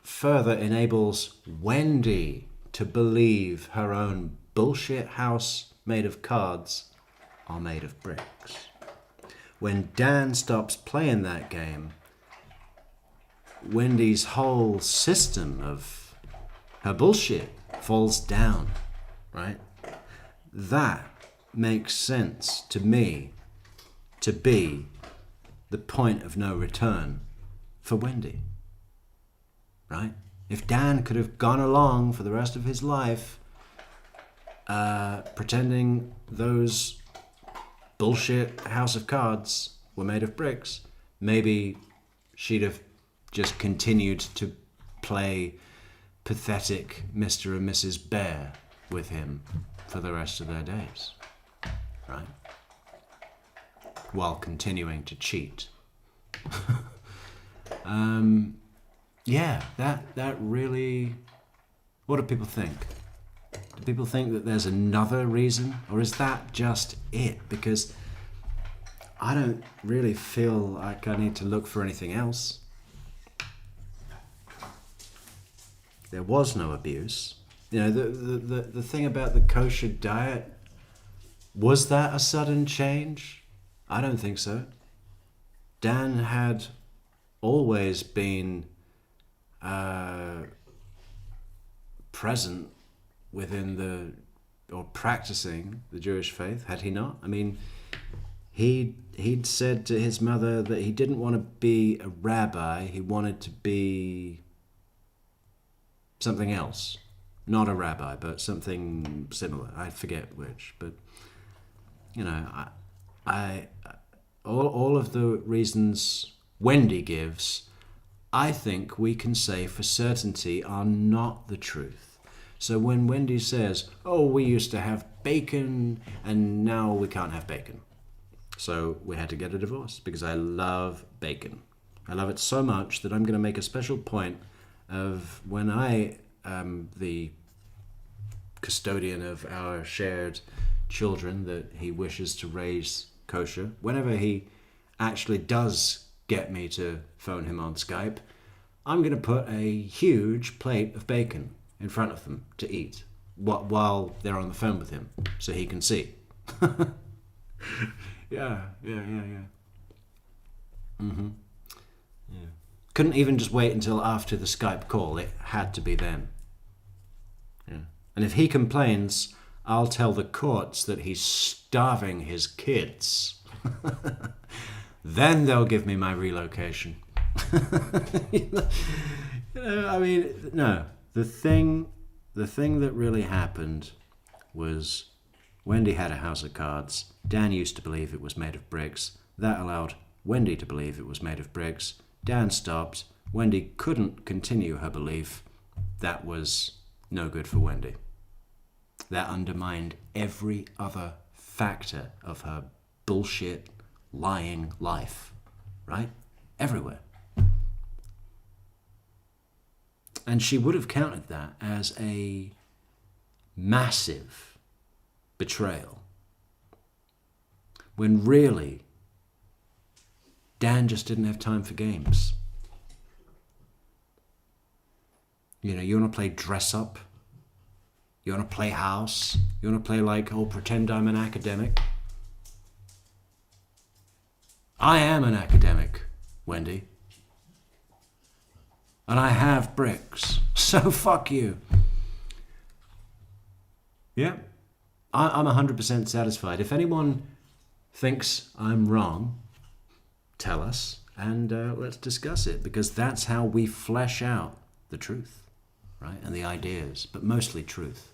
further enables Wendi to believe her own bullshit house made of cards are made of bricks. When Dan stops playing that game, Wendi's whole system of her bullshit falls down, right? That makes sense to me to be the point of no return for Wendi, right? If Dan could have gone along for the rest of his life pretending those bullshit house of cards were made of bricks, maybe she'd have just continued to play pathetic Mr. and Mrs. Bear with him for the rest of their days, right? While continuing to cheat. Yeah, that really... What do people think? Do people think that there's another reason? Or is that just it? Because I don't really feel like I need to look for anything else. There was no abuse. You know, the thing about the kosher diet, was that a sudden change? I don't think so. Dan had always been present within or practicing the Jewish faith, had he not? I mean, he'd said to his mother that he didn't want to be a rabbi, he wanted to be something else. Not a rabbi, but something similar. I forget which, but you know, all of the reasons Wendi gives, I think we can say for certainty are not the truth. So when Wendy says, oh, we used to have bacon and now we can't have bacon. So we had to get a divorce because I love bacon. I love it so much that I'm going to make a special point of when I am the custodian of our shared children that he wishes to raise kosher, whenever he actually does get me to phone him on Skype, I'm going to put a huge plate of bacon in front of them to eat while they're on the phone with him so he can see. Yeah. Mm-hmm. Yeah. Couldn't even just wait until after the Skype call. It had to be then. Yeah. And if he complains, I'll tell the courts that he's starving his kids. Then they'll give me my relocation. I mean, no. The thing that really happened was Wendy had a house of cards. Dan used to believe it was made of bricks. That allowed Wendy to believe it was made of bricks. Dan stopped. Wendy couldn't continue her belief. That was no good for Wendy. That undermined every other factor of her bullshit, lying life. Right? Everywhere. And she would have counted that as a massive betrayal. When really, Dan just didn't have time for games. You know, you want to play dress up? You want to play house? You want to play like, oh, pretend I'm an academic? I am an academic, Wendy. And I have bricks. So fuck you. Yeah. I'm 100% satisfied. If anyone thinks I'm wrong, tell us and let's discuss it, because that's how we flesh out the truth, right? And the ideas, but mostly truth.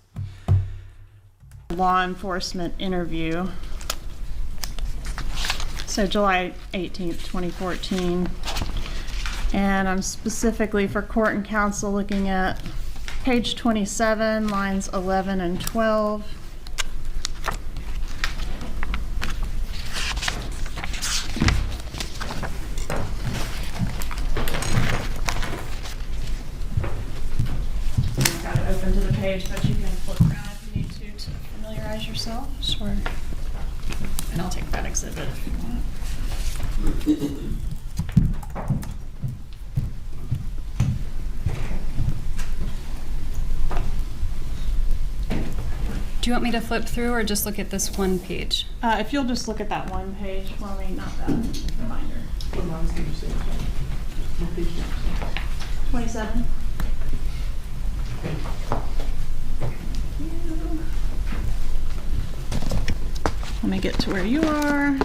Law enforcement interview. So July 18th, 2014. And I'm specifically for court and counsel looking at page 27, lines 11 and 12. I've got it open to the page, but you can flip around if you need to familiarize yourself. Sure. And I'll take that exhibit if you want. Do you want me to flip through or just look at this one page? If you'll just look at that one page for me, not that reminder. 27. Let me get to where you are.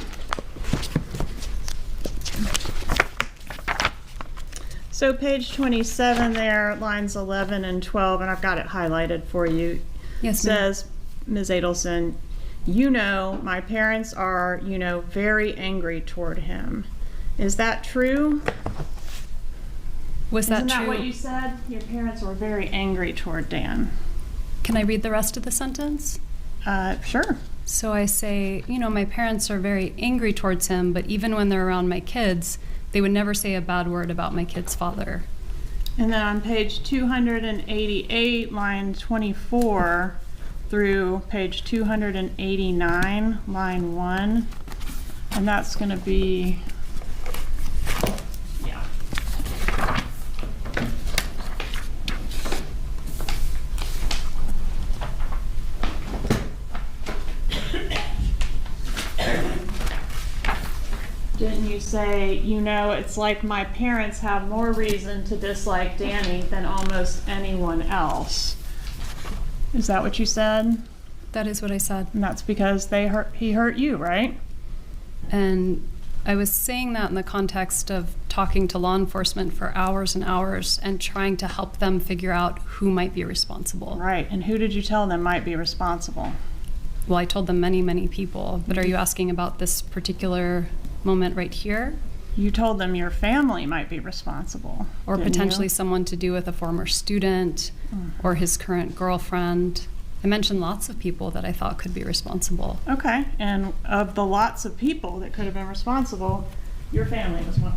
So page 27 there, lines 11 and 12, and I've got it highlighted for you. Yes, ma'am. Says, Ms. Adelson, my parents are, very angry toward him. Is that true? Was that Isn't true? that what you said? Your parents were very angry toward Dan. Can I read the rest of the sentence? Sure. So I say, my parents are very angry towards him, but even when they're around my kids, they would never say a bad word about my kid's father. And then on page 288, line 24 through page 289, line 1, and that's going to be, yeah. Didn't you say, it's like my parents have more reason to dislike Danny than almost anyone else? Is that what you said? That is what I said. And that's because he hurt you, right? And I was saying that in the context of talking to law enforcement for hours and hours and trying to help them figure out who might be responsible. Right. And who did you tell them might be responsible? Well, I told them many, many people. But are you asking about this particular moment right here? You told them your family might be responsible. Or didn't potentially you? someone to do with a former student or his current girlfriend. I mentioned lots of people that I thought could be responsible. Okay, and of the lots of people that could have been responsible, your family was one.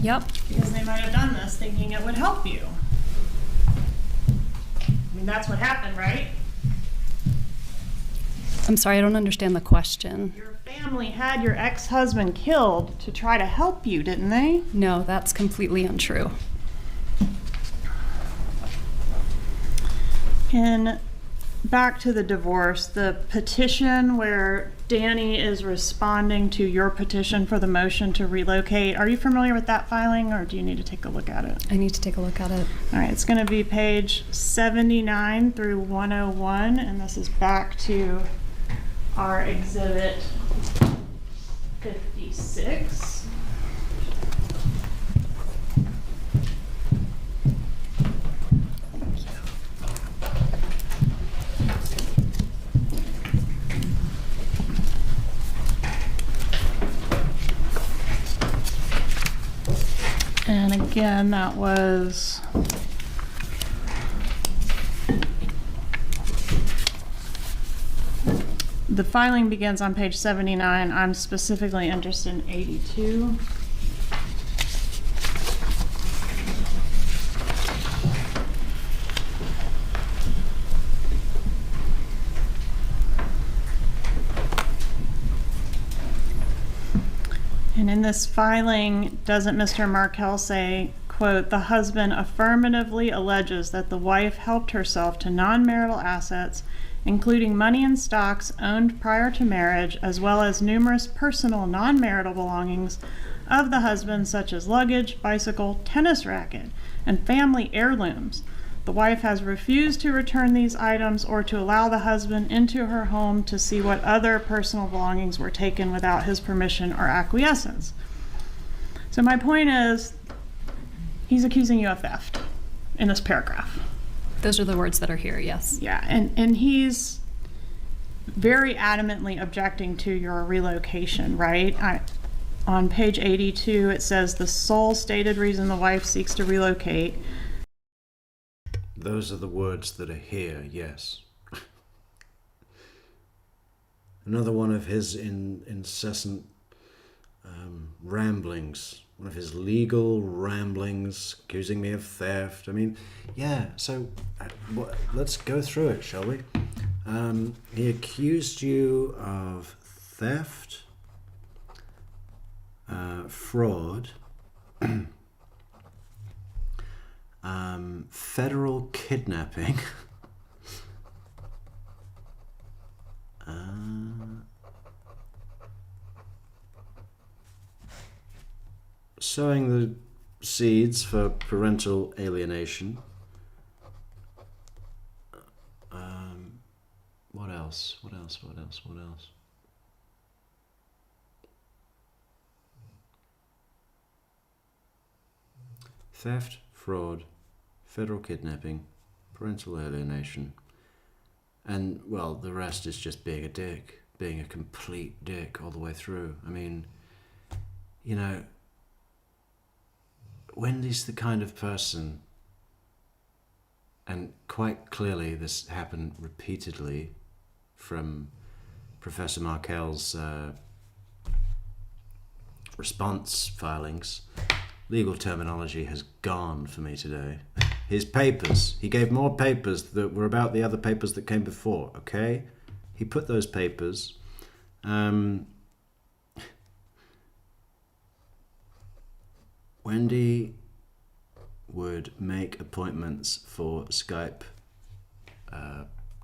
Yep. Because they might have done this thinking it would help you. I mean, that's what happened, right? I'm sorry, I don't understand the question. Your family had your ex-husband killed to try to help you, didn't they? No, that's completely untrue. And back to the divorce, the petition where Danny is responding to your petition for the motion to relocate. Are you familiar with that filing, or do you need to take a look at it? I need to take a look at it. All right, it's going to be page 79 through 101, and this is back to our exhibit 56. And again, that was the filing begins on page 79. I'm specifically interested in 82. And in this filing, doesn't Mr. Markel say, quote, "The husband affirmatively alleges that the wife helped herself to non-marital assets, including money and stocks owned prior to marriage, as well as numerous personal non-marital belongings of the husband, such as luggage, bicycle, tennis racket, and family heirlooms. The wife has refused to return these items or to allow the husband into her home to see what other personal belongings were taken without his permission or acquiescence." So my point is, he's accusing you of theft in this paragraph. Those are the words that are here, yes. Yeah, and he's very adamantly objecting to your relocation, right? On page 82, it says the sole stated reason the wife seeks to relocate. Those are the words that are here, yes. Another one of his incessant ramblings, one of his legal ramblings, accusing me of theft. I mean, yeah, so let's go through it, shall we? He accused you of theft, fraud, federal kidnapping, sowing the seeds for parental alienation. What else? What else? What else? What else? Theft, fraud, federal kidnapping, parental alienation, and, well, the rest is just being a dick, being a complete dick all the way through. I mean, you know, Wendy's the kind of person, and quite clearly this happened repeatedly from Professor Markel's response filings. Legal terminology has gone for me today. His papers. He gave more papers that were about the other papers that came before, okay? He put those papers. Wendi would make appointments for Skype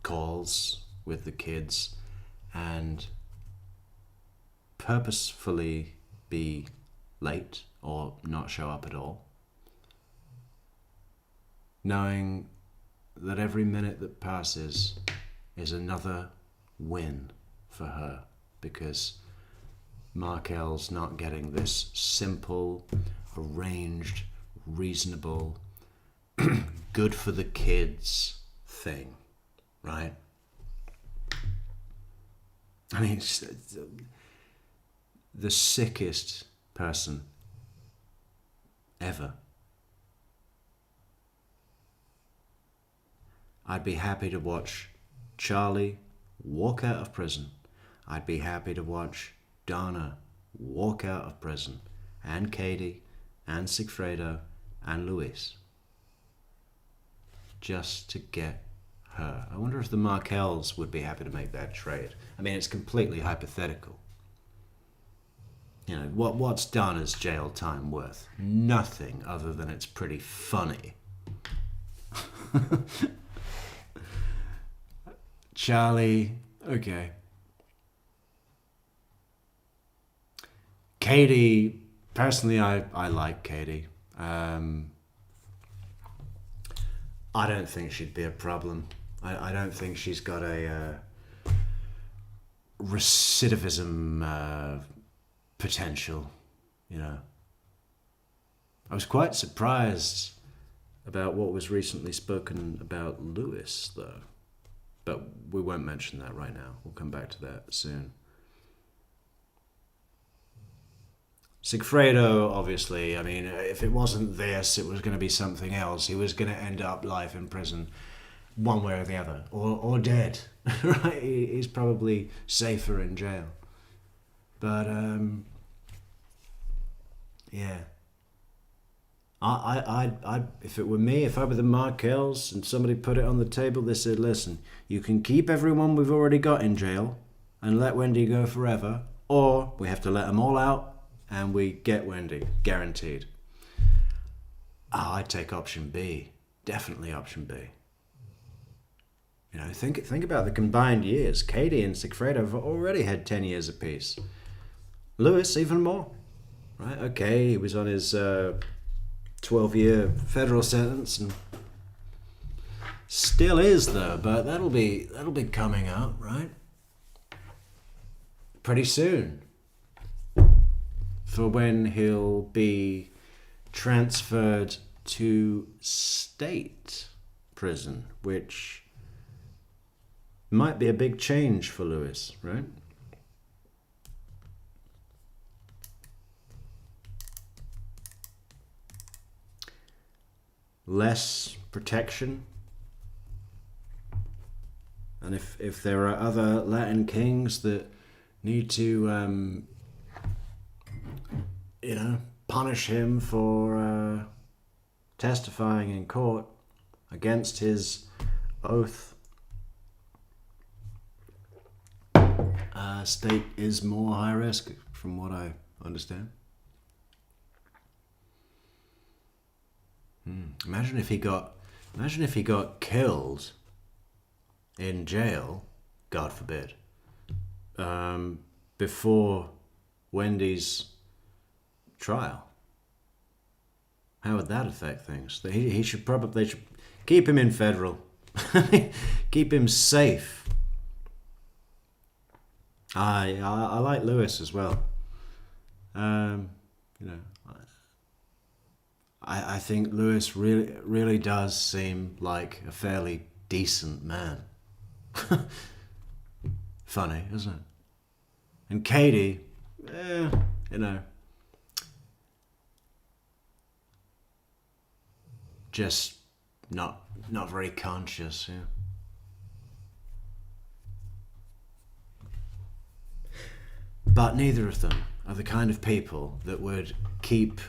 calls with the kids and purposefully be late or not show up at all, knowing that every minute that passes is another win for her, because Markel's not getting this simple, arranged, reasonable, good for the kids thing, right? I mean, it's the sickest person ever. I'd be happy to watch Charlie walk out of prison. I'd be happy to watch Donna walk out of prison, and Katie, and Sigfredo, and Luis. Just to get her. I wonder if the Markells would be happy to make that trade. I mean, it's completely hypothetical. You know, what's Donna's jail time worth? Nothing other than it's pretty funny. Charlie, okay. Katie, personally, I like Katie. I don't think she'd be a problem. I don't think she's got a recidivism potential, you know. I was quite surprised about what was recently spoken about Lewis, though. But we won't mention that right now. We'll come back to that soon. Sigfredo, obviously, I mean, if it wasn't this, it was going to be something else. He was going to end up life in prison, one way or the other, or dead. Right? He's probably safer in jail. But yeah, I if it were me, if I were the Markells and somebody put it on the table, they said, listen, you can keep everyone we've already got in jail and let Wendi go forever, or we have to let them all out and we get Wendi, guaranteed. I'd take option B. Definitely option B. You know, think about the combined years. Katie and Sigfredo have already had 10 years apiece. Lewis, even more. Right? Okay, he was on his 12-year federal sentence and still is, though, but that'll be coming up, right? Pretty soon. For when he'll be transferred to state prison, which might be a big change for Lewis, right? Less protection. And if there are other Latin kings that need to punish him for testifying in court against his oath, state is more high risk, from what I understand. Imagine if he got killed in jail, God forbid, before Wendy's trial. How would that affect things? They should keep him in federal. Keep him safe. I like Lewis as well. I think Lewis really does seem like a fairly decent man. Funny, isn't it? And Katie, just not very conscious, yeah. But neither of them are the kind of people that would keep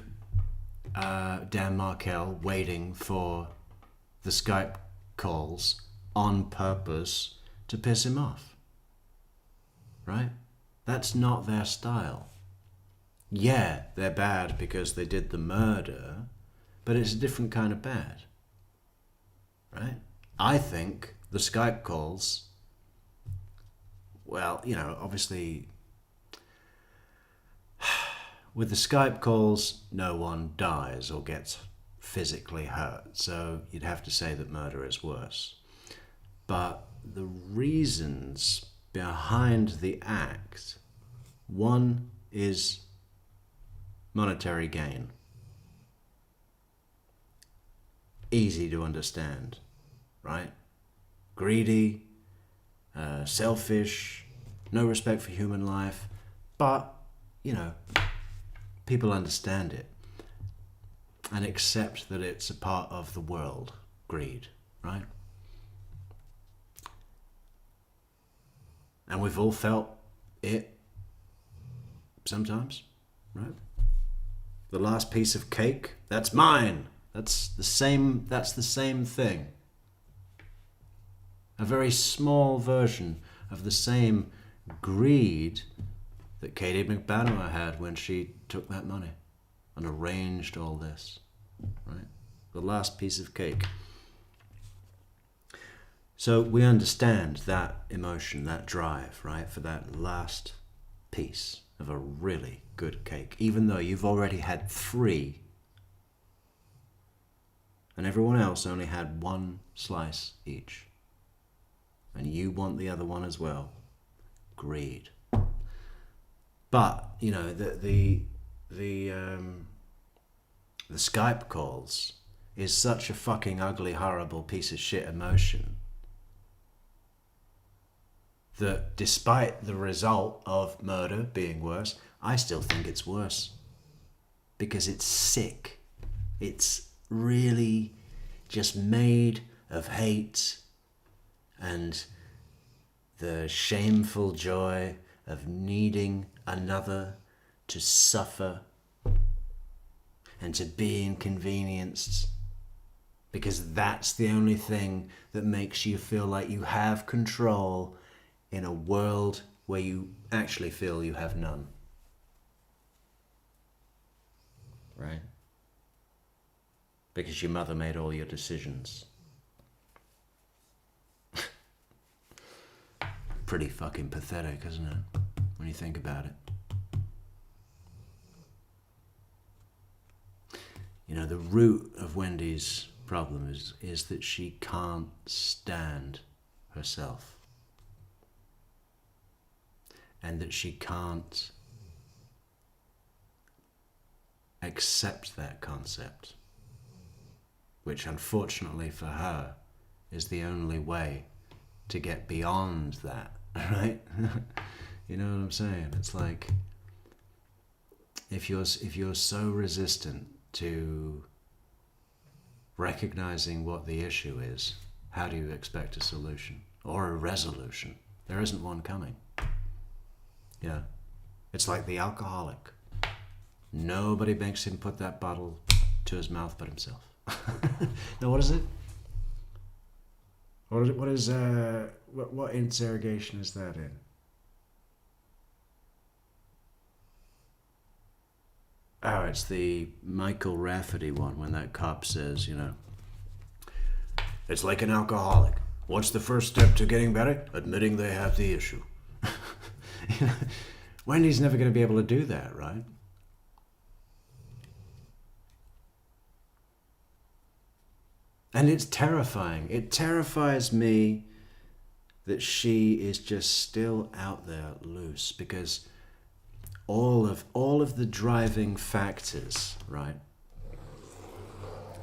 Dan Markel waiting for the Skype calls on purpose to piss him off. Right? That's not their style. Yeah, they're bad because they did the murder, but it's a different kind of bad. Right? I think the Skype calls, well, obviously, with the Skype calls, no one dies or gets physically hurt, so you'd have to say that murder is worse. But the reasons behind the act, one is monetary gain. Easy to understand, right? Greedy, selfish, no respect for human life, but, people understand it and accept that it's a part of the world, greed, right? And we've all felt it sometimes, right? The last piece of cake, that's mine. That's the same thing. A very small version of the same greed that Katie McBanower had when she took that money and arranged all this, right? The last piece of cake. So we understand that emotion, that drive, right, for that last piece of a really good cake, even though you've already had 3 and everyone else only had 1 slice each. And you want the other one as well. Greed. But, you know, the Skype calls is such a fucking ugly, horrible piece of shit emotion that despite the result of murder being worse, I still think it's worse. Because it's sick. It's really just made of hate and the shameful joy of needing another to suffer and to be inconvenienced, because that's the only thing that makes you feel like you have control in a world where you actually feel you have none. Right? Because your mother made all your decisions. Pretty fucking pathetic, isn't it? When you think about it. You know, the root of Wendy's problem is that she can't stand herself. And that she can't accept that concept. Which unfortunately for her is the only way to get beyond that, right? You know what I'm saying? It's like if you're so resistant to recognizing what the issue is, how do you expect a solution or a resolution? There isn't one coming. Yeah, it's like the alcoholic. Nobody makes him put that bottle to his mouth but himself. No, what is it? What interrogation is that in? Oh, it's the Michael Rafferty one when that cop says, you know, it's like an alcoholic. What's the first step to getting better? Admitting they have the issue. Wendy's never going to be able to do that, right? And it's terrifying. It terrifies me that she is just still out there loose, because all of the driving factors, right?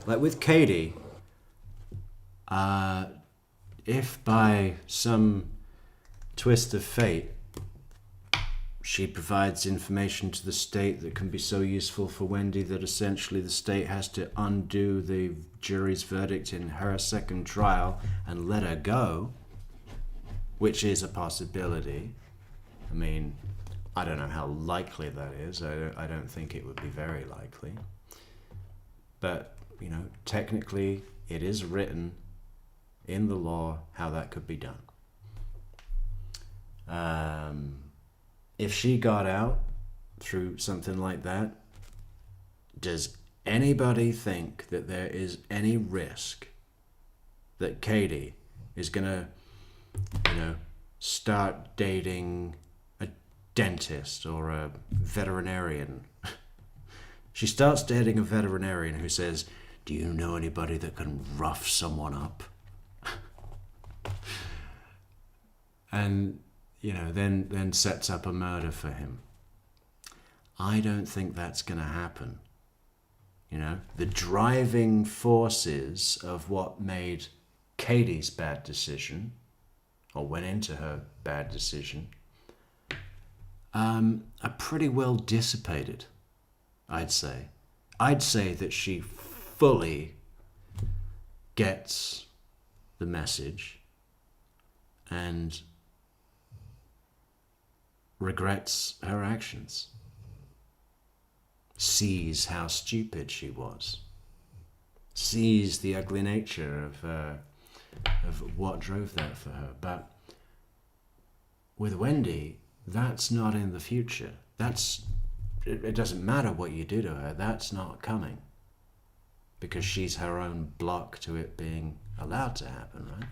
Like with Katie, if by some twist of fate she provides information to the state that can be so useful for Wendi that essentially the state has to undo the jury's verdict in her second trial and let her go, which is a possibility. I mean, I don't know how likely that is. I don't think it would be very likely. But, you know, technically it is written in the law how that could be done. If she got out through something like that, does anybody think that there is any risk that Katie is gonna, you know, start dating a dentist or a veterinarian? She starts dating a veterinarian who says, do you know anybody that can rough someone up? And, you know, then sets up a murder for him. I don't think that's going to happen. You know, the driving forces of what made Katie's bad decision, or went into her bad decision, are pretty well dissipated. I'd say. I'd say that she fully gets the message and regrets her actions. Sees how stupid she was. Sees the ugly nature of what drove that for her. But with Wendi, that's not in the future. It doesn't matter what you do to her, that's not coming. Because she's her own block to it being allowed to happen, right?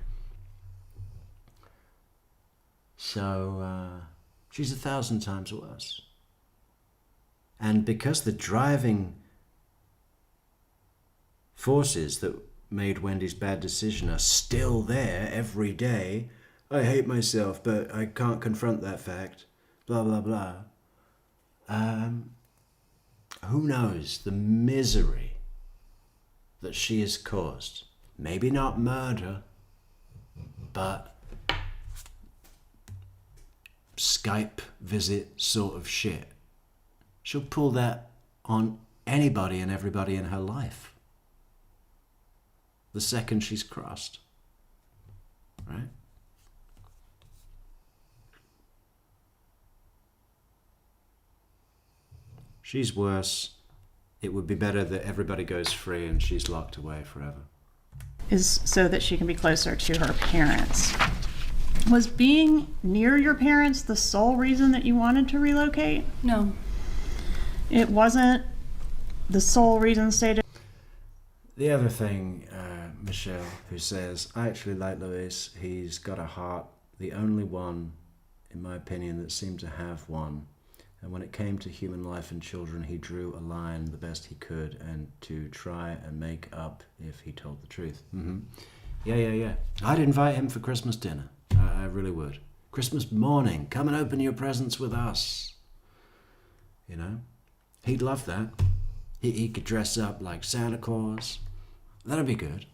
So, she's 1,000 times worse. And because the driving forces that made Wendy's bad decision are still there every day, I hate myself, but I can't confront that fact, blah, blah, blah. Who knows the misery that she has caused? Maybe not murder, but Skype visit sort of shit. She'll pull that on anybody and everybody in her life the second she's crossed, right? She's worse. It would be better that everybody goes free and she's locked away forever. Is so that she can be closer to her parents. Was being near your parents the sole reason that you wanted to relocate? No. It wasn't the sole reason stated. The other thing, Michelle, who says, I actually like Louis. He's got a heart, the only one, in my opinion, that seemed to have one. And when it came to human life and children, he drew a line the best he could and to try and make up if he told the truth. Mm-hmm. Yeah. I'd invite him for Christmas dinner. I really would. Christmas morning, come and open your presents with us. You know? He'd love that. He could dress up like Santa Claus. That'd be good.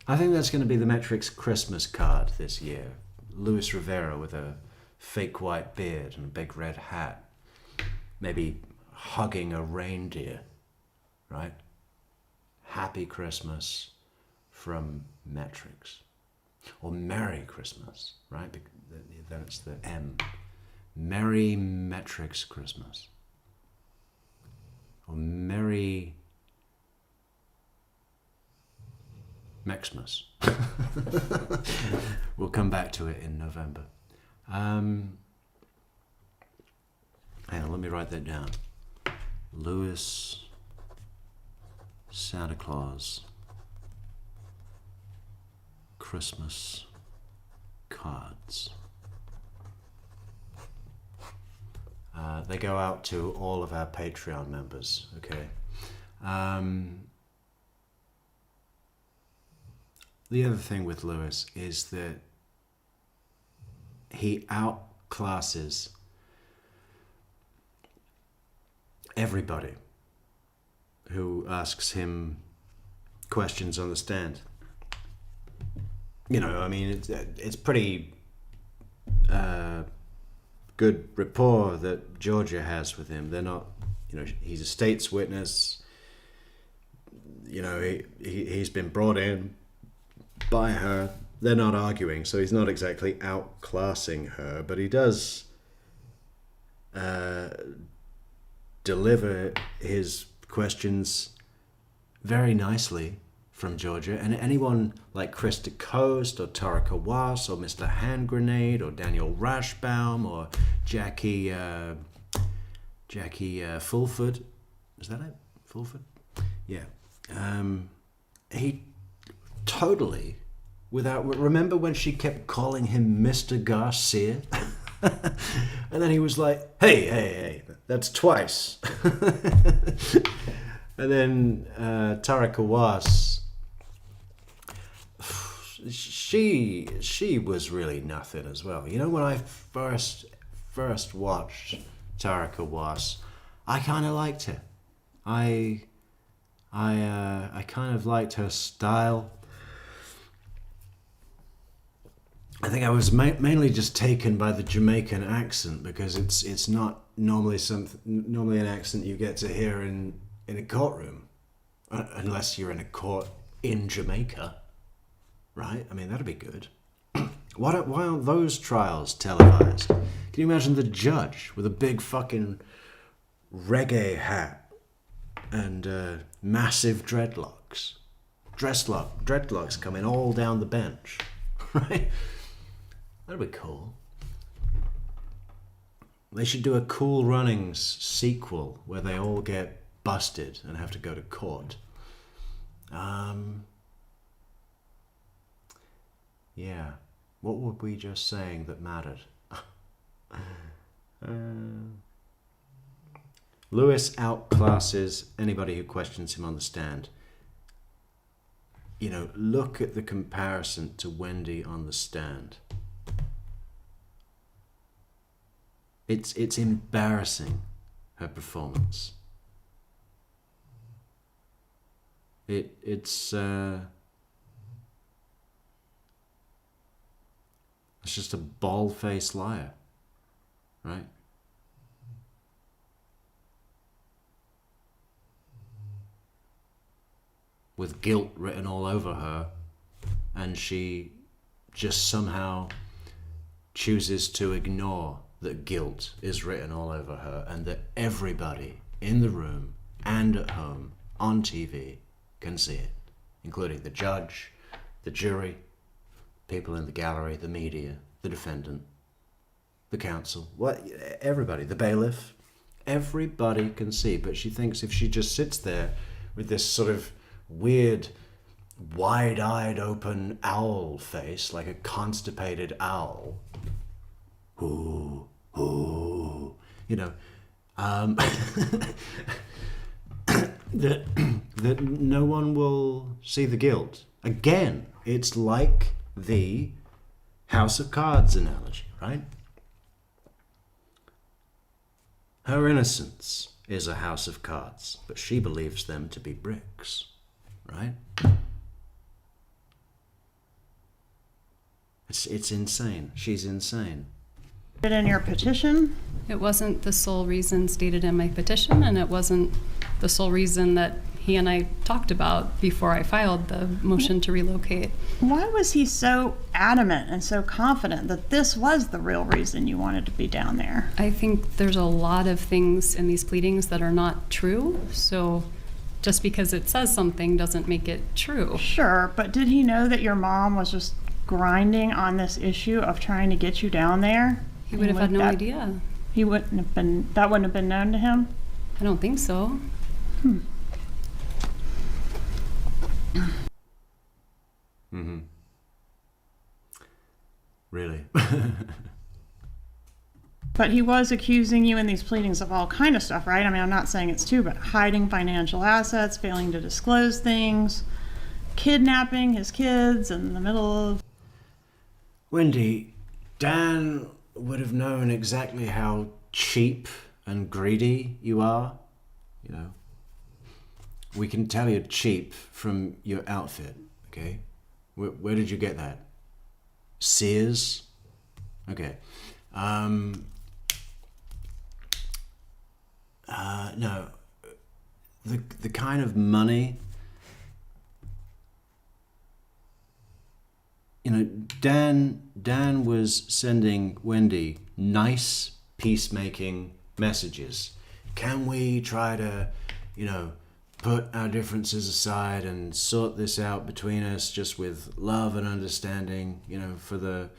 I think that's going to be the Metrics Christmas card this year. Luis Rivera with a fake white beard and a big red hat. Maybe hugging a reindeer, right? Happy Christmas from Metrics. Or Merry Christmas, right? That's the M. Merry Metrics Christmas. Or Merry Mexmas. We'll come back to it in November. Hang on, let me write that down. Louis Santa Claus Christmas cards. They go out to all of our Patreon members, okay? The other thing with Louis is that he outclasses everybody who asks him questions on the stand. You know, I mean, it's pretty good rapport that Georgia has with him. They're not, you know, he's a state's witness. You know, he's been brought in by her. They're not arguing, so he's not exactly outclassing her, but he does deliver his questions very nicely from Georgia. And anyone like Chris DeCoste or Tara Kawas or Mr. Hand Grenade or Daniel Rashbaum or Jackie Fulford, is that it? Fulford? Yeah. He totally, remember when she kept calling him Mr. Garcia? And then he was like, hey, that's twice. And then Tara Kawas, she was really nothing as well. You know, when I first watched Tara Kawas, I kind of liked her. I kind of liked her style. I think I was mainly just taken by the Jamaican accent because it's not normally an accent you get to hear in in a courtroom, unless you're in a court in Jamaica, right? I mean, that'd be good. Why aren't those trials televised? Can you imagine the judge with a big fucking reggae hat and massive dreadlocks? Dreadlocks coming all down the bench, right? That'd be cool. They should do a Cool Runnings sequel where they all get busted and have to go to court. Yeah. What were we just saying that mattered? Lewis outclasses anybody who questions him on the stand. You know, look at the comparison to Wendi on the stand. It's embarrassing, her performance. It's just a bald-faced liar, right? With guilt written all over her, and she just somehow chooses to ignore that guilt is written all over her and that everybody in the room and at home on TV can see it, including the judge, the jury, people in the gallery, the media, the defendant, the counsel, everybody, the bailiff. Everybody can see, but she thinks if she just sits there with this sort of weird, wide-eyed open owl face, like a constipated owl, you know, that no one will see the guilt. Again, it's like the House of Cards analogy, right? Her innocence is a house of cards, but she believes them to be bricks, right? It's insane. She's insane. In your petition? It wasn't the sole reason stated in my petition, and it wasn't the sole reason that he and I talked about before I filed the motion to relocate. Why was he so adamant and so confident that this was the real reason you wanted to be down there? I think there's a lot of things in these pleadings that are not true, so just because it says something doesn't make it true. Sure, but did he know that your mom was just grinding on this issue of trying to get you down there? He would have had no idea. He wouldn't have been, that wouldn't have been known to him? I don't think so. Mm-hmm. Really? But he was accusing you in these pleadings of all kind of stuff, right? I mean, I'm not saying it's true, but hiding financial assets, failing to disclose things, kidnapping his kids in the middle of... Wendi, Dan would have known exactly how cheap and greedy you are, you know. We can tell you're cheap from your outfit, okay? Where did you get that? Sears? Okay. No. The kind of money... You know, Dan was sending Wendi nice peacemaking messages. Can we try to, you know, put our differences aside and sort this out between us just with love and understanding, you know, for the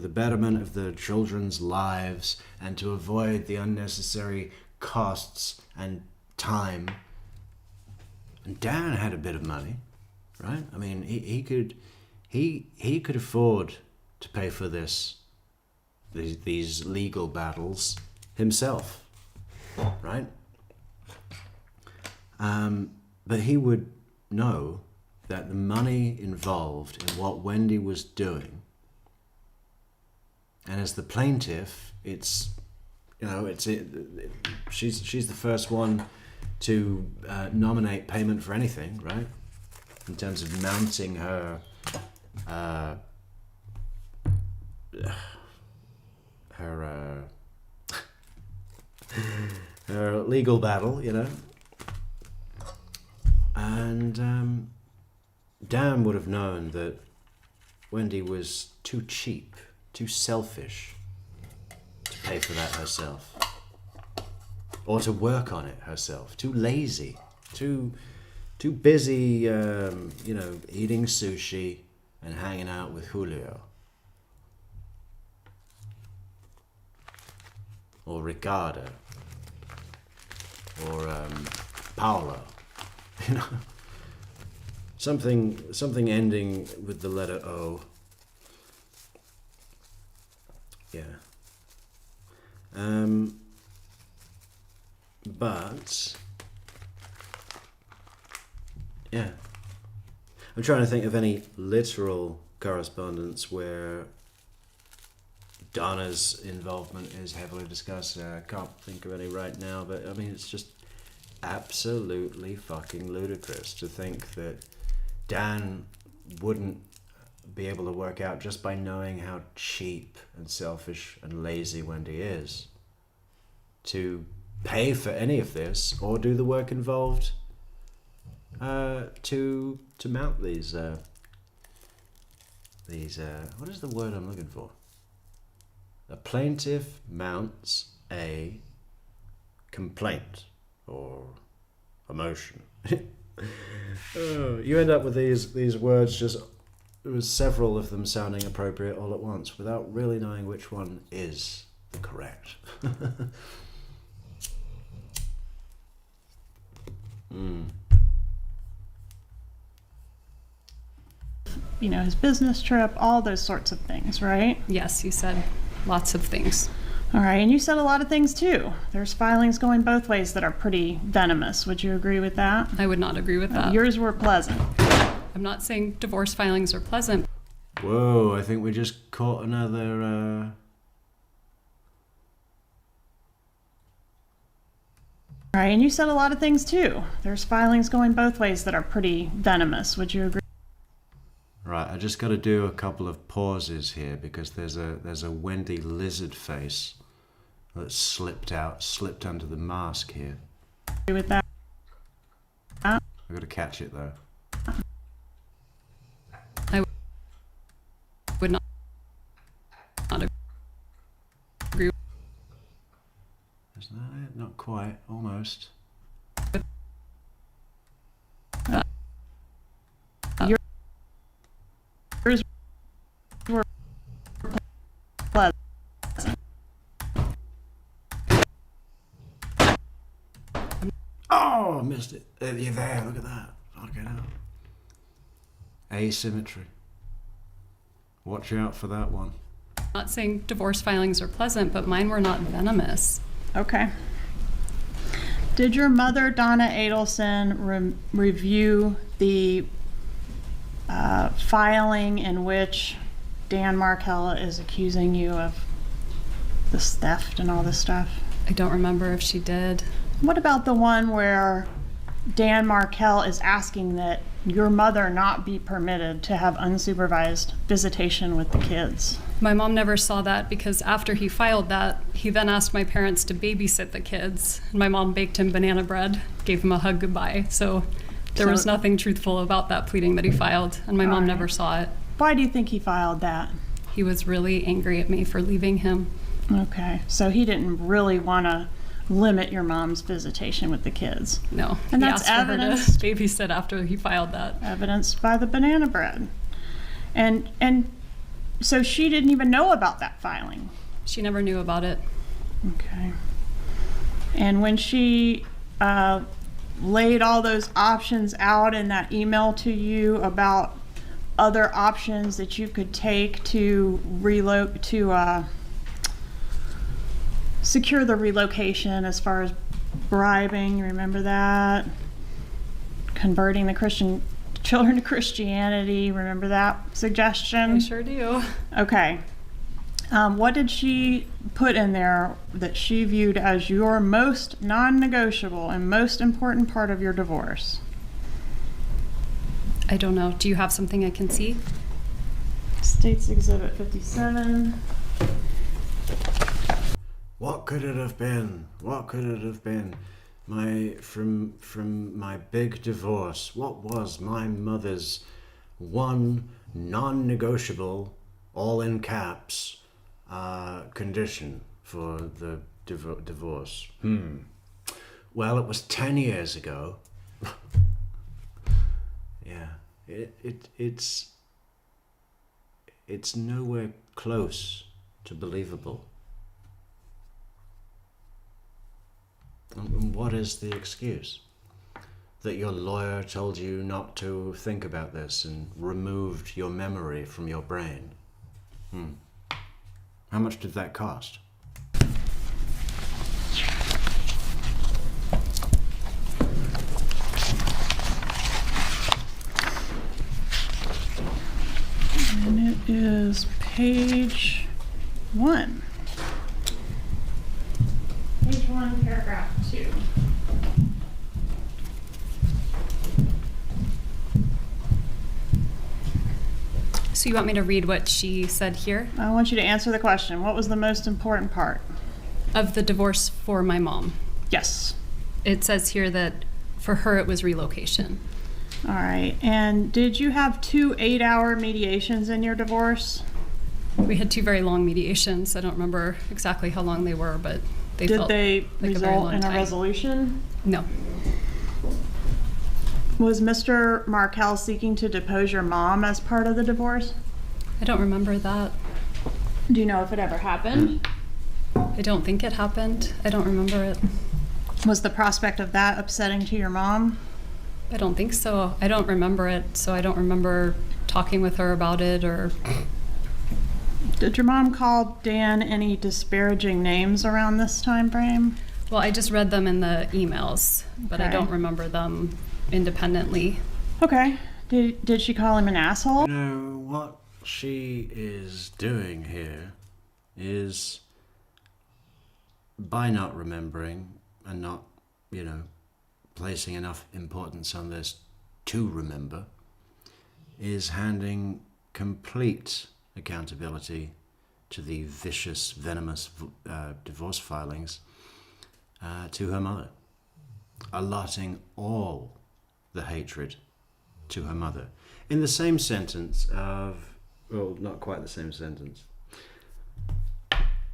betterment of the children's lives and to avoid the unnecessary costs and time. And Dan had a bit of money, right? I mean, he could afford to pay for these legal battles himself, right? But he would know that the money involved in what Wendi was doing, and as the plaintiff, she's the first one to nominate payment for anything, right? In terms of mounting her her legal battle, you know. And Dan would have known that Wendi was too cheap, too selfish to pay for that herself. Or to work on it herself. Too lazy. Too busy, eating sushi and hanging out with Julio. Or Ricardo. Or Paolo. You know? Something ending with the letter O. Yeah. But yeah, I'm trying to think of any literal correspondence where Donna's involvement is heavily discussed. I can't think of any right now, but I mean, it's just absolutely fucking ludicrous to think that Dan wouldn't be able to work out just by knowing how cheap and selfish and lazy Wendi is to pay for any of this or do the work involved to mount these what is the word I'm looking for? A plaintiff mounts a complaint or a motion. You end up with these words, just there was several of them sounding appropriate all at once without really knowing which one is the correct. You know, his business trip, all those sorts of things, right? Yes, you said lots of things. All right, and you said a lot of things too. There's filings going both ways that are pretty venomous. Would you agree with that? I would not agree with that. Yours were pleasant. I'm not saying divorce filings are pleasant. Whoa, I think we just caught another All right, and you said a lot of things too. There's filings going both ways that are pretty venomous. Would you agree? Right, I just got to do a couple of pauses here because there's a Wendi lizard face that slipped under the mask here. Agree with that? I got to catch it though. I would not agree. Is that it? Not quite. Almost. Yours were pleasant. Oh, I missed it. You're there. Look at that. Fucking hell. Asymmetry. Watch out for that one. I'm not saying divorce filings are pleasant, but mine were not venomous. Okay. Did your mother, Donna Adelson, review the filing in which Dan Markella is accusing you of this theft and all this stuff? I don't remember if she did. What about the one where Dan Markell is asking that your mother not be permitted to have unsupervised visitation with the kids? My mom never saw that because after he filed that, he then asked my parents to babysit the kids. My mom baked him banana bread, gave him a hug goodbye. So there was nothing truthful about that pleading that he filed, and my mom never saw it. Why do you think he filed that? He was really angry at me for leaving him. Okay, so he didn't really want to limit your mom's visitation with the kids. No, And he that's asked for her evidenced- to babysit after he filed that. Evidenced by the banana bread. And so she didn't even know about that filing. She never knew about it. Okay. And when she laid all those options out in that email to you about other options that you could take to secure the relocation, as far as bribing, you remember that? Converting the Christian children to Christianity, remember that suggestion? I sure do. Okay. What did she put in there that she viewed as your most non-negotiable and most important part of your divorce? I don't know. Do you have something I can see? States Exhibit 57. What could it have been? What could it have been? from my big divorce. What was my mother's one non-negotiable, all in caps, condition for the divorce? Well, it was 10 years ago. Yeah, it's nowhere close to believable. And what is the excuse? That your lawyer told you not to think about this and removed your memory from your brain? How much did that cost? And it is page 1. Page 1, paragraph 2. So you want me to read what she said here? I want you to answer the question. What was the most important part? Of the divorce for my mom. Yes. It says here that for her it was relocation. All right. And did you have 2 8-hour mediations in your divorce? We had 2 very long mediations. I don't remember exactly how long they were, but they Did felt they like a very result long in a time. resolution? No. Was Mr. Markel seeking to depose your mom as part of the divorce? I don't remember that. Do you know if it ever happened? I don't think it happened. I don't remember it. Was the prospect of that upsetting to your mom? I don't think so. I don't remember it, so I don't remember talking with her about it or... Did your mom call Dan any disparaging names around this time frame? Well, I just read them in the emails, but I Okay. don't remember them independently. Okay. Did she call him an asshole? You know, what she is doing here is, by not remembering and not, placing enough importance on this to remember, is handing complete accountability to the vicious, venomous divorce filings to her mother, allotting all the hatred to her mother. In the same sentence of, well, not quite the same sentence.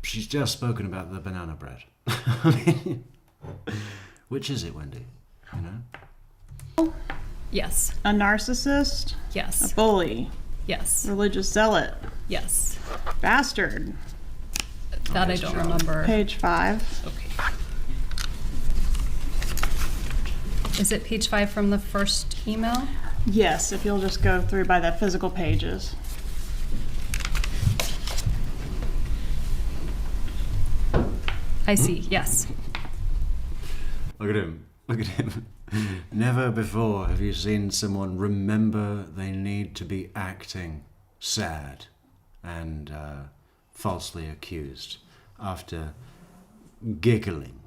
She's just spoken about the banana bread. I mean, which is it, Wendy? Yes. A narcissist? Yes. A bully? Yes. Religious zealot? Yes. Bastard? That I don't remember. Page 5. Okay. Is it page 5 from the first email? Yes, if you'll just go through by the physical pages. I see. Yes. Look at him. Look at him. Never before have you seen someone remember they need to be acting sad and falsely accused after giggling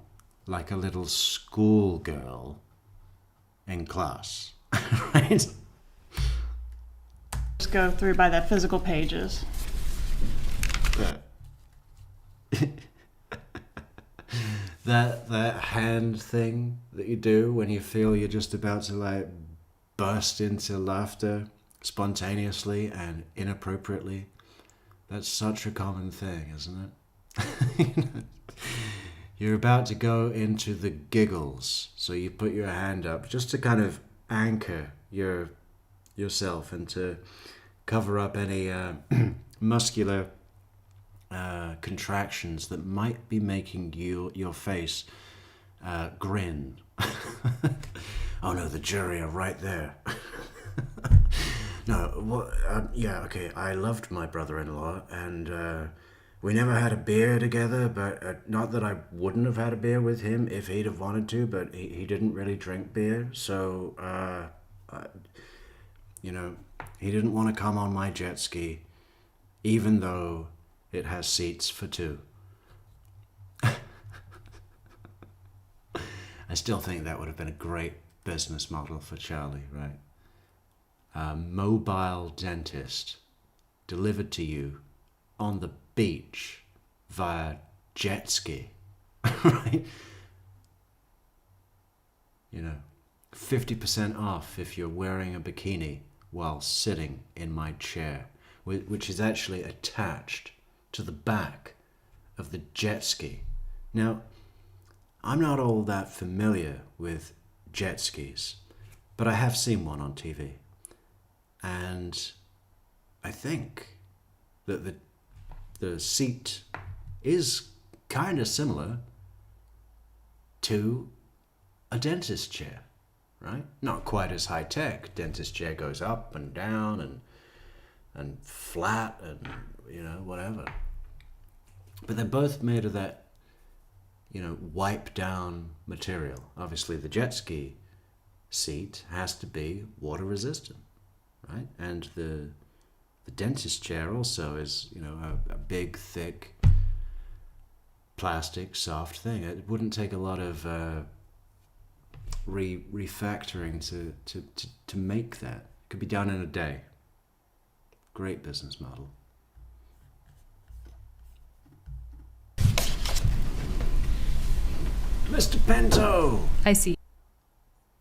like a little schoolgirl in class. Right? Just go through by the physical pages. That hand thing that you do when you feel you're just about to burst into laughter spontaneously and inappropriately. That's such a common thing, isn't it? You're about to go into the giggles, so you put your hand up just to kind of anchor yourself and to cover up any muscular contractions that might be making your face grin. Oh no, the jury are right there. No, what? Yeah, okay. I loved my brother-in-law, and we never had a beer together. But not that I wouldn't have had a beer with him if he'd have wanted to. But he didn't really drink beer, so he didn't want to come on my jet ski, even though it has seats for 2. I still think that would have been a great business model for Charlie, right? A mobile dentist delivered to you on the beach via jet ski, right? 50% off if you're wearing a bikini while sitting in my chair, which is actually attached to the back of the jet ski. Now, I'm not all that familiar with jet skis, but I have seen one on TV. And I think that the seat is kind of similar to a dentist chair, right? Not quite as high tech. Dentist chair goes up and down and flat and whatever. But they're both made of that wipe down material. Obviously the jet ski seat has to be water resistant, right? And the dentist chair also is a big thick plastic soft thing. It wouldn't take a lot of refactoring to make that. It could be done in a day. Great business model. Mr. Pinto! I see.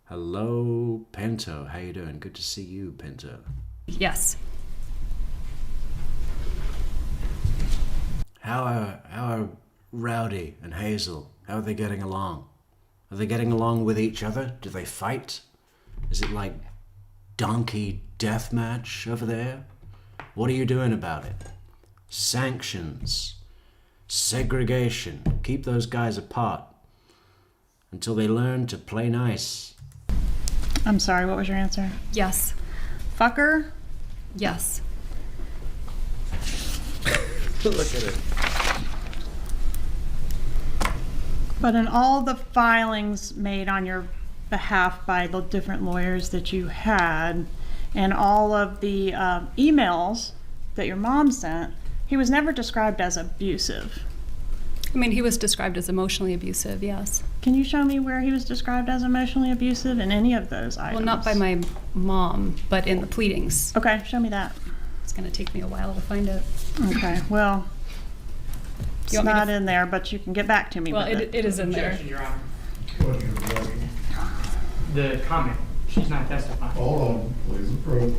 Hello, Pinto. How you doing? Good to see you, Pinto. Yes. How are Rowdy and Hazel? How are they getting along? Are they getting along with each other? Do they fight? Is it like donkey deathmatch over there? What are you doing about it? Sanctions. Segregation. Keep those guys apart until they learn to play nice. I'm sorry, what was your answer? Yes. Fucker? Yes. Look at it. But in all the filings made on your behalf by the different lawyers that you had, and all of the emails that your mom sent, he was never described as abusive. I mean, he was described as emotionally abusive, yes. Can you show me where he was described as emotionally abusive in any of those items? Well, not by my mom, but in the pleadings. Okay, show me that. It's going to take me a while to find it. Okay, well, it's You want me not to- in there, but you can get back to me Well, with it. it is in there. Objection, Your Honor. What's your objection? The comment, she's not testifying. Hold on, please approve.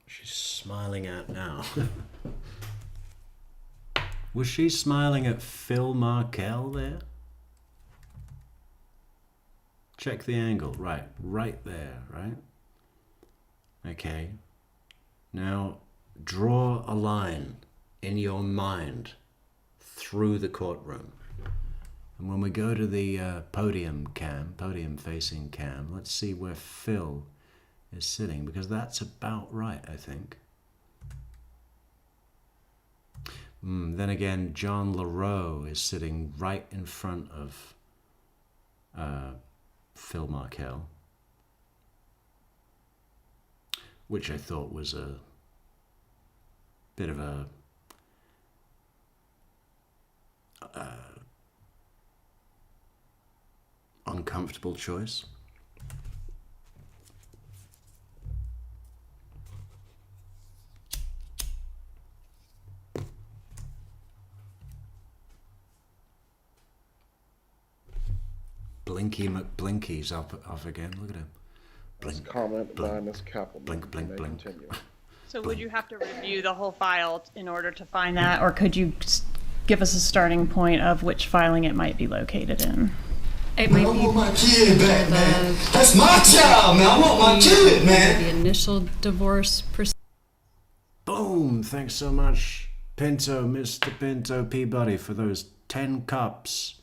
She's smiling at now. Was she smiling at Phil Markel there? Check the angle. Right there, right? Okay. Now, draw a line in your mind through the courtroom. And when we go to the podium facing cam, let's see where Phil is sitting, because that's about right, I think. Then again, John LaRoe is sitting right in front of Phil Markel, which I thought was a bit of a uncomfortable choice. Blinky McBlinky's off again. Look at him. Blink, Comment by blink, Ms. Kappelman. blink, You blink, may blink. continue. So would you have to review the whole file in order to find that, or could you give us a starting point of which filing it might be located in? It might I be want my kid back, man. That's my child, man. I want my kid, man. the initial divorce proceedings. Boom! Thanks so much, Pinto, Mr. Pinto Peabody, for those 10 cups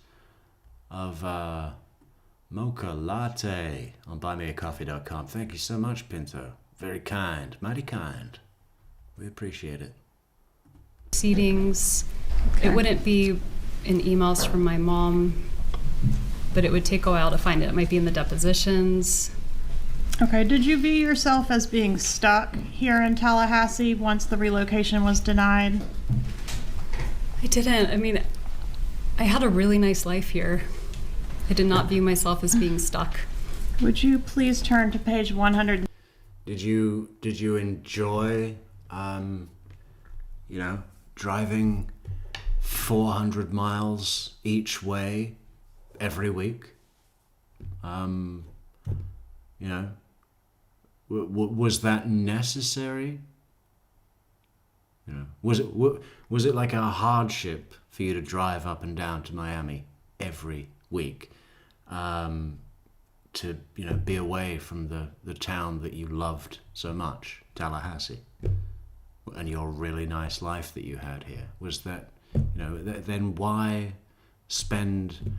of mocha latte on buymeacoffee.com. Thank you so much, Pinto. Very kind, mighty kind. We appreciate it. It wouldn't be in emails from my mom, but it would take a while to find it. It might be in the depositions. Okay, did you view yourself as being stuck here in Tallahassee once the relocation was denied? I didn't. I mean, I had a really nice life here. I did not view myself as being stuck. Would you please turn to page 100? Did you enjoy, driving 400 miles each way every week? Was that necessary? Was it like a hardship for you to drive up and down to Miami every week, to be away from the town that you loved so much, Tallahassee, and your really nice life that you had here? Was that, then why spend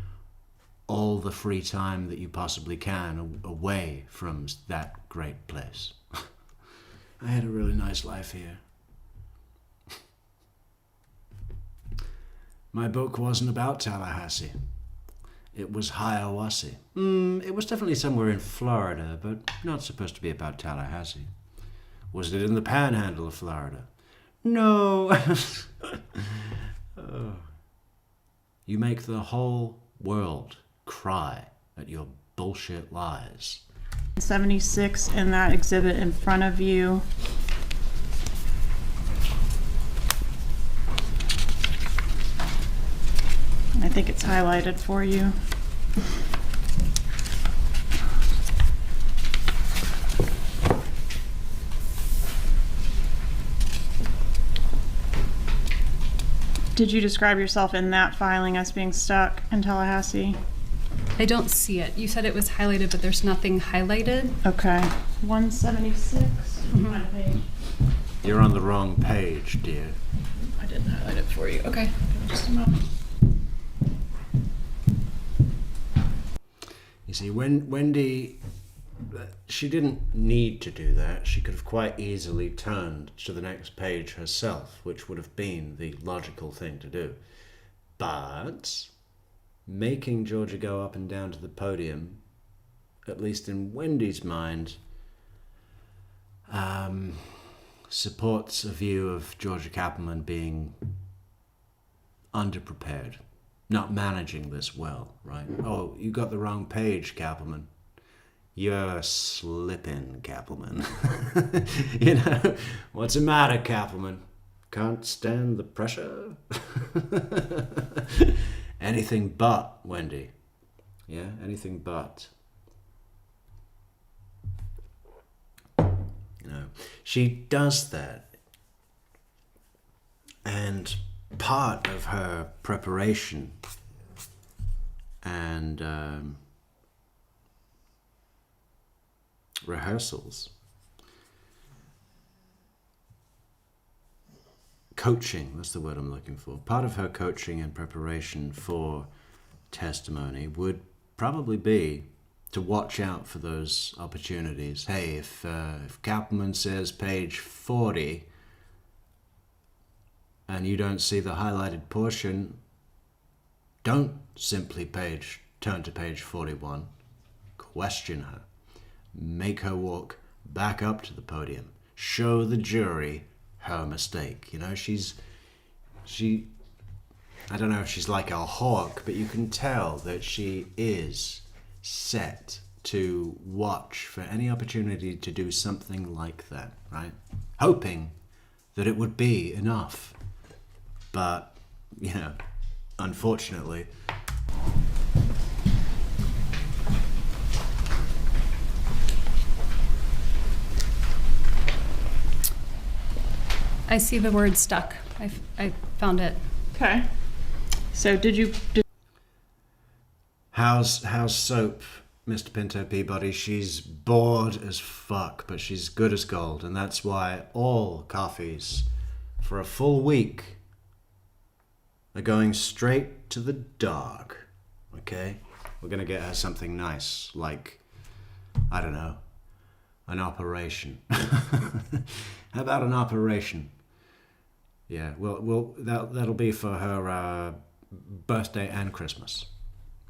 all the free time that you possibly can away from that great place? I had a really nice life here. My book wasn't about Tallahassee. It was Hiawassee. It was definitely somewhere in Florida, but not supposed to be about Tallahassee. Was it in the panhandle of Florida? No. Oh. You make the whole world cry at your bullshit lies. 76 in that exhibit in front of you. I think it's highlighted for you. Did you describe yourself in that filing as being stuck in Tallahassee? I don't see it. You said it was highlighted, but there's nothing highlighted. Okay. 176 on page. You're on the wrong page, dear. I didn't highlight it for you. Okay. Just a moment. You see, when Wendi, she didn't need to do that. She could have quite easily turned to the next page herself, which would have been the logical thing to do. But making Georgia go up and down to the podium, at least in Wendy's mind, supports a view of Georgia Kappelman being underprepared, not managing this well, right? Oh, you got the wrong page, Kappelman. You're slipping, Kappelman. What's the matter, Kappelman? Can't stand the pressure? Anything but, Wendi. Yeah, anything but. She does that. And part of her preparation and rehearsals, coaching, that's the word I'm looking for. Part of her coaching and preparation for testimony would probably be to watch out for those opportunities. Hey, if Kappelman says page 40 and you don't see the highlighted portion, don't simply turn to page 41. Question her. Make her walk back up to the podium. Show the jury her mistake. She I don't know if she's like a hawk, but you can tell that she is set to watch for any opportunity to do something like that, right? Hoping that it would be enough. But, unfortunately, I see the word stuck. I found it. Okay. So how's Soap, Mr. Pinto Peabody? She's bored as fuck, but she's good as gold, and that's why all coffees for a full week are going straight to the dog. Okay? We're gonna get her something nice, like, I don't know, an operation. How about an operation? Yeah, well, that'll be for her birthday and Christmas.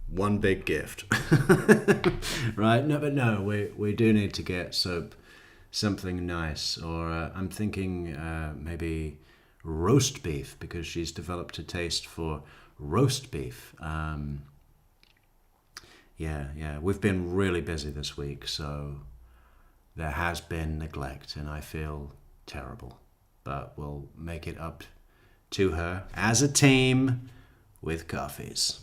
One big gift. Right? No, we do need to get Soap something nice. Or I'm thinking maybe roast beef, because she's developed a taste for roast beef. Yeah, we've been really busy this week, so there has been neglect, and I feel terrible. But we'll make it up to her as a team with coffees.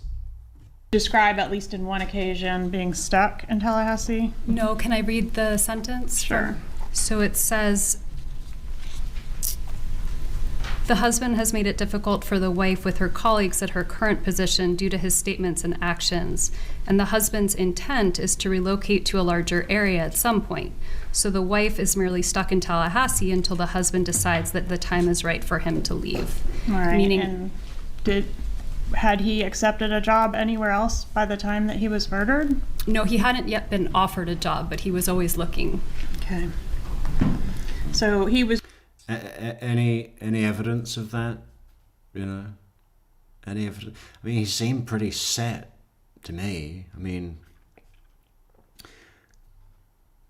Describe, at least in one occasion, being stuck in Tallahassee. No, can I read the sentence? Sure. So it says, the husband has made it difficult for the wife with her colleagues at her current position due to his statements and actions, and the husband's intent is to relocate to a larger area at some point. So the wife is merely stuck in Tallahassee until the husband decides that the time is right for him to leave. All right. Meaning, And had he accepted a job anywhere else by the time that he was murdered? no, he hadn't yet been offered a job, but he was always looking. Okay. So he was. Any evidence of that? You know, any evidence? I mean, he seemed pretty set to me. I mean,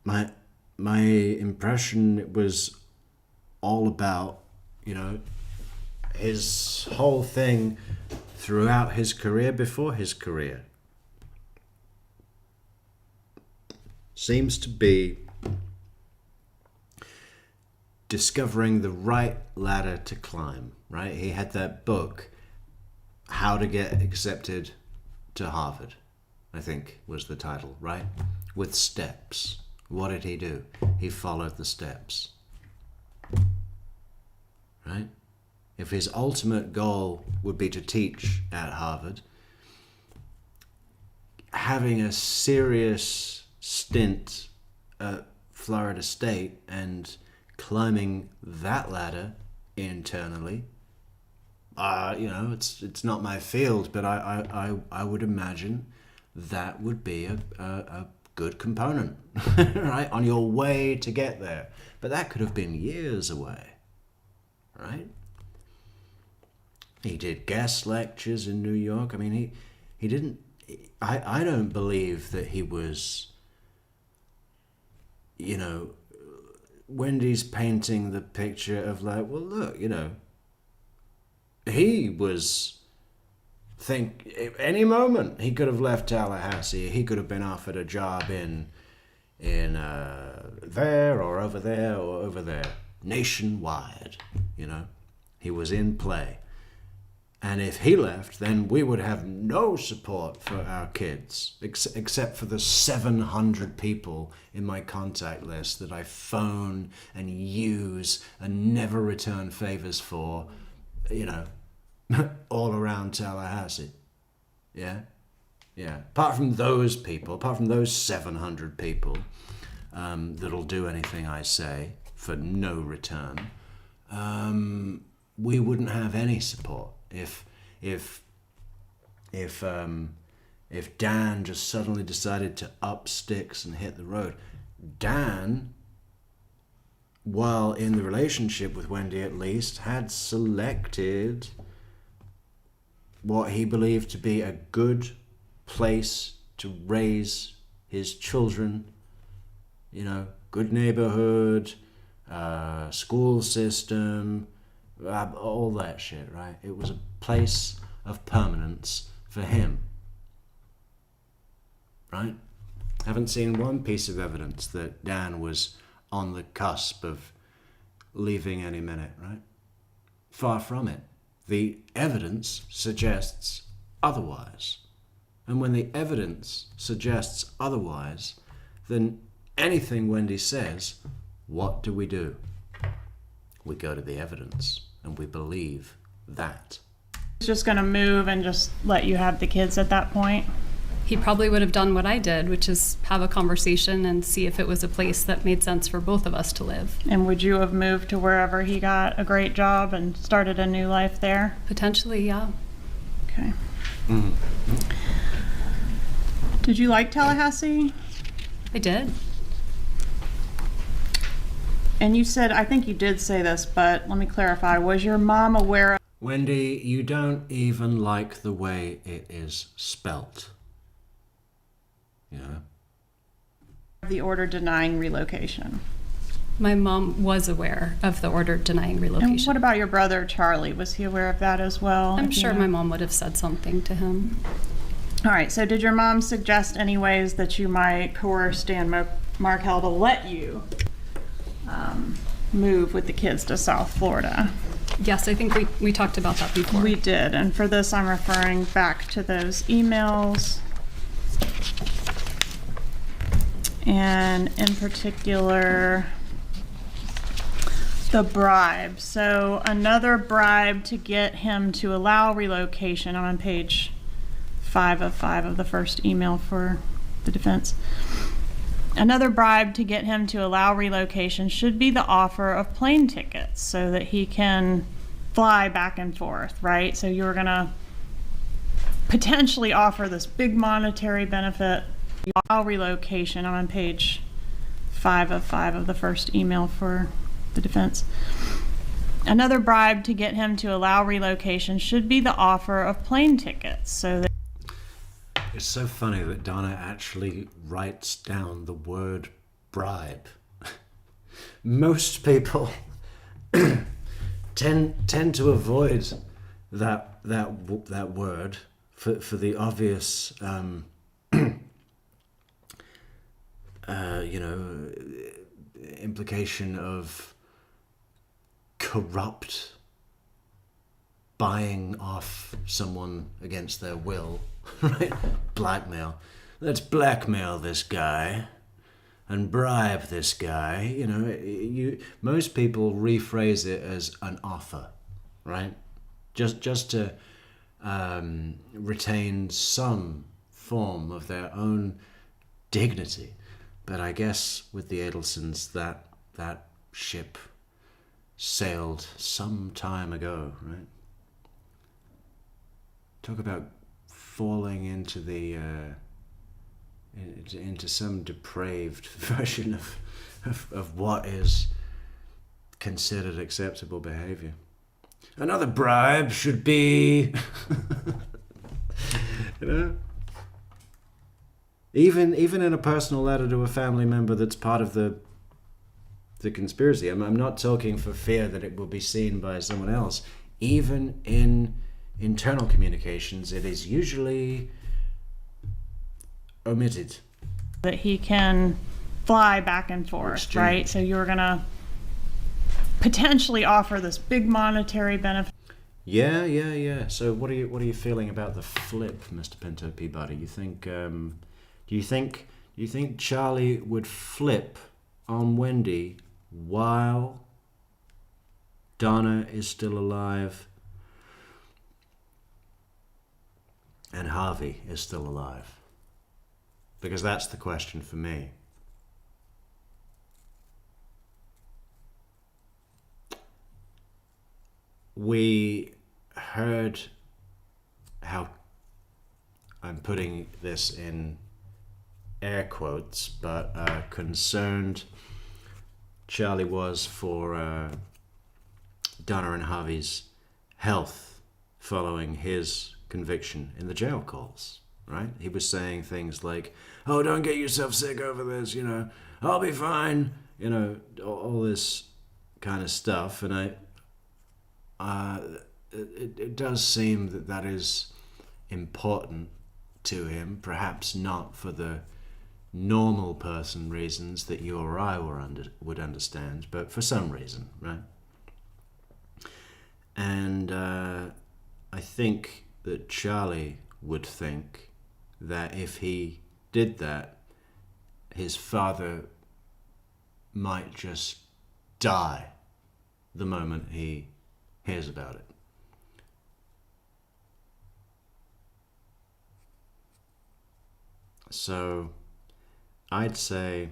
my impression was all about, you know, his whole thing throughout his career, before his career, seems to be discovering the right ladder to climb, right? He had that book, How to Get Accepted to Harvard, I think was the title, right? With steps. What did he do? He followed the steps, right? If his ultimate goal would be to teach at Harvard, having a serious stint at Florida State and climbing that ladder internally, you know, it's not my field, but I would imagine that would be a good component, right, on your way to get there. But that could have been years away, right? He did guest lectures in New York. I mean, he didn't. I don't believe that he was, you know, Wendy's painting the picture of like, well, look, you know, he was any moment he could have left Tallahassee. He could have been offered a job in there or over there or over there, nationwide. You know, he was in play. And if he left, then we would have no support for our kids, except for the 700 people in my contact list that I phone and use and never return favors for, you know, all around Tallahassee. Yeah? Apart from those people, apart from those 700 people that'll do anything I say for no return, we wouldn't have any support. If Dan just suddenly decided to up sticks and hit the road, Dan, while in the relationship with Wendi at least, had selected what he believed to be a good place to raise his children, you know, good neighborhood, school system, all that shit, right? It was a place of permanence for him, right? Haven't seen one piece of evidence that Dan was on the cusp of leaving any minute, right? Far from it. The evidence suggests otherwise. And when the evidence suggests otherwise, then anything Wendi says, what do? We go to the evidence. And we believe that. He's just going to move and just let you have the kids at that point? He probably would have done what I did, which is have a conversation and see if it was a place that made sense for both of us to live. And would you have moved to wherever he got a great job and started a new life there? Potentially, yeah. Okay. Mm-hmm. Did you like Tallahassee? I did. And you said, I think you did say this, but let me clarify. Was your mom aware of Wendi, you don't even like the way it is spelt. You know? the order denying relocation? My mom was aware of the order denying And relocation. what about your brother, Charlie? Was he aware of that as well? I'm If you sure know? my mom would have said something to him. All right, so did your mom suggest any ways that you might coerce Dan Markel to let you move with the kids to South Florida? Yes, I think we talked about that before. We did, and for this I'm referring back to those emails. And in particular, the bribe. So another bribe to get him to allow relocation. I'm on page 5 of the first email for the defense. Another bribe to get him to allow relocation should be the offer of plane tickets so that he can fly back and forth, right? So you're gonna potentially offer this big monetary benefit, allow relocation. I'm on page 5 of the first email for the defense. Another bribe to get him to allow relocation should be the offer of plane tickets so that It's so funny that Donna actually writes down the word bribe. Most people tend to avoid that word for the obvious implication of corrupt buying off someone against their will, right? Blackmail. Let's blackmail this guy and bribe this guy. You know, most people rephrase it as an offer, right? Just to retain some form of their own dignity. But I guess with the Adelsons, that ship sailed some time ago, right? Talk about falling into into some depraved version of what is considered acceptable behavior. Another bribe should be, you know, even in a personal letter to a family member that's part of the conspiracy. I'm not talking for fear that it will be seen by someone else. Even in internal communications, it is usually omitted. that he can fly back and forth, Exchange. right? So you're gonna potentially offer this big monetary benefit. Yeah. So what are you feeling about the flip, Mr. Pinto Peabody? You think do you think Charlie would flip on Wendi while Donna is still alive and Harvey is still alive? Because that's the question for me. We heard how, I'm putting this in air quotes, but concerned Charlie was for Donna and Harvey's health following his conviction in the jail calls, right? He was saying things like, oh, don't get yourself sick over this, you know, I'll be fine, you know, all this kind of stuff. And it does seem that is important to him, perhaps not for the normal person reasons that you or I would understand, but for some reason, right? And I think that Charlie would think that if he did that, his father might just die the moment he hears about it. So I'd say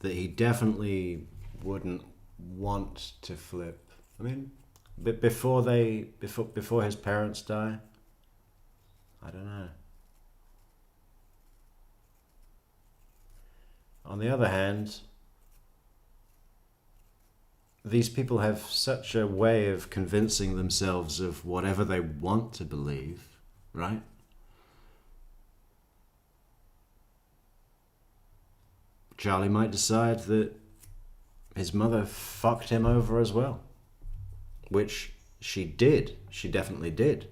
that he definitely wouldn't want to flip. I mean, before his parents die, I don't know. On the other hand, these people have such a way of convincing themselves of whatever they want to believe, right? Charlie might decide that his mother fucked him over as well. Which she did. She definitely did.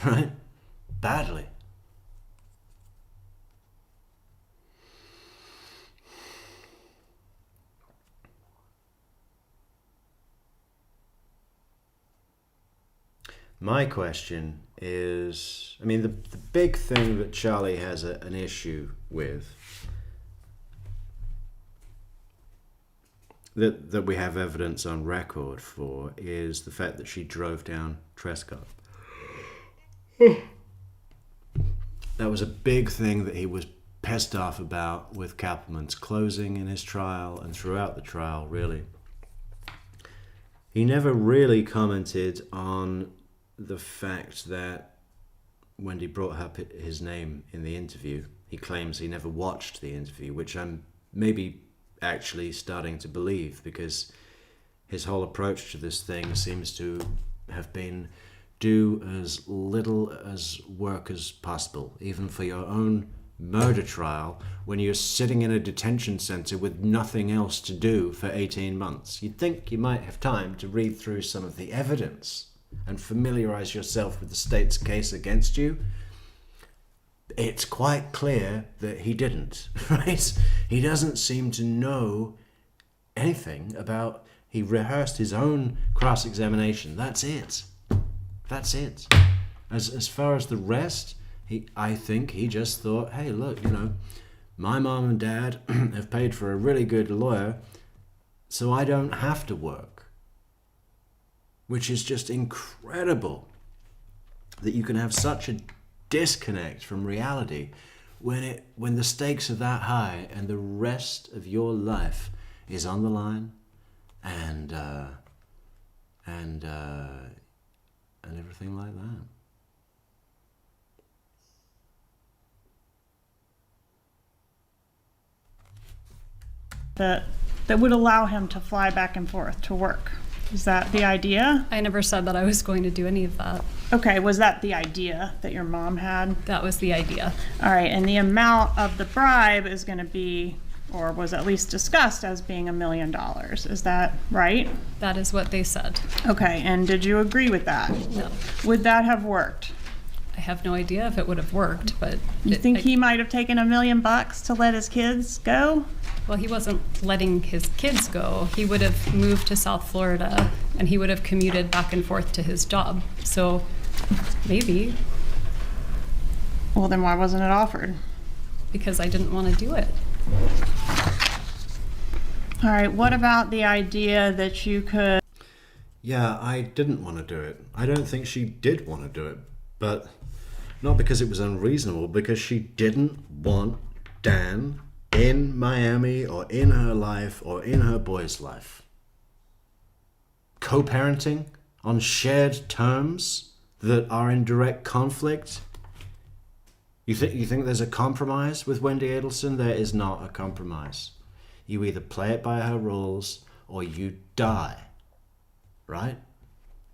Right? Badly. My question is, I mean, the big thing that Charlie has an issue with, that we have evidence on record for, is the fact that she drove down Trescott. That was a big thing that he was pissed off about with Kappelman's closing in his trial and throughout the trial, really. He never really commented on the fact that Wendi brought up his name in the interview. He claims he never watched the interview, which I'm maybe actually starting to believe, because his whole approach to this thing seems to have been do as little as work as possible, even for your own murder trial, when you're sitting in a detention center with nothing else to do for 18 months. You'd think you might have time to read through some of the evidence and familiarize yourself with the state's case against you. It's quite clear that he didn't, right? He doesn't seem to know anything about... He rehearsed his own cross-examination. That's it. That's it. As far as the rest, I think he just thought, hey, look, my mom and dad have paid for a really good lawyer, so I don't have to work. Which is just incredible that you can have such a disconnect from reality when the stakes are that high and the rest of your life is on the line and everything like that. That would allow him to fly back and forth to work. Is that the idea? I never said that I was going to do any of that. Okay, was that the idea that your mom had? That was the idea. All right, and the amount of the bribe is going to be, or was at least discussed as being $1 million. Is that right? That is what they said. Okay, and did you agree with that? No. Would that have worked? I have no idea if it would have worked, but... You think he might have taken $1 million to let his kids go? Well, he wasn't letting his kids go. He would have moved to South Florida, and he would have commuted back and forth to his job. So, maybe. Well, then why wasn't it offered? Because I didn't want to do it. All right, what about the idea that you could... Yeah, I didn't want to do it. I don't think she did want to do it, but not because it was unreasonable, because she didn't want Dan in Miami or in her life or in her boy's life. Co-parenting on shared terms that are in direct conflict. You think there's a compromise with Wendi Adelson? There is not a compromise. You either play it by her rules or you die. Right?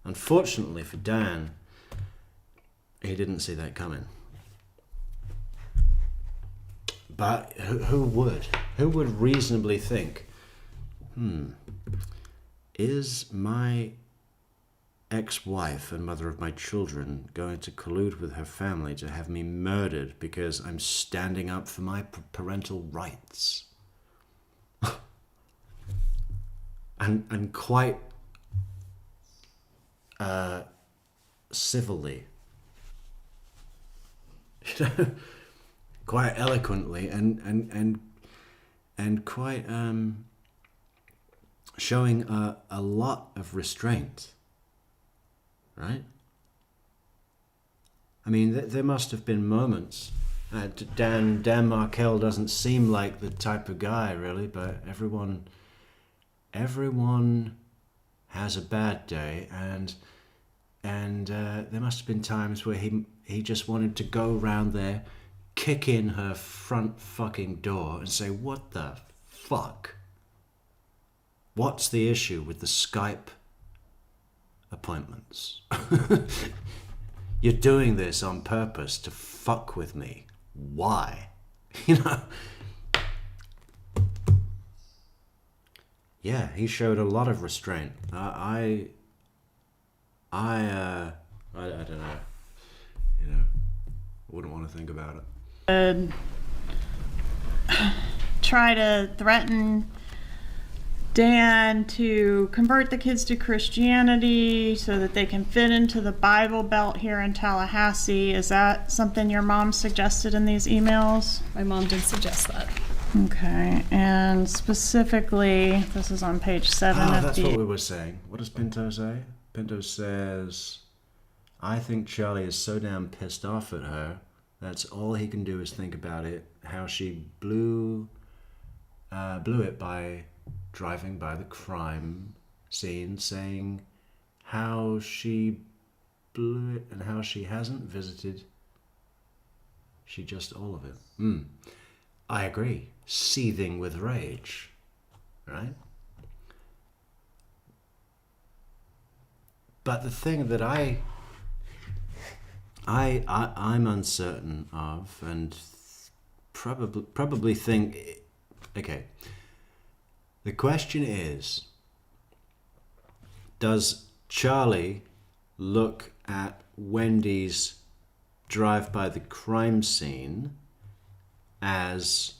Unfortunately for Dan, he didn't see that coming. But who would? Who would reasonably think, is my ex-wife and mother of my children going to collude with her family to have me murdered because I'm standing up for my parental rights? and quite civilly, quite eloquently, and quite showing a lot of restraint, right? I mean, there must have been moments. Dan Markell doesn't seem like the type of guy, really, but everyone has a bad day, and there must have been times where he just wanted to go around there, kick in her front fucking door and say, what the fuck? What's the issue with the Skype appointments? You're doing this on purpose to fuck with me. Why? You know? yeah, he showed a lot of restraint. I don't know. You know, I wouldn't want to think about it. Try to threaten Dan to convert the kids to Christianity so that they can fit into the Bible Belt here in Tallahassee. Is that something your mom suggested in these emails? My mom did suggest that. Okay, and specifically, this is on page 7 of That's the... what we were saying. What does Pinto say? Pinto says, I think Charlie is so damn pissed off at her, that's all he can do is think about it, how she blew it by driving by the crime scene, saying how she blew it and how she hasn't visited. She just all of it. I agree. Seething with rage, right? But the thing that I'm uncertain of, and probably think, okay. The question is, does Charlie look at Wendy's drive by the crime scene as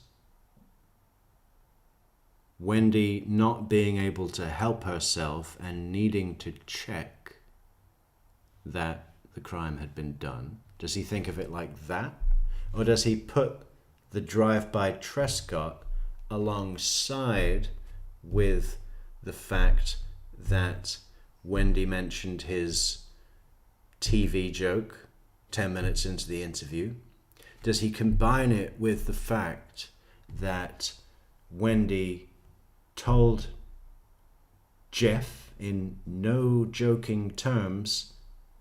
Wendi not being able to help herself and needing to check that the crime had been done? Does he think of it like that? Or does he put the drive by Trescott alongside with the fact that Wendi mentioned his TV joke 10 minutes into the interview? Does he combine it with the fact that Wendi told Jeff in no joking terms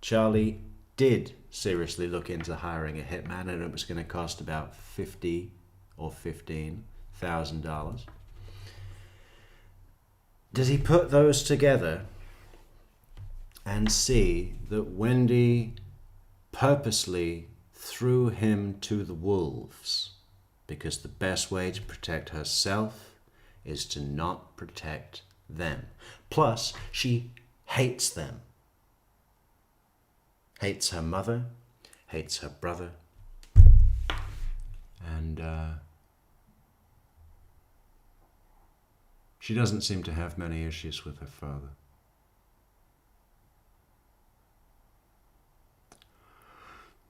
Charlie did seriously look into hiring a hitman and it was going to cost about $50,000 or $15,000? Does he put those together and see that Wendi purposely threw him to the wolves because the best way to protect herself is to not protect them? Plus, she hates them. Hates her mother, hates her brother, and she doesn't seem to have many issues with her father.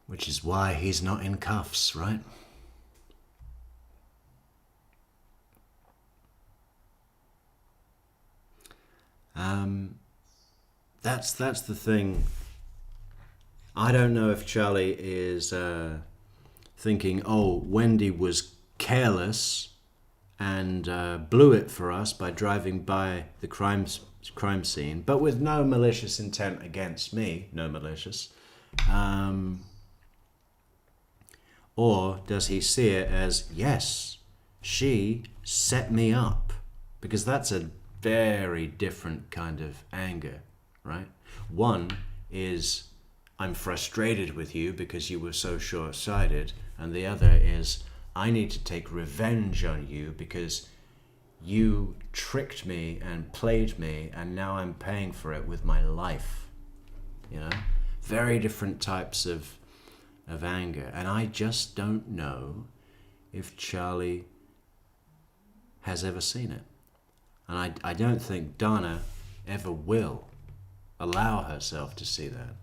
Which is why he's not in cuffs, right? That's the thing. I don't know if Charlie is thinking, oh, Wendi was careless and blew it for us by driving by the crime scene, but with no malicious intent against me, no malicious. Or does he see it as, yes, she set me up? Because that's a very different kind of anger, right? One is, I'm frustrated with you because you were so short-sighted, and the other is, I need to take revenge on you because you tricked me and played me, and now I'm paying for it with my life. You know, very different types of anger, and I just don't know if Charlie has ever seen it, and I don't think Donna ever will allow herself to see that.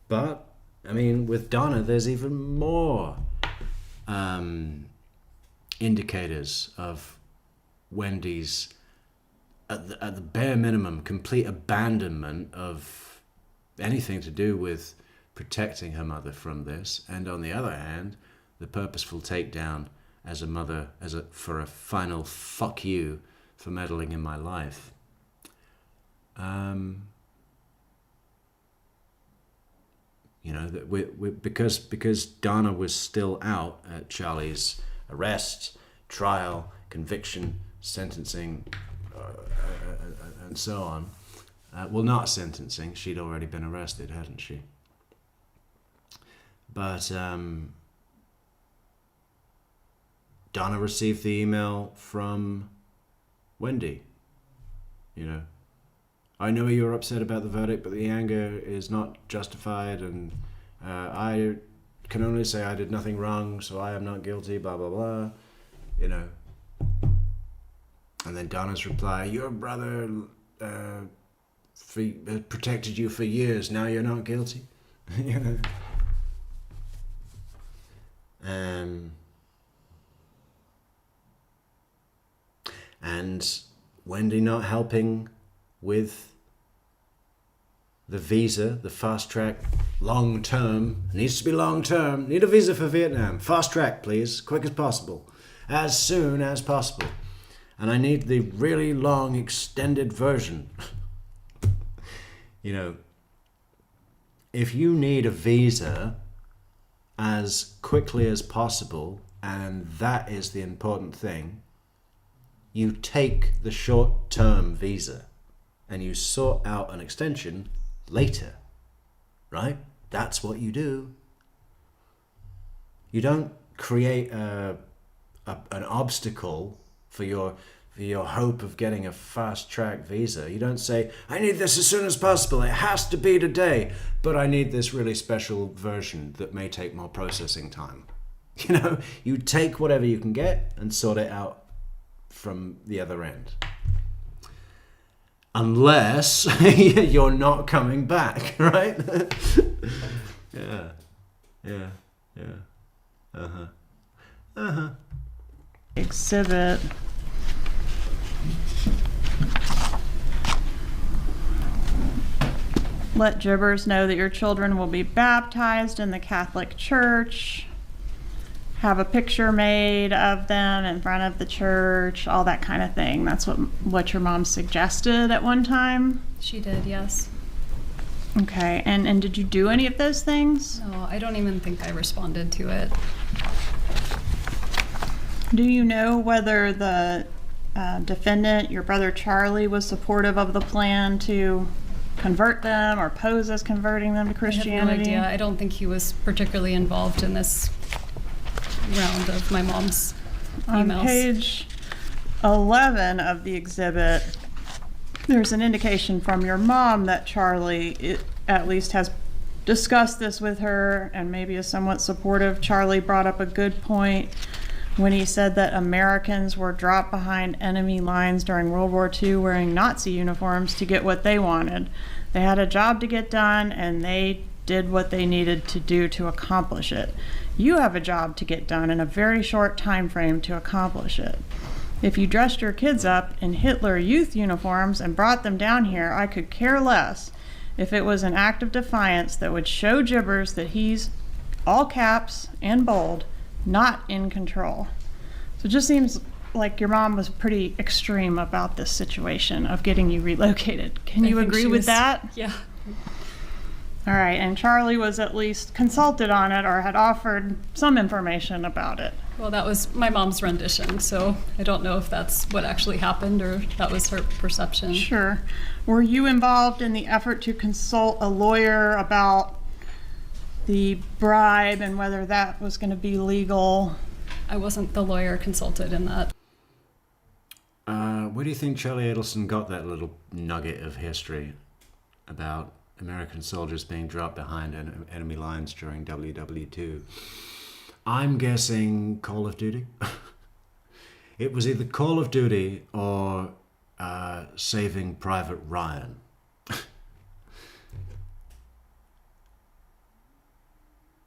But I mean, with Donna, there's even more indicators of Wendi's, at the bare minimum, complete abandonment of anything to do with protecting her mother from this, and on the other hand, the purposeful takedown as a mother, for a final fuck you for meddling in my life. You know, that because Donna was still out at Charlie's arrest, trial, conviction, sentencing, and so on. Well, not sentencing. She'd already been arrested, hadn't she? But Donna received the email from Wendi. You know, I know you're upset about the verdict, but the anger is not justified, and I can only say I did nothing wrong, so I am not guilty, blah, blah, blah. You know. And then Donna's reply, your brother protected you for years, now you're not guilty. You know. And Wendi not helping with the visa, the fast track, long term. Needs to be long term. Need a visa for Vietnam. Fast track, please. Quick as possible. As soon as possible. And I need the really long extended version. You know, if you need a visa as quickly as possible, and that is the important thing, you take the short-term visa and you sort out an extension later, right? That's what you do. You don't create an obstacle for your hope of getting a fast-track visa. You don't say, I need this as soon as possible, it has to be today, but I need this really special version that may take more processing time. You know, you take whatever you can get and sort it out from the other end. Unless you're not coming back, right? Yeah. Exhibit. Let Gibbers know that your children will be baptized in the Catholic Church. Have a picture made of them in front of the church, all that kind of thing. That's what your mom suggested at one time? She did, yes. Okay, and did you do any of those things? No, I don't even think I responded to it. Do you know whether the defendant, your brother Charlie, was supportive of the plan to convert them or pose as converting them to Christianity? I have no idea. I don't think he was particularly involved in this round of my mom's emails. On page 11 of the exhibit, there's an indication from your mom that Charlie at least has discussed this with her and maybe is somewhat supportive. Charlie brought up a good point when he said that Americans were dropped behind enemy lines during World War II wearing Nazi uniforms to get what they wanted. They had a job to get done and they did what they needed to do to accomplish it. You have a job to get done in a very short time frame to accomplish it. If you dressed your kids up in Hitler Youth uniforms and brought them down here, I could care less if it was an act of defiance that would show Gibbers that he's, all caps and bold, not in control. So it just seems like your mom was pretty extreme about this situation of getting you relocated. Can you agree with that? Yeah. All right, and Charlie was at least consulted on it or had offered some information about it. Well, that was my mom's rendition, so I don't know if that's what actually happened or that was her perception. Sure. Were you involved in the effort to consult a lawyer about the bribe and whether that was going to be legal? I wasn't the lawyer consulted in that. Where do you think Charlie Adelson got that little nugget of history about American soldiers being dropped behind enemy lines during WW2? I'm guessing Call of Duty. It was either Call of Duty or Saving Private Ryan.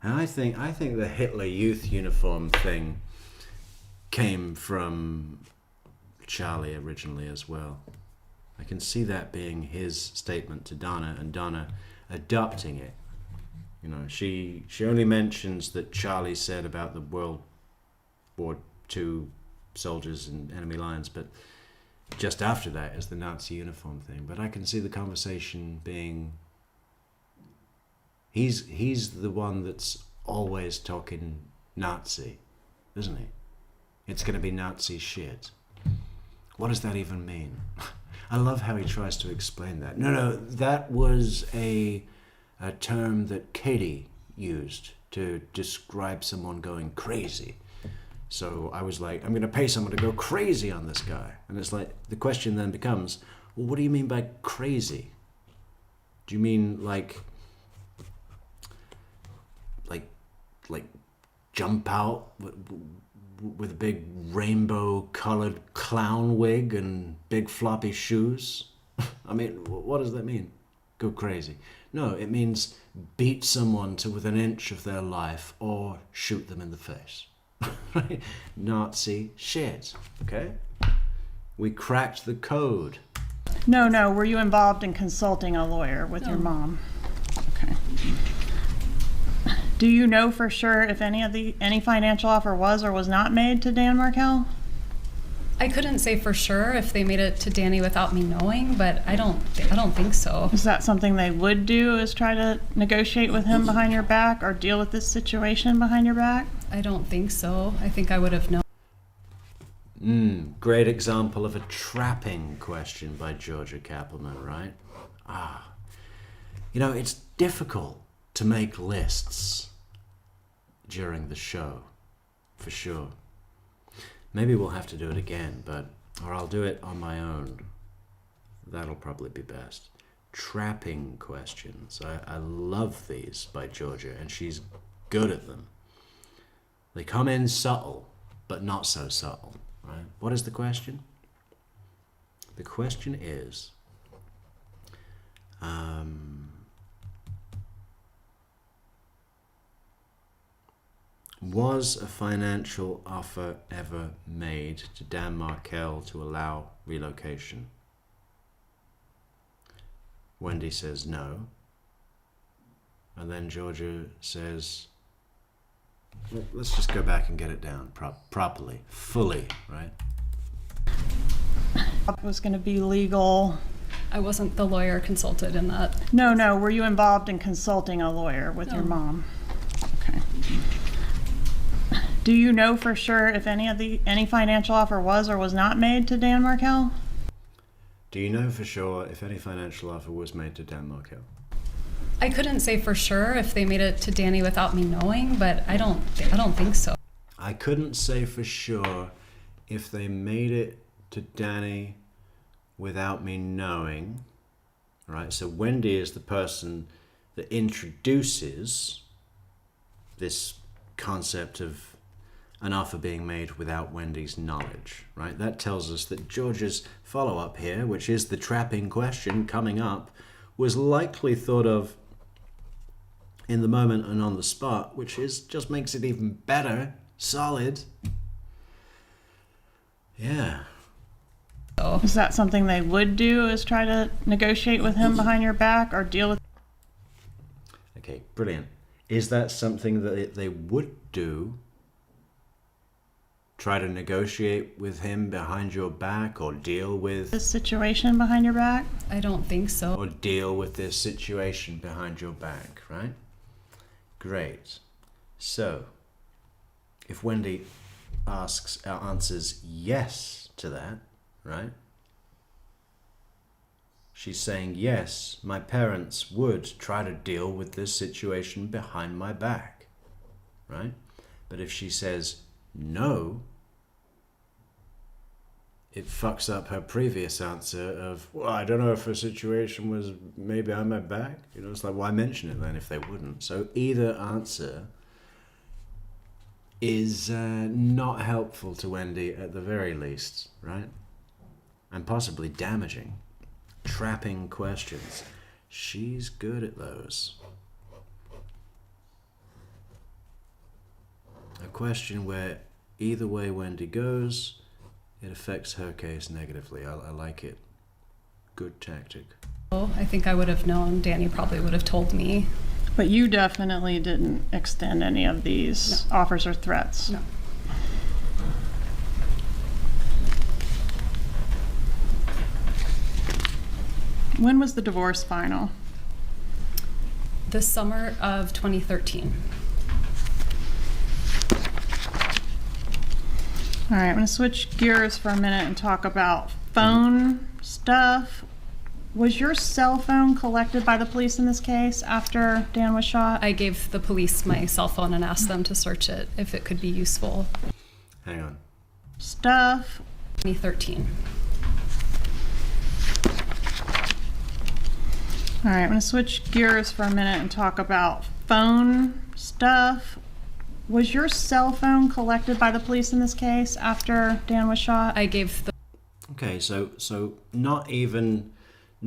And I think the Hitler Youth uniform thing came from Charlie originally as well. I can see that being his statement to Donna and Donna adopting it. You know, she only mentions that Charlie said about the World War II soldiers and enemy lines, but just after that is the Nazi uniform thing. But I can see the conversation being, he's the one that's always talking Nazi, isn't he? It's going to be Nazi shit. What does that even mean? I love how he tries to explain that. No, that was a term that Katie used to describe someone going crazy. So I was like, I'm going to pay someone to go crazy on this guy. And it's like, the question then becomes, well, what do you mean by crazy? Do you mean like jump out with a big rainbow-colored clown wig and big floppy shoes? I mean, what does that mean? Go crazy. No, it means beat someone to within an inch of their life or shoot them in the face. Right? Nazi shit. Okay? We cracked the code. No, were you involved in consulting a lawyer with your mom? Okay. Do you know for sure if any financial offer was or was not made to Dan Markel? I couldn't say for sure if they made it to Danny without me knowing, but I don't think so. Is that something they would do, is try to negotiate with him behind your back or deal with this situation behind your back? I don't think so. I think I would have known. Great example of a trapping question by Georgia Kappelman, right? You know, it's difficult to make lists during the show, for sure. Maybe we'll have to do it again, or I'll do it on my own. That'll probably be best. Trapping questions. I love these by Georgia, and she's good at them. They come in subtle, but not so subtle, right? What is the question? The question is, was a financial offer ever made to Dan Markel to allow relocation? Wendi says no. And then Georgia says, let's just go back and get it down properly, fully, right? It was going to be legal. I wasn't the lawyer consulted in that. No, were you involved in consulting a lawyer with your mom? Okay. Do you know for sure if any financial offer was or was not made to Dan Markel? Do you know for sure if any financial offer was made to Dan Markel? I couldn't say for sure if they made it to Danny without me knowing, but I don't think so. I couldn't say for sure if they made it to Danny without me knowing. Right? So Wendi is the person that introduces this concept of an offer being made without Wendi's knowledge, right? That tells us that George's follow-up here, which is the trapping question coming up, was likely thought of in the moment and on the spot, which just makes it even better, solid. Yeah. Is that something they would do, is try to negotiate with him behind your back or deal with? Okay, brilliant. Is that something that they would do? Try to negotiate with him behind your back or deal with This situation behind your back? I don't think so. or deal with this situation behind your back, right? Great. So, if Wendi answers yes to that, right? She's saying, yes, my parents would try to deal with this situation behind my back, right? But if she says no, it fucks up her previous answer of, well, I don't know if a situation was maybe on my back. You know, it's like, why mention it then if they wouldn't? So either answer is not helpful to Wendi at the very least, right? And possibly damaging. Trapping questions. She's good at those. A question where either way Wendi goes, it affects her case negatively. I like it. Good tactic. I think I would have known. Danny probably would have told me. But you definitely didn't extend any of these offers or threats. No. When was the divorce final? The summer of 2013. All right, I'm going to switch gears for a minute and talk about phone stuff. Was your cell phone collected by the police in this case after Dan was shot? I gave the police my cell phone and asked them to search it if it could be useful. Hang on. stuff. 2013. All right, I'm going to switch gears for a minute and talk about phone stuff. Was your cell phone collected by the police in this case after Dan was shot? I gave the Okay, so not even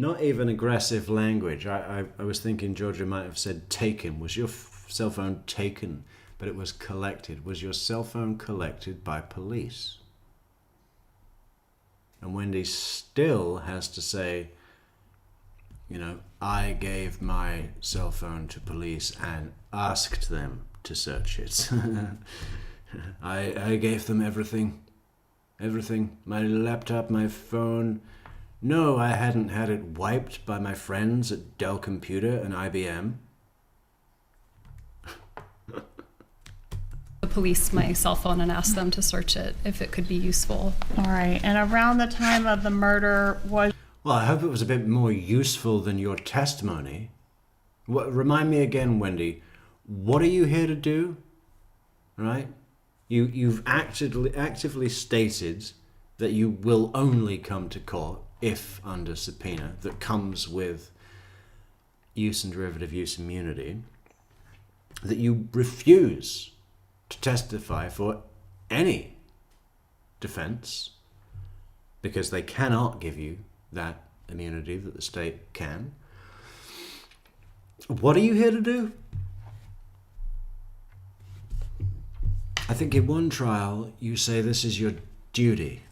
aggressive language. I was thinking Georgia might have said taken. Was your cell phone taken? But it was collected. Was your cell phone collected by police? And Wendy still has to say, you know, I gave my cell phone to police and asked them to search it. I gave them everything. Everything. My laptop, my phone. No, I hadn't had it wiped by my friends at Dell Computer and IBM. police my cell phone and asked them to search it if it could be useful. All right, and around the time of the murder was... Well, I hope it was a bit more useful than your testimony. Remind me again, Wendy, what are you here to do? Right? You've actively stated that you will only come to court if under subpoena that comes with use and derivative use immunity, that you refuse to testify for any defense because they cannot give you that immunity that the state can. What are you here to do? I think in one trial you say this is your duty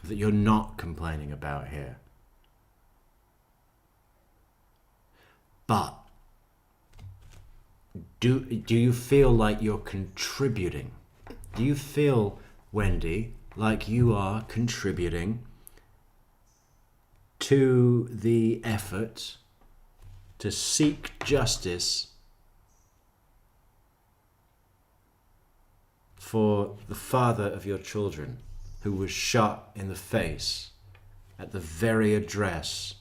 that you're not complaining about here. But do you feel like you're contributing? Do you feel, Wendy, like you are contributing to the effort to seek justice for the father of your children who was shot in the face at the very address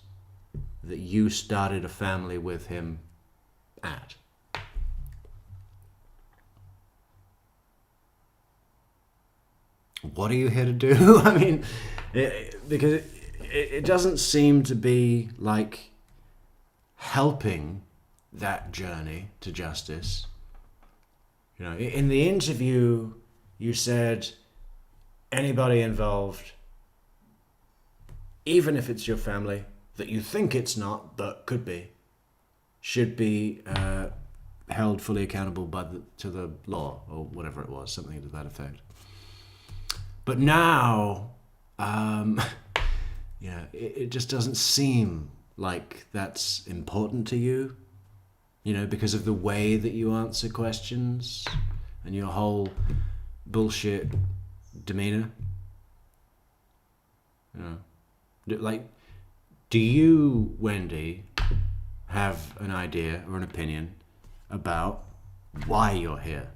that you started a family with him at? What are you here to do? I mean, because it doesn't seem to be like helping that journey to justice. You know, in the interview, you said anybody involved, even if it's your family, that you think it's not, but could be, should be held fully accountable to the law, or whatever it was, something to that effect. But now, it just doesn't seem like that's important to you, you know, because of the way that you answer questions and your whole bullshit demeanor. You know, like, do you, Wendy, have an idea or an opinion about why you're here?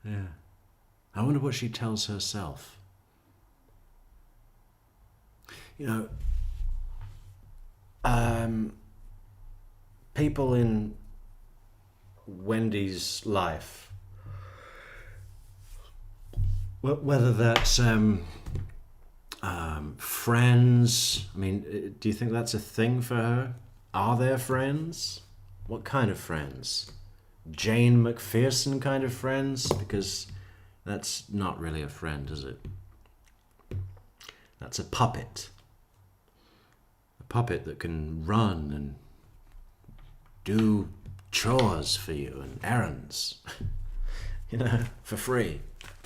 Yeah. I wonder what she tells herself. You know, people in Wendy's life, whether that's friends, I mean, do you think that's a thing for her? Are there friends? What kind of friends? Jane McPherson kind of friends? Because that's not really a friend, is it? That's a puppet. A puppet that can run and do chores for you and errands, you know, for free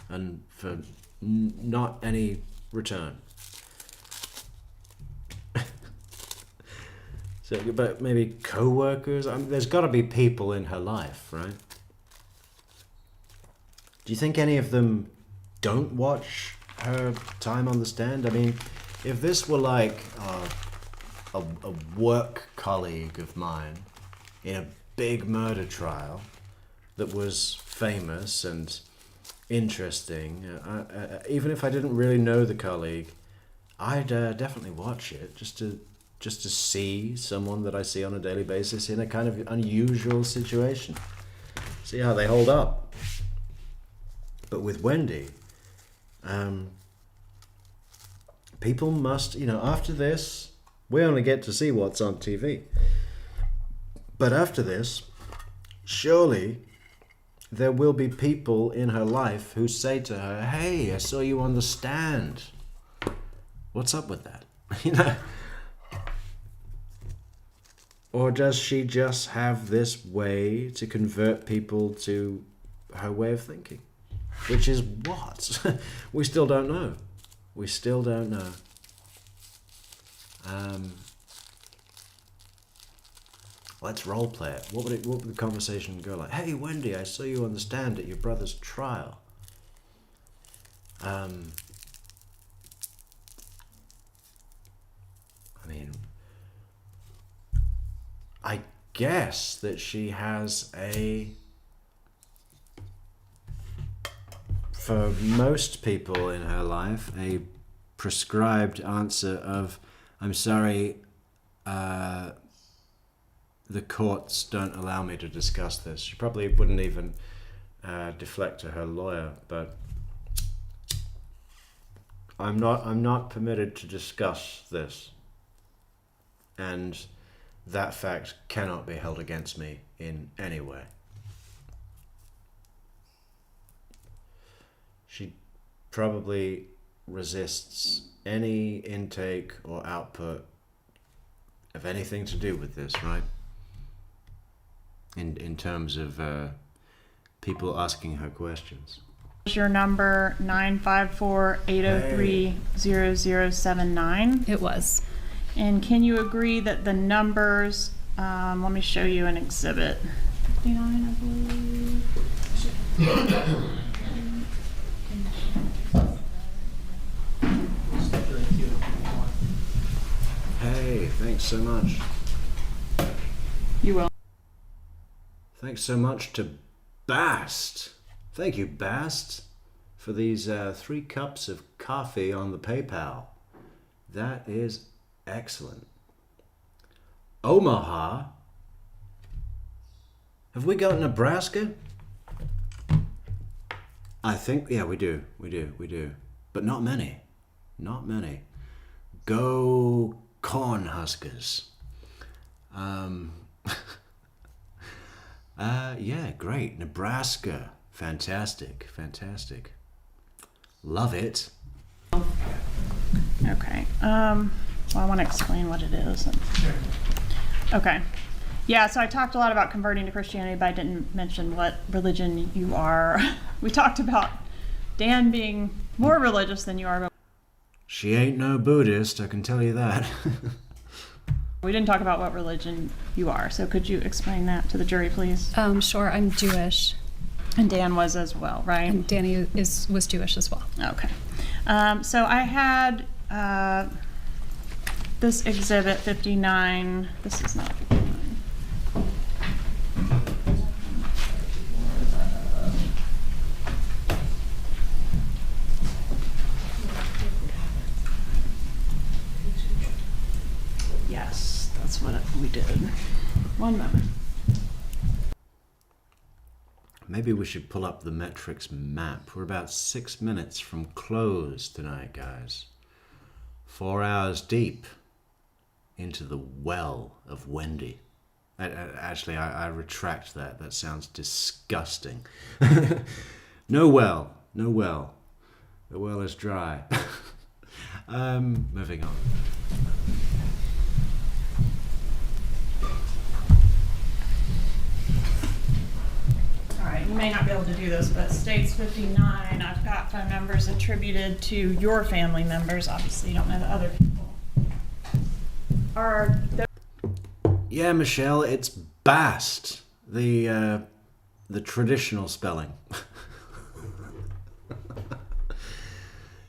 and for not any return. So, but maybe co-workers? I mean, there's got to be people in her life, right? Do you think any of them don't watch her time on the stand? I mean, if this were like a work colleague of mine in a big murder trial that was famous and interesting, even if I didn't really know the colleague, I'd definitely watch it just to just to see someone that I see on a daily basis in a kind of unusual situation. See how they hold up. But with Wendi, people must, after this, we only get to see what's on TV. But after this, surely there will be people in her life who say to her, hey, I saw you on the stand. What's up with that? Or does she just have this way to convert people to her way of thinking? Which is what? We still don't know. We still don't know. Let's role play it. What would the conversation go like? Hey, Wendi, I saw you on the stand at your brother's trial. I mean, I guess that she has for most people in her life, a prescribed answer of, I'm sorry, the courts don't allow me to discuss this. She probably wouldn't even deflect to her lawyer, but I'm not permitted to discuss this. And that fact cannot be held against me in any way. She probably resists any intake or output of anything to do with this, right? In terms of people asking her questions. Your number 954-803-0079. It was. And can you agree that the numbers, let me show you an exhibit. 59, I believe. Hey, thanks so much. You will. Thanks so much to Bast. Thank you, Bast, for these 3 cups of coffee on the PayPal. That is excellent. Omaha. Have we got Nebraska? I think, yeah, we do. But not many. Not many. Go Cornhuskers. Yeah, great. Nebraska. Fantastic. Love it. Okay. Well, I want to explain what it is. Okay. Yeah, so I talked a lot about converting to Christianity, but I didn't mention what religion you are. We talked about Dan being more religious than you are, but She ain't no Buddhist, I can tell you that. we didn't talk about what religion you are. So could you explain that to the jury, please? Sure, I'm Jewish. And Dan was as well, right? And Danny was Jewish as well. Okay. So I had this exhibit 59. This is not 59. Yes, that's what we did. One moment. Maybe we should pull up the metrics map. We're about 6 minutes from close tonight, guys. 4 hours deep into the well of Wendi. Actually, I retract that. That sounds disgusting. No well. The well is dry. Moving on. All right, you may not be able to do this, but states 59, I've got phone numbers attributed to your family members. Obviously, you don't know the other people. Are those Yeah, Michelle, it's Bast. The traditional spelling.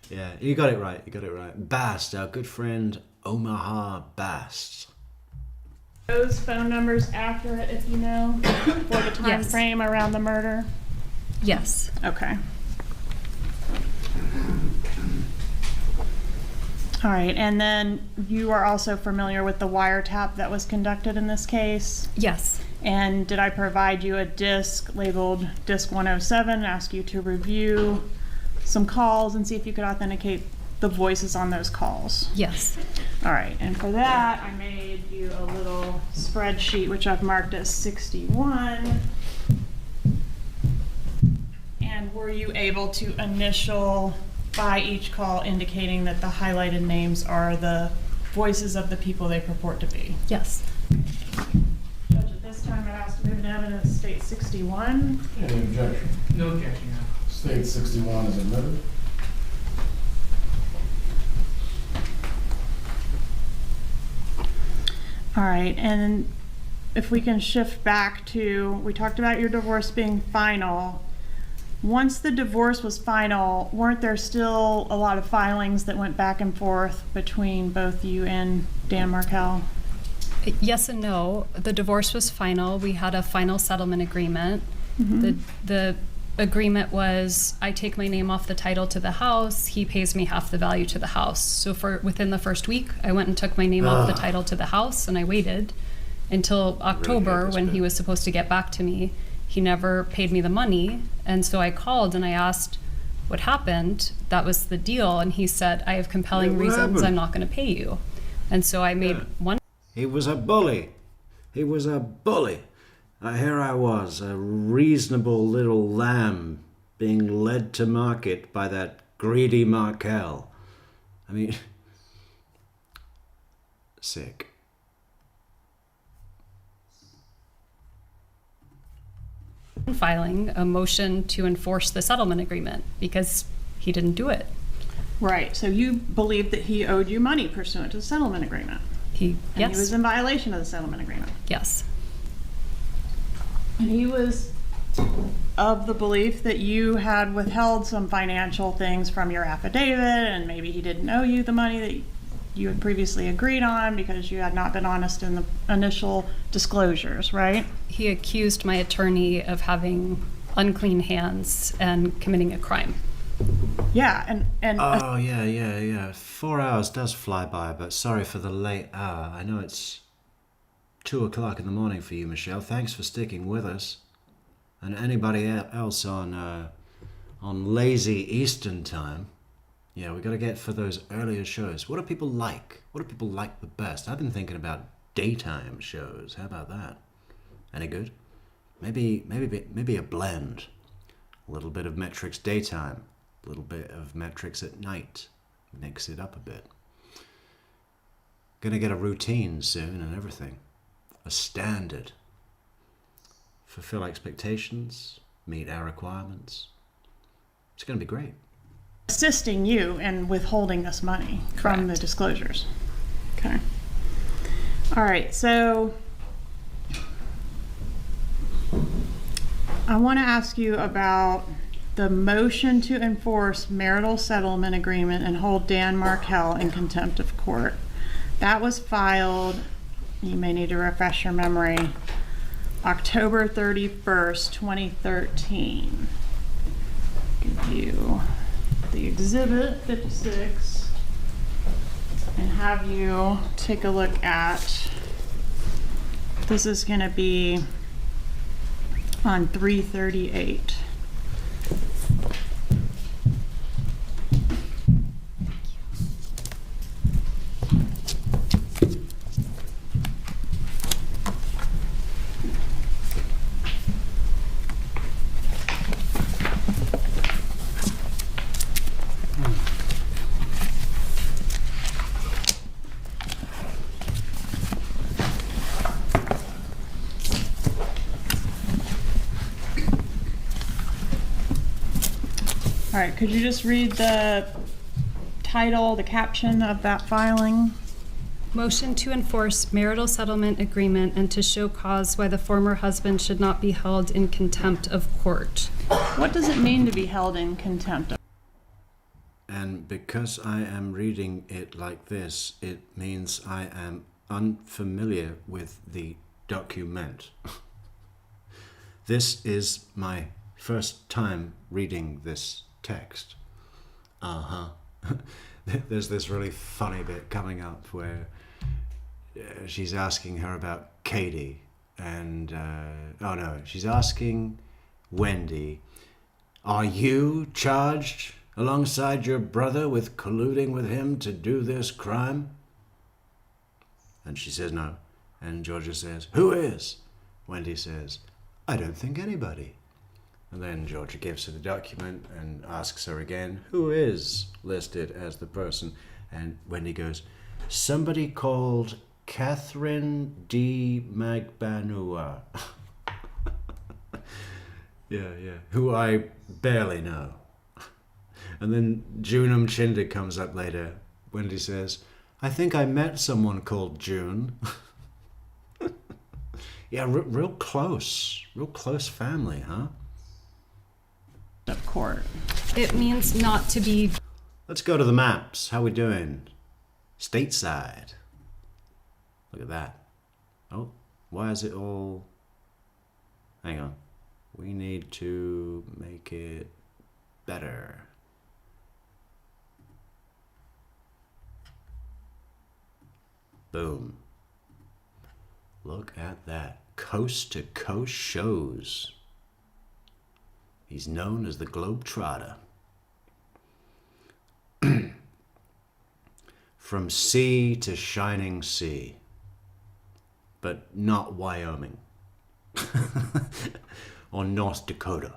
Yeah, you got it right. Bast, our good friend Omaha Bast. those phone numbers accurate, if you know, for the time Yes. frame around the murder? Yes. Okay. All right, and then you are also familiar with the wiretap that was conducted in this case? Yes. And did I provide you a disc labeled Disc 107, ask you to review some calls and see if you could authenticate the voices on those calls? Yes. All right, and for that, I made you a little spreadsheet, which I've marked as 61. And were you able to initial by each call indicating that the highlighted names are the voices of the people they purport to be? Yes. Judge, at this time, I'd ask to move to evidence state 61. Any objection? No objection, Your Honor. State 61 is admitted. All right, and if we can shift back to, we talked about your divorce being final. Once the divorce was final, weren't there still a lot of filings that went back and forth between both you and Dan Markel? Yes and no. The divorce was final. We had a final settlement agreement. The agreement was I take my name off the title to the house. He pays me half the value to the house. So for within the first week, I went and took my name off the title to the house, and I waited until October when he was supposed to get back to me. He never paid me the money, and so I called and I asked what happened. That was the deal, and he said, I have compelling What reasons happened? I'm not going to pay you. And so I made one. He was a bully. He was a bully. Here I was, a reasonable little lamb, being led to market by that greedy Markel. I mean, sick. Filing a motion to enforce the settlement agreement because he didn't do it. Right, so you believed that he owed you money pursuant to the settlement agreement. And he was Yes, in violation of the settlement agreement. yes, And he was of the belief that you had withheld some financial things from your affidavit, and maybe he didn't owe you the money that you had previously agreed on because you had not been honest in the initial disclosures, right? he accused my attorney of having unclean hands and committing a crime. Yeah, and Oh, yeah. 4 hours does fly by, but sorry for the late hour. I know it's 2 o'clock in the morning for you, Michelle. Thanks for sticking with us. And anybody else on lazy Eastern time, yeah, we got to get for those earlier shows. What do people like? What do people like the best? I've been thinking about daytime shows. How about that? Any good? Maybe a blend. A little bit of Metrics daytime, a little bit of Metrics at night. Mix it up a bit. Gonna get a routine soon and everything. A standard. Fulfill expectations, meet our requirements. It's gonna be great. assisting you in withholding this money from the Correct. disclosures. Okay. All right, so I want to ask you about the motion to enforce marital settlement agreement and hold Dan Markel in contempt of court. That was filed, you may need to refresh your memory, October 31st, 2013. Give you the exhibit 56 and have you take a look at, this is going to be on 338. All right, could you just read the title, the caption of that filing? Motion to enforce marital settlement agreement and to show cause why the former husband should not be held in contempt of court. What does it mean to be held in contempt? And because I am reading it like this, it means I am unfamiliar with the document. This is my first time reading this text. there's this really funny bit coming up where she's asking her about Katie, and she's asking Wendi, "Are you charged alongside your brother with colluding with him to do this crime?" And she says no. And Georgia says, "Who is?" Wendi says, "I don't think anybody." And then Georgia gives her the document and asks her again, "Who is listed as the person?" And Wendi goes, "Somebody called Catherine D. Magbanua." Yeah, who I barely know. And then Junum Chinder comes up later. Wendi says, "I think I met someone called June." Yeah, real close family, huh? Of court. It means not to be. Let's go to the maps. How we doing? Stateside. Look at that. Oh, why is it all... Hang on. We need to make it better. Boom. Look at that. Coast to coast shows. He's known as the Globetrotter. From sea to shining sea. But not Wyoming. Or North Dakota.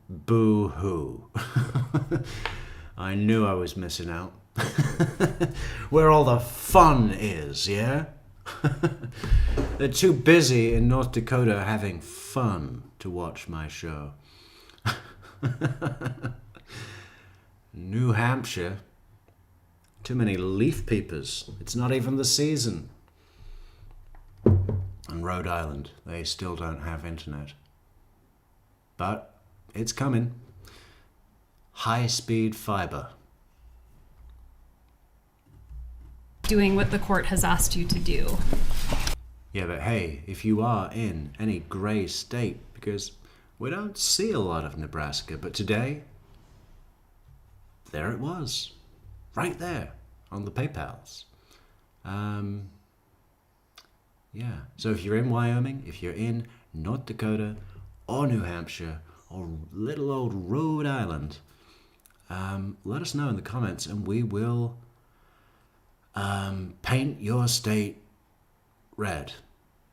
Boo-hoo. I knew I was missing out. Where all the fun is, yeah? They're too busy in North Dakota having fun to watch my show. New Hampshire. Too many leaf peepers. It's not even the season. And Rhode Island, they still don't have internet. But it's coming. High-speed fiber. Doing what the court has asked you to do. Yeah, but hey, if you are in any gray state, because we don't see a lot of Nebraska, but today, there it was. Right there on the PayPals. Yeah, so if you're in Wyoming, if you're in North Dakota or New Hampshire or little old Rhode Island, let us know in the comments and we will paint your state red.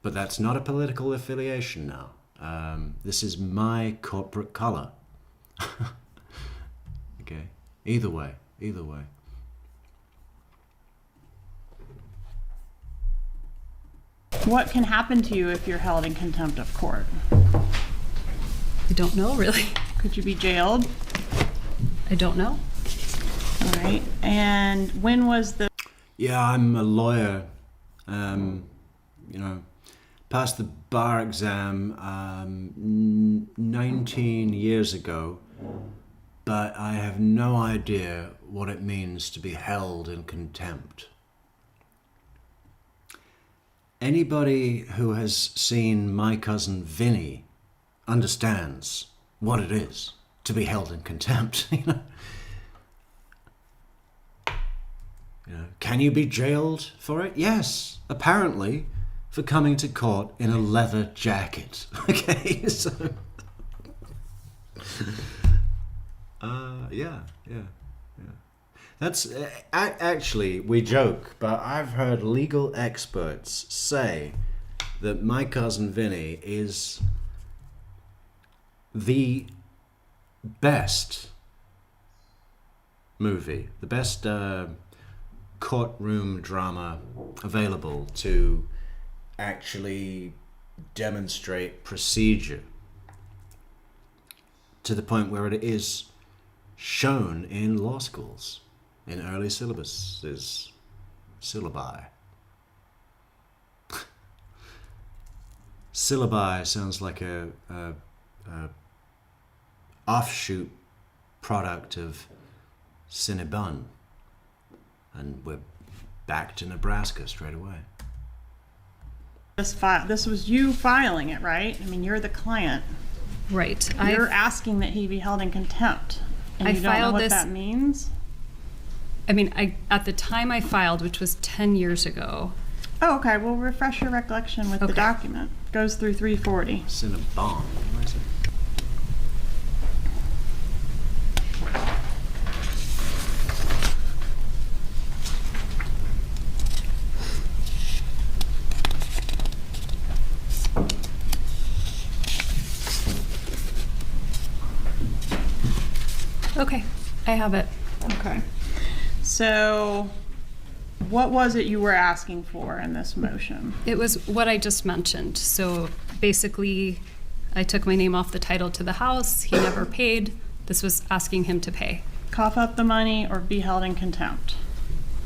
But that's not a political affiliation now. This is my corporate color. Okay, either way. What can happen to you if you're held in contempt of court? I don't know, really. Could you be jailed? I don't know. All right. And when was the... Yeah, I'm a lawyer. Passed the bar exam 19 years ago, but I have no idea what it means to be held in contempt. Anybody who has seen My Cousin Vinny understands what it is to be held in contempt. Can you be jailed for it? Yes, apparently, for coming to court in a leather jacket. Okay, so... yeah. That's... actually, we joke, but I've heard legal experts say that My Cousin Vinny is the best movie, the best courtroom drama available to actually demonstrate procedure to the point where it is shown in law schools, in early syllabi. Syllabi sounds like a offshoot product of Cinnabon, and we're back to Nebraska straight away. This was you filing it, right? I mean, you're the client. Right. You're asking that he be held in contempt. And I you don't know filed what this- that means? I mean, at the time I filed, which was 10 years ago. Oh, okay. Well, refresh your recollection with the Okay. document. Goes through 340. It's in a bond. Where is it? Okay, I have it. Okay. So, what was it you were asking for in this motion? It was what I just mentioned. So basically, I took my name off the title to the house. He never paid. This was asking him to pay. Cough up the money or be held in contempt.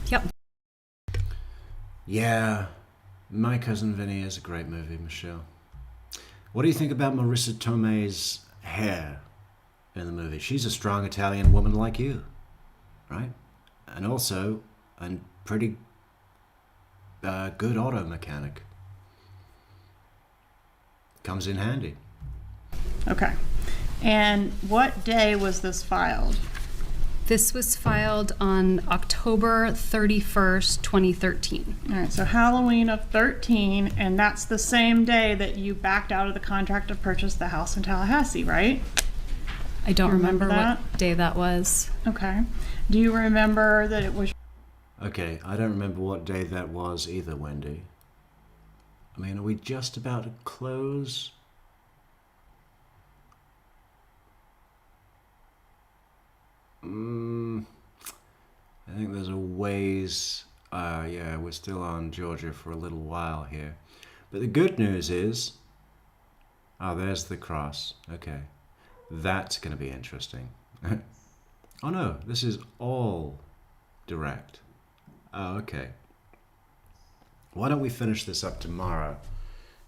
Yep. Yeah, My Cousin Vinny is a great movie, Michelle. What do you think about Marissa Tomei's hair in the movie? She's a strong Italian woman like you, right? And also a pretty good auto mechanic. Comes in handy. Okay. And what day was this filed? This was filed on October 31st, 2013. All right, so Halloween of 13, and that's the same day that you backed out of the contract to purchase the house in Tallahassee, right? I don't You remember remember what day that was. Okay. Do you remember that it was... Okay, I don't remember what day that was either, Wendy. I mean, are we just about to close? I think there's a ways. Yeah, we're still on Georgia for a little while here. But the good news is... Oh, there's the cross. Okay. That's going to be interesting. Oh no, this is all direct. Oh, okay. Why don't we finish this up tomorrow?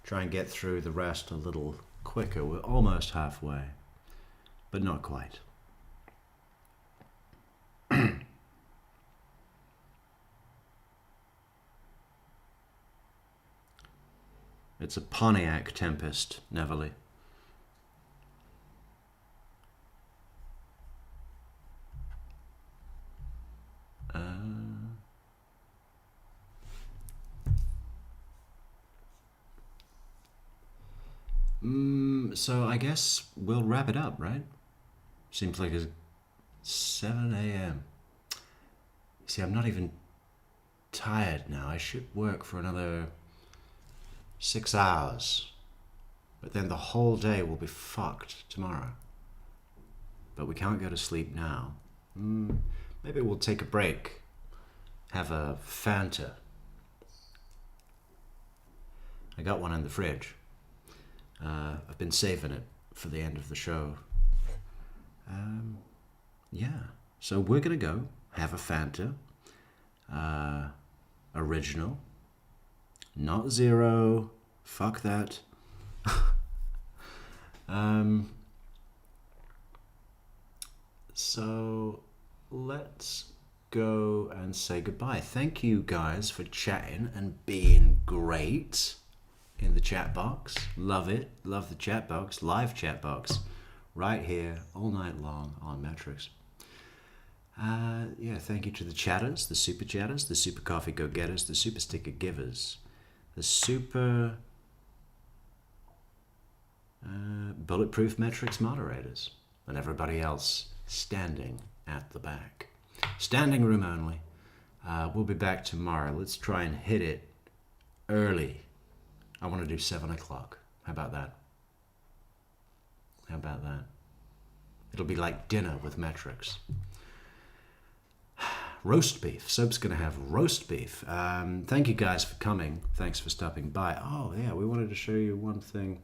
Try and get through the rest a little quicker. We're almost halfway, but not quite. It's a Pontiac Tempest, Neverly. So I guess we'll wrap it up, right? Seems like it's 7 a.m. See, I'm not even tired now. I should work for another 6 hours. But then the whole day will be fucked tomorrow. But we can't go to sleep now. Maybe we'll take a break. Have a Fanta. I got one in the fridge. I've been saving it for the end of the show. Yeah. So we're gonna go have a Fanta. Original. Not zero. Fuck that. So let's go and say goodbye. Thank you guys for chatting and being great in the chat box. Love it. Love the chat box. Live chat box. Right here all night long on Metrics. Yeah, thank you to the chatters, the super chatters, the super coffee go-getters, the super sticker givers, the super bulletproof Metrics moderators, and everybody else standing at the back. Standing room only. We'll be back tomorrow. Let's try and hit it early. I want to do 7 o'clock. How about that? How about that? It'll be like dinner with Metrics. Roast beef. Soap's going to have roast beef. Thank you guys for coming. Thanks for stopping by. Oh, yeah, we wanted to show you one thing.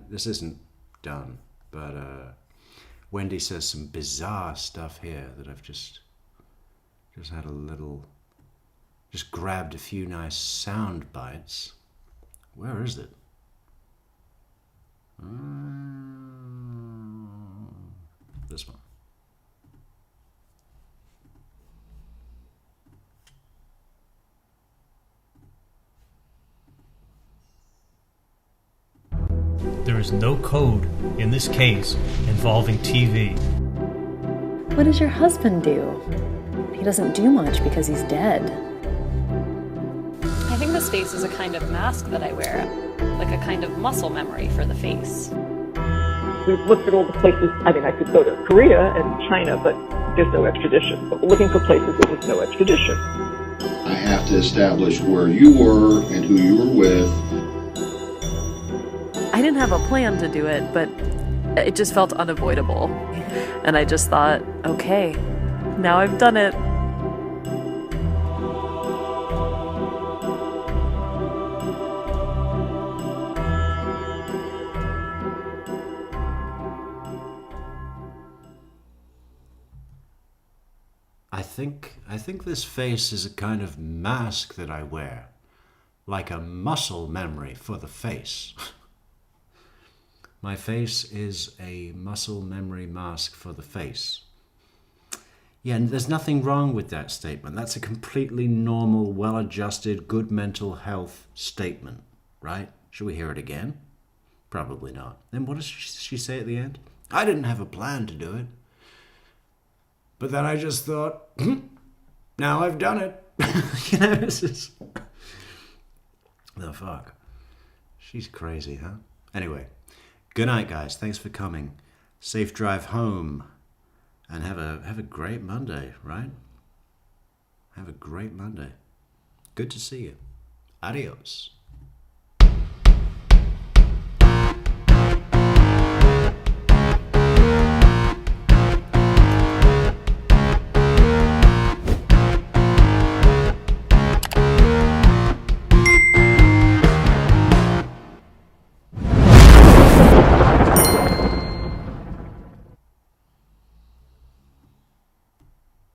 This isn't done, but Wendy says some bizarre stuff here that I've just had a little, just grabbed a few nice sound bites. Where is it? This one. There is no code in this case involving TV. What does your husband do? He doesn't do much because he's dead. I think this face is a kind of mask that I wear, like a kind of muscle memory for the face. We've looked at all the places. I mean, I could go to Korea and China, but there's no extradition. But we're looking for places where there's no extradition. I have to establish where you were and who you were with. I didn't have a plan to do it, but it just felt unavoidable. And I just thought, okay, now I've done it. I think this face is a kind of mask that I wear, like a muscle memory for the face. My face is a muscle memory mask for the face. Yeah, and there's nothing wrong with that statement. That's a completely normal, well-adjusted, good mental health statement, right? Should we hear it again? Probably not. Then what does she say at the end? I didn't have a plan to do it. But then I just thought, now I've done it. You know, this is... The fuck? She's crazy, huh? Anyway, good night, guys. Thanks for coming. Safe drive home. And have a great Monday, right? Have a great Monday. Good to see you. Adios.